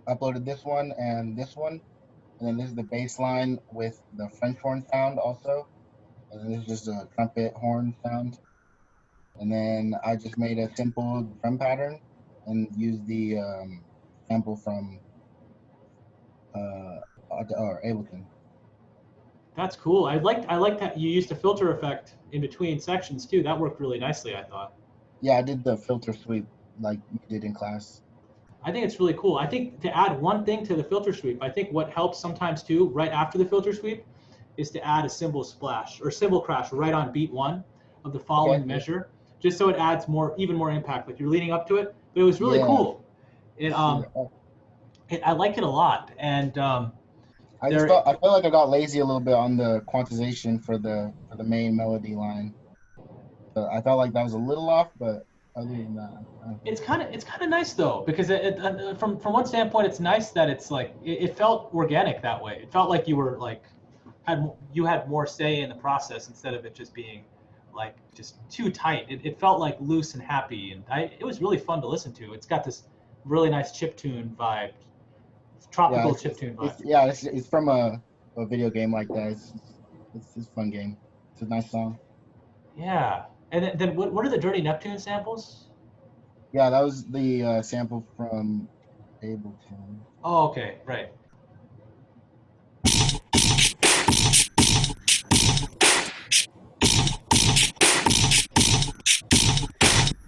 uploaded this one, and then this is the bass line with the French horn sound also, and then this is just a trumpet horn sound. And then I just made a simple drum pattern and used the sample from or Ableton.
That's cool. I liked that you used a filter effect in between sections too. That worked really nicely, I thought.
Yeah, I did the filter sweep like you did in class.
I think it's really cool. I think to add one thing to the filter sweep, I think what helps sometimes too, right after the filter sweep, is to add a cymbal splash or cymbal crash right on beat 1 of the following measure, just so it adds even more impact. Like you're leading up to it, but it was really cool. I like it a lot, and
I felt like I got lazy a little bit on the quantization for the main melody line. So I felt like that was a little off, but other than that,
it's kind of nice though, because from one standpoint, it's nice that it's like it felt organic that way. It felt like you were like you had more say in the process instead of it just being like just too tight. It felt like loose and happy, and it was really fun to listen to. It's got this really nice chiptune vibe, tropical chiptune vibe.
It's from a video game like that. It's a fun game. It's a nice song.
Yeah, and then what are the Dirty Neptune samples?
Yeah, that was the sample from Ableton.
Oh, okay, right.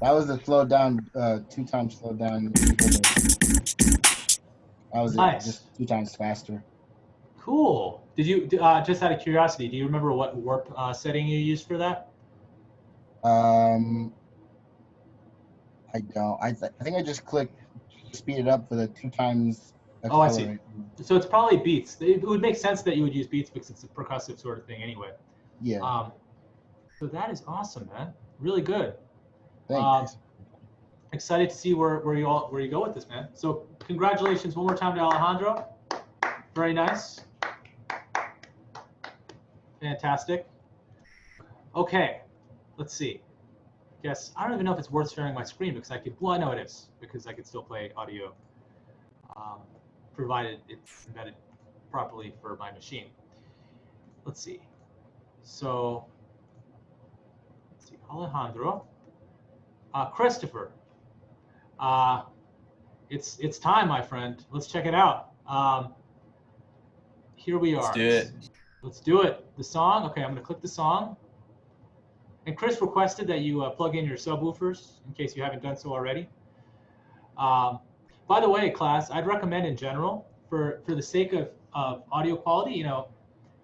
That was the slowed down, 2 times slowed down. That was
nice.
Just 2 times faster.
Cool. Did you just out of curiosity? Do you remember what warp setting you used for that?
I don't. I think I just clicked speed it up for the 2 times.
Oh, I see. So it's probably beats. It would make sense that you would use beats because it's a percussive sort of thing anyway.
Yeah.
So that is awesome, man. Really good.
Thanks.
Excited to see where you go with this, man. So congratulations one more time to Alejandro. Very nice. Fantastic. Okay, let's see. Yes, I don't even know if it's worth sharing my screen because well, I know it is because I could still play audio, provided it's embedded properly for my machine. Let's see. So, let's see, Alejandro. Christopher, it's time, my friend. Let's check it out. Here we are.
Let's do it.
Let's do it. The song. Okay, I'm going to click the song. And Chris requested that you plug in your subwoofers in case you haven't done so already. By the way, class, I'd recommend in general, for the sake of audio quality,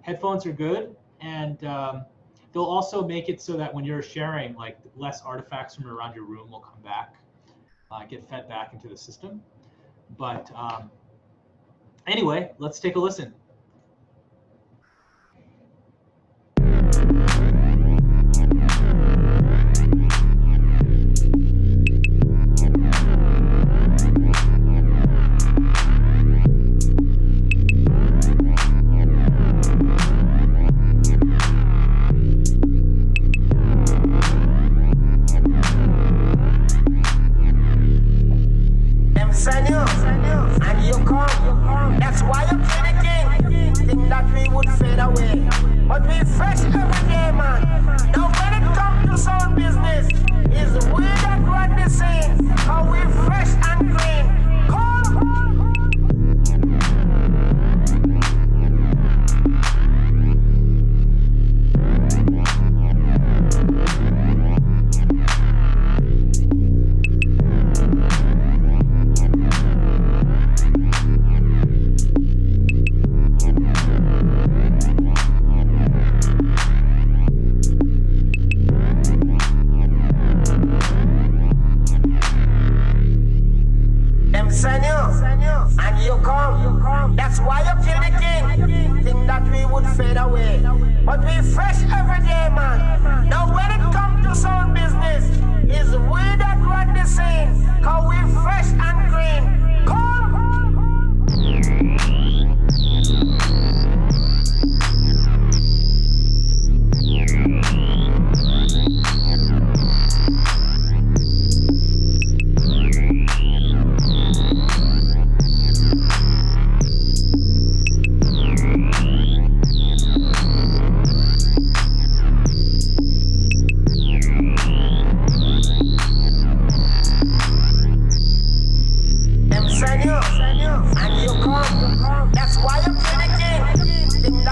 headphones are good, and they'll also make it so that when you're sharing, like less artifacts from around your room will come back, get fed back into the system. But anyway, let's take a listen.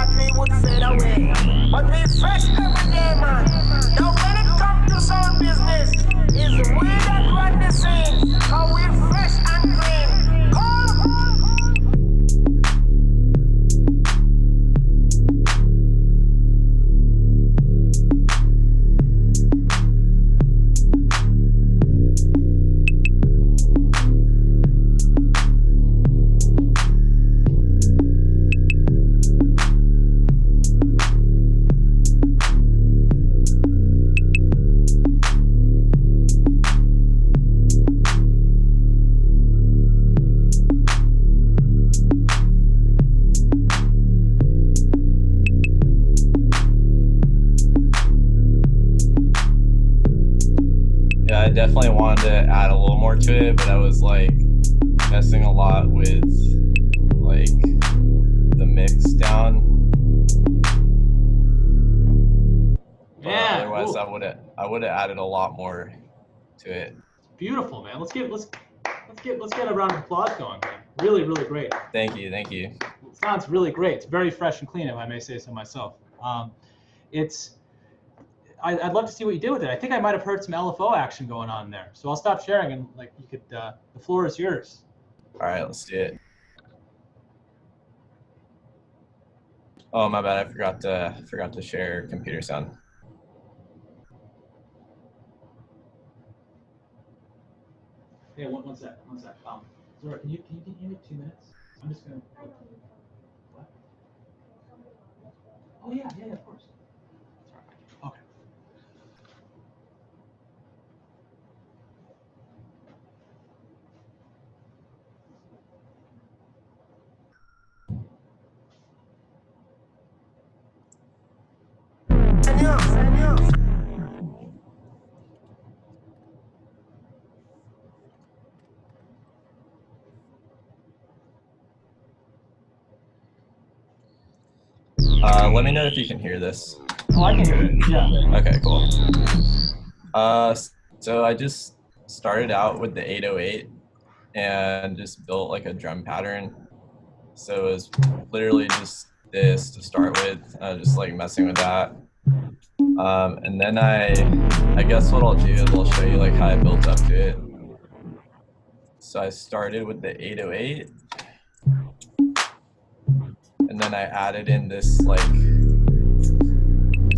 what me would say that way. But we fresh every day, man. Now when it comes to sound business, is we that run the scene. How we fresh and clean. Come.
I definitely wanted to add a little more to it, but I was like messing a lot with like the mix down. But
Yeah.
otherwise,
Cool.
I would have added a lot more to it.
Beautiful, man. Let's get a round of applause going, man. Really, really great.
Thank you.
It sounds really great. It's very fresh and clean, if I may say so myself. I'd love to see what you did with it. I think I might have heard some LFO action going on there. So I'll stop sharing and like you could. The floor is yours.
All right, let's do it. Oh, my bad. I forgot to share computer sound.
Yeah, one sec. Zora, can you give me 2 minutes? I'm just gonna. What? Oh yeah, of course. Okay.
Let me know if you can hear this.
Oh, I can hear it. Yeah.
Okay, cool. So I just started out with the 808 and just built like a drum pattern. So it was literally just this to start with, just like messing with that. And then I guess what I'll do is I'll show you like how I built up to it. So I started with the 808. And then I added in this like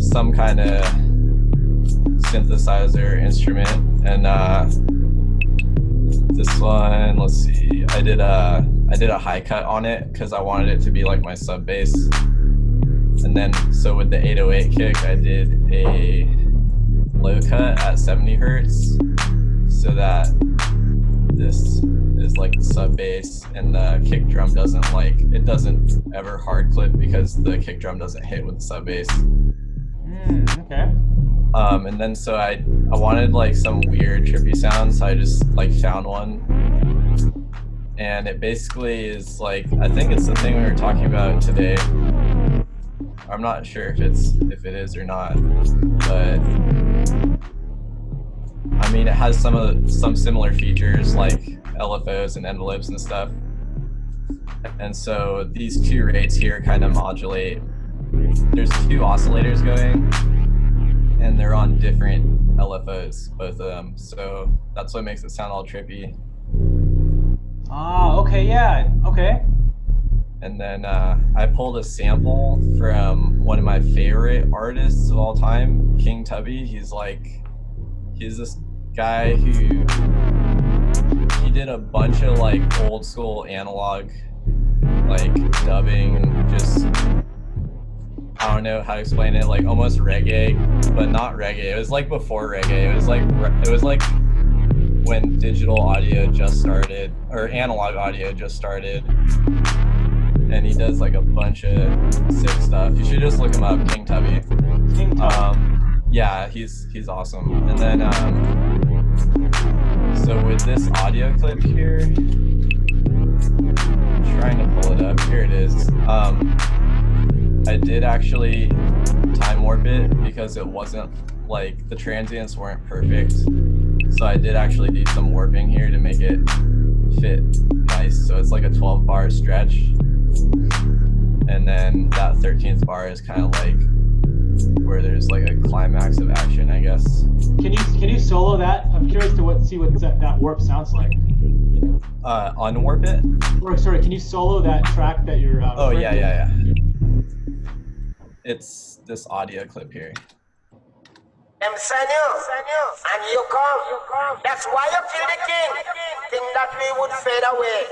some kind of synthesizer instrument, and this one, let's see, I did a high cut on it because I wanted it to be like my sub bass. And then so with the 808 kick, I did a low cut at 70 hertz so that this is like the sub bass, and the kick drum doesn't ever hard clip because the kick drum doesn't hit with the sub bass.
Okay.
And then so I wanted like some weird trippy sounds, so I just like found one, and it basically is like, I think it's the thing we were talking about today. I'm not sure if it is or not, but I mean, it has some similar features like LFOs and envelopes and stuff. And so these two rates here kind of modulate. There's two oscillators going, and they're on different LFOs, both of them. So that's what makes it sound all trippy.
Ah, okay, yeah, okay.
And then I pulled a sample from one of my favorite artists of all time, King Tubby. He's this guy who he did a bunch of like old school analog like dubbing, just I don't know how to explain it, like almost reggae, but not reggae. It was like before reggae. It was like when digital audio just started, or analog audio just started. And he does like a bunch of sick stuff. You should just look him up, King Tubby.
King Tubby.
Yeah, he's awesome. And then so with this audio clip here, I'm trying to pull it up. Here it is. I did actually time warp it because it wasn't like the transients weren't perfect. So I did actually do some warping here to make it fit nice. So it's like a 12 bar stretch. and then that 13th bar is kind of like where there's like a climax of action, I guess.
Can you solo that? I'm curious to see what that warp sounds like.
Unwarp it?
Or sorry, can you solo that track that you're?
Oh yeah. It's this audio clip here.
Them send you, and you come. That's why you kill the king. Think that we would fade away.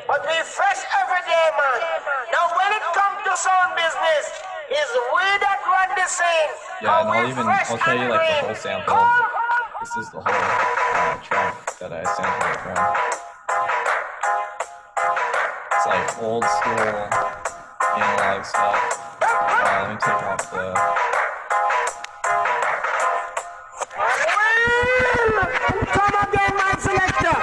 But we fresh every day, man. Now when it comes to sound business, it's we that run the scene.
Yeah, and I'll tell you like the whole sample. This is the whole track that I sampled it from. It's like old school analog stuff. Let me take off the...
Come again, my selector.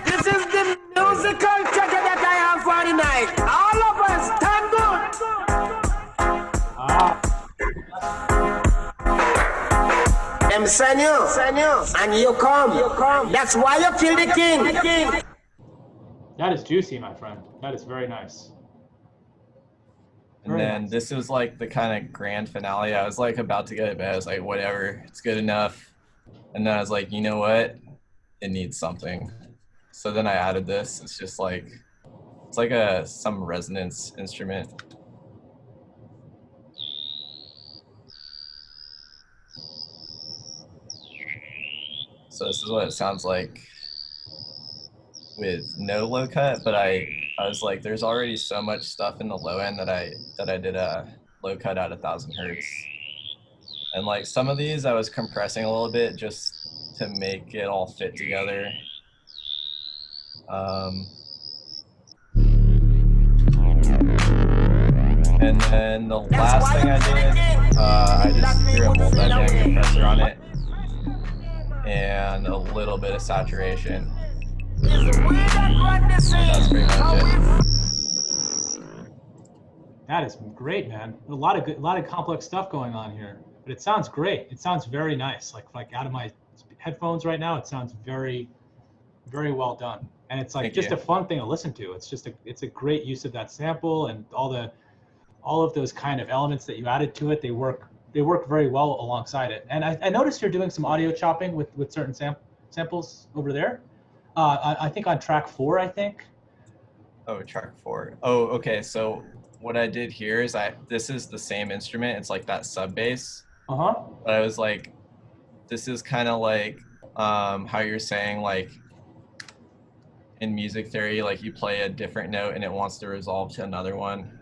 This is the musical treasure that I have for the night. All of us, stand good. Them send you, and you come. That's why you kill the king.
That is juicy, my friend. That is very nice.
And then this was like the kind of grand finale. I was like about to go to bed. I was like, whatever, it's good enough. And then I was like, you know what? It needs something. So then I added this. It's just like, it's like some resonance instrument. So this is what it sounds like with no low cut, but I was like, there's already so much stuff in the low end that I did a low cut at 1,000 hertz. And like some of these I was compressing a little bit just to make it all fit together. And then the last thing I did, I just threw a multi-band compressor on it and a little bit of saturation. That's pretty much it.
That is great, man. A lot of complex stuff going on here, but it sounds great. It sounds very nice. Like out of my headphones right now, it sounds very, very well done. And it's like just a fun thing to listen to. It's a great use of that sample and all of those kind of elements that you added to it. They work very well alongside it. And I noticed you're doing some audio chopping with certain samples over there. I think on track 4, I think.
Oh, track 4. Oh, okay. So what I did here is this is the same instrument. It's like that sub bass. But I was like, this is kind of like how you're saying like in music theory, like you play a different note and it wants to resolve to another one.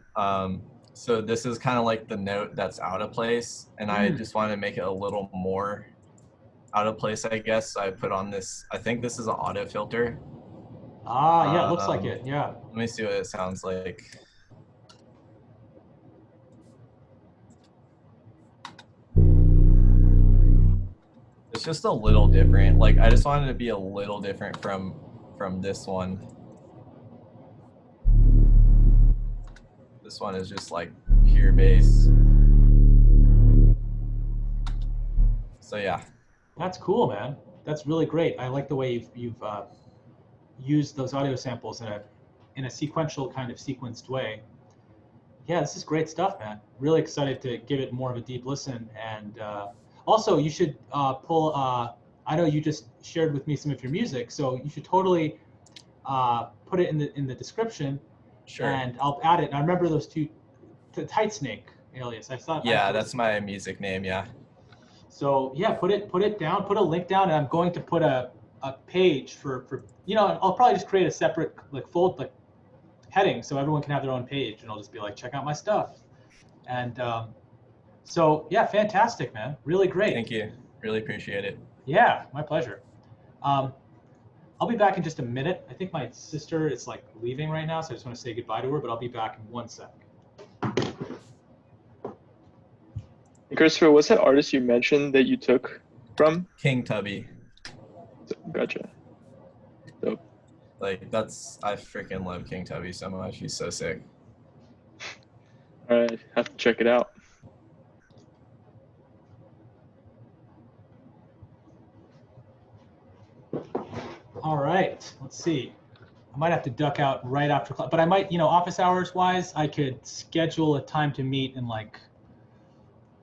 So this is kind of like the note that's out of place, and I just wanted to make it a little more out of place, I guess. So I put on this, I think this is an auto filter.
Yeah, it looks like it, yeah.
Let me see what it sounds like. It's just a little different. Like I just wanted to be a little different from this one. This one is just like pure bass. So yeah.
That's cool, man. That's really great. I like the way you've used those audio samples in a sequential kind of sequenced way. Yeah, this is great stuff, man. Really excited to give it more of a deep listen. And also, you should pull. I know you just shared with me some of your music, so you should totally put it in the description.
Sure.
And I'll add it. And I remember those two, Tight Snake alias. I thought.
Yeah, that's my music name. Yeah.
So yeah, put it down. Put a link down, and I'm going to put a page for I'll probably just create a separate heading so everyone can have their own page, and I'll just be like, check out my stuff. And so yeah, fantastic, man. Really great.
Thank you. Really appreciate it.
Yeah, my pleasure. I'll be back in just a minute. I think my sister is like leaving right now, so I just want to say goodbye to her, but I'll be back in 1 sec.
Christopher, what's that artist you mentioned that you took from?
King Tubby.
Gotcha. Dope.
Like I freaking love King Tubby so much. He's so sick.
All right, have to check it out.
All right, let's see. I might have to duck out right after class, but I might, office hours wise, I could schedule a time to meet in like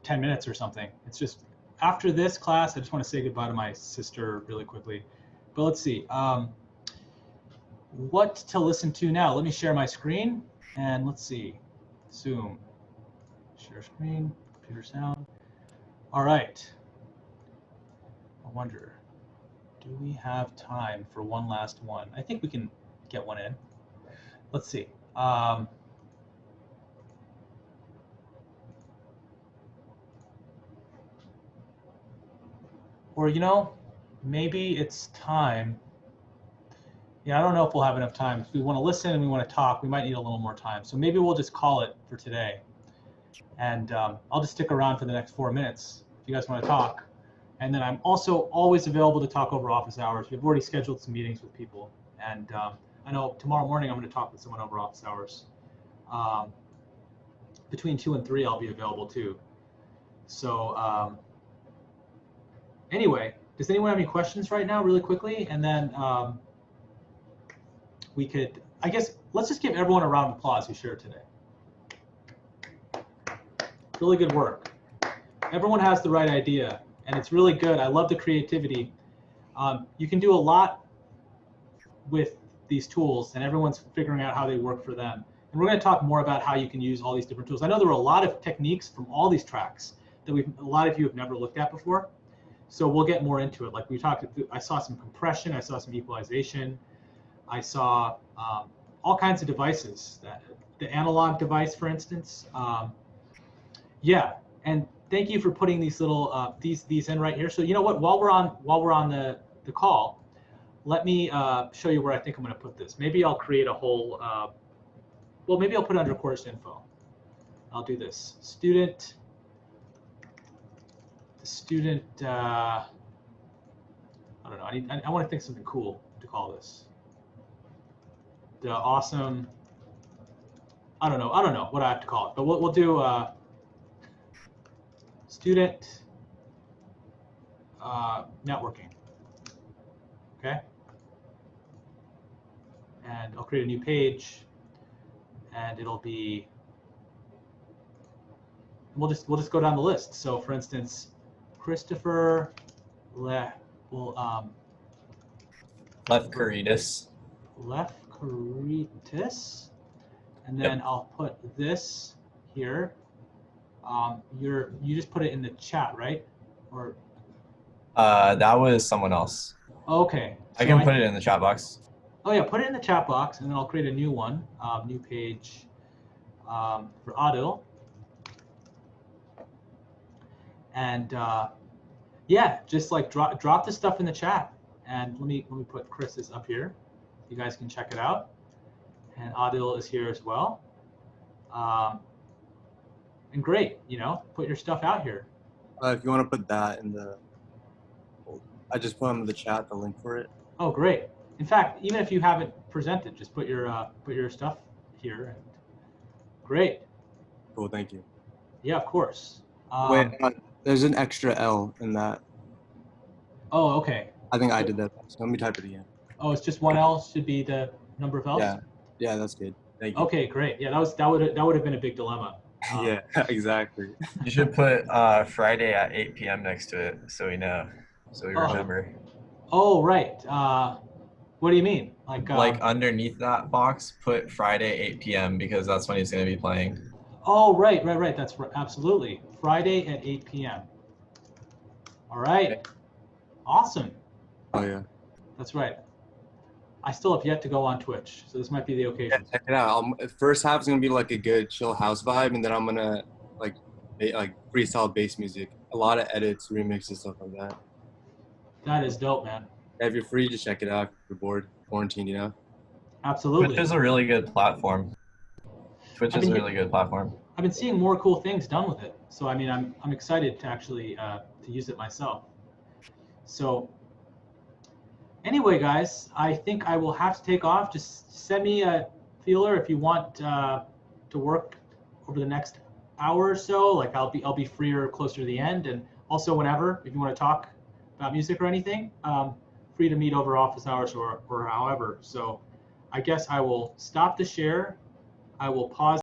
10 minutes or something. It's just after this class, I just want to say goodbye to my sister really quickly. But let's see, what to listen to now. Let me share my screen and let's see, Zoom, share screen, computer sound. All right, I wonder, do we have time for one last one? I think we can get one in. Let's see. Or, maybe it's time. Yeah, I don't know if we'll have enough time. If we want to listen and we want to talk, we might need a little more time. So maybe we'll just call it for today. And I'll just stick around for the next 4 minutes if you guys want to talk. And then I'm also always available to talk over office hours. We've already scheduled some meetings with people. And I know tomorrow morning I'm going to talk with someone over office hours. Between 2 and 3, I'll be available too. So anyway, does anyone have any questions right now really quickly? And then we could, I guess, let's just give everyone a round of applause who shared today. Really good work. Everyone has the right idea, and it's really good. I love the creativity. You can do a lot with these tools, and everyone's figuring out how they work for them. And we're going to talk more about how you can use all these different tools. I know there were a lot of techniques from all these tracks that a lot of you have never looked at before. So we'll get more into it. Like we talked, I saw some compression, I saw some equalization, I saw all kinds of devices. The analog device, for instance. Yeah, and thank you for putting these little these in right here. So you know what? While we're on the call, let me show you where I think I'm going to put this. Maybe I'll create a whole. Well, maybe I'll put it under course info. I'll do this. Student. I don't know. I want to think something cool to call this. The awesome. I don't know what I have to call it, but we'll do student networking. Okay. And I'll create a new page, and it'll be. We'll just go down the list. So, for instance, Christopher
Lefkaritis.
Lefkaritis, and then I'll put this here. You just put it in the chat, right? Or
that was someone else.
Okay.
I can put it in the chat box.
Oh yeah, put it in the chat box, and then I'll create a new one, new page for Adil. And yeah, just like drop this stuff in the chat, and let me put Chris's up here. You guys can check it out, and Adil is here as well. And great, put your stuff out here.
If you want to put that in the, I just put in the chat the link for it.
Oh, great. In fact, even if you haven't presented, just put your stuff here. And great.
Cool, thank you.
Yeah, of course.
Wait, there's an extra L in that.
Oh, okay.
I think I did that. So let me type it again.
Oh, it's just one L should be the number of L's?
Yeah, that's good. Thank you.
Okay, great. Yeah, that would have been a big dilemma.
Yeah, exactly.
You should put Friday at 8 p.m. next to it, so we know, so we remember. Oh,
right. What do you mean?
Like underneath that box, put Friday 8 p.m. because that's when he's going to be playing.
Oh, right. That's absolutely Friday at 8 p.m. All right. Awesome.
Oh yeah.
That's right. I still have yet to go on Twitch, so this might be the occasion.
Yeah, check it out. First half is gonna be like a good chill house vibe, and then I'm gonna like freestyle bass music, a lot of edits, remixes, stuff like that.
That is dope, man.
If you're free, just check it out. If you're bored, quarantine,
Absolutely.
Twitch is a really good platform. I've been
seeing more cool things done with it, so I mean, I'm excited to actually to use it myself. So. Anyway, guys, I think I will have to take off. Just send me a feeler if you want to work over the next hour or so. Like I'll be freer closer to the end, and also whenever if you want to talk about music or anything, free to meet over office hours or however. So I guess I will stop the share. I will pause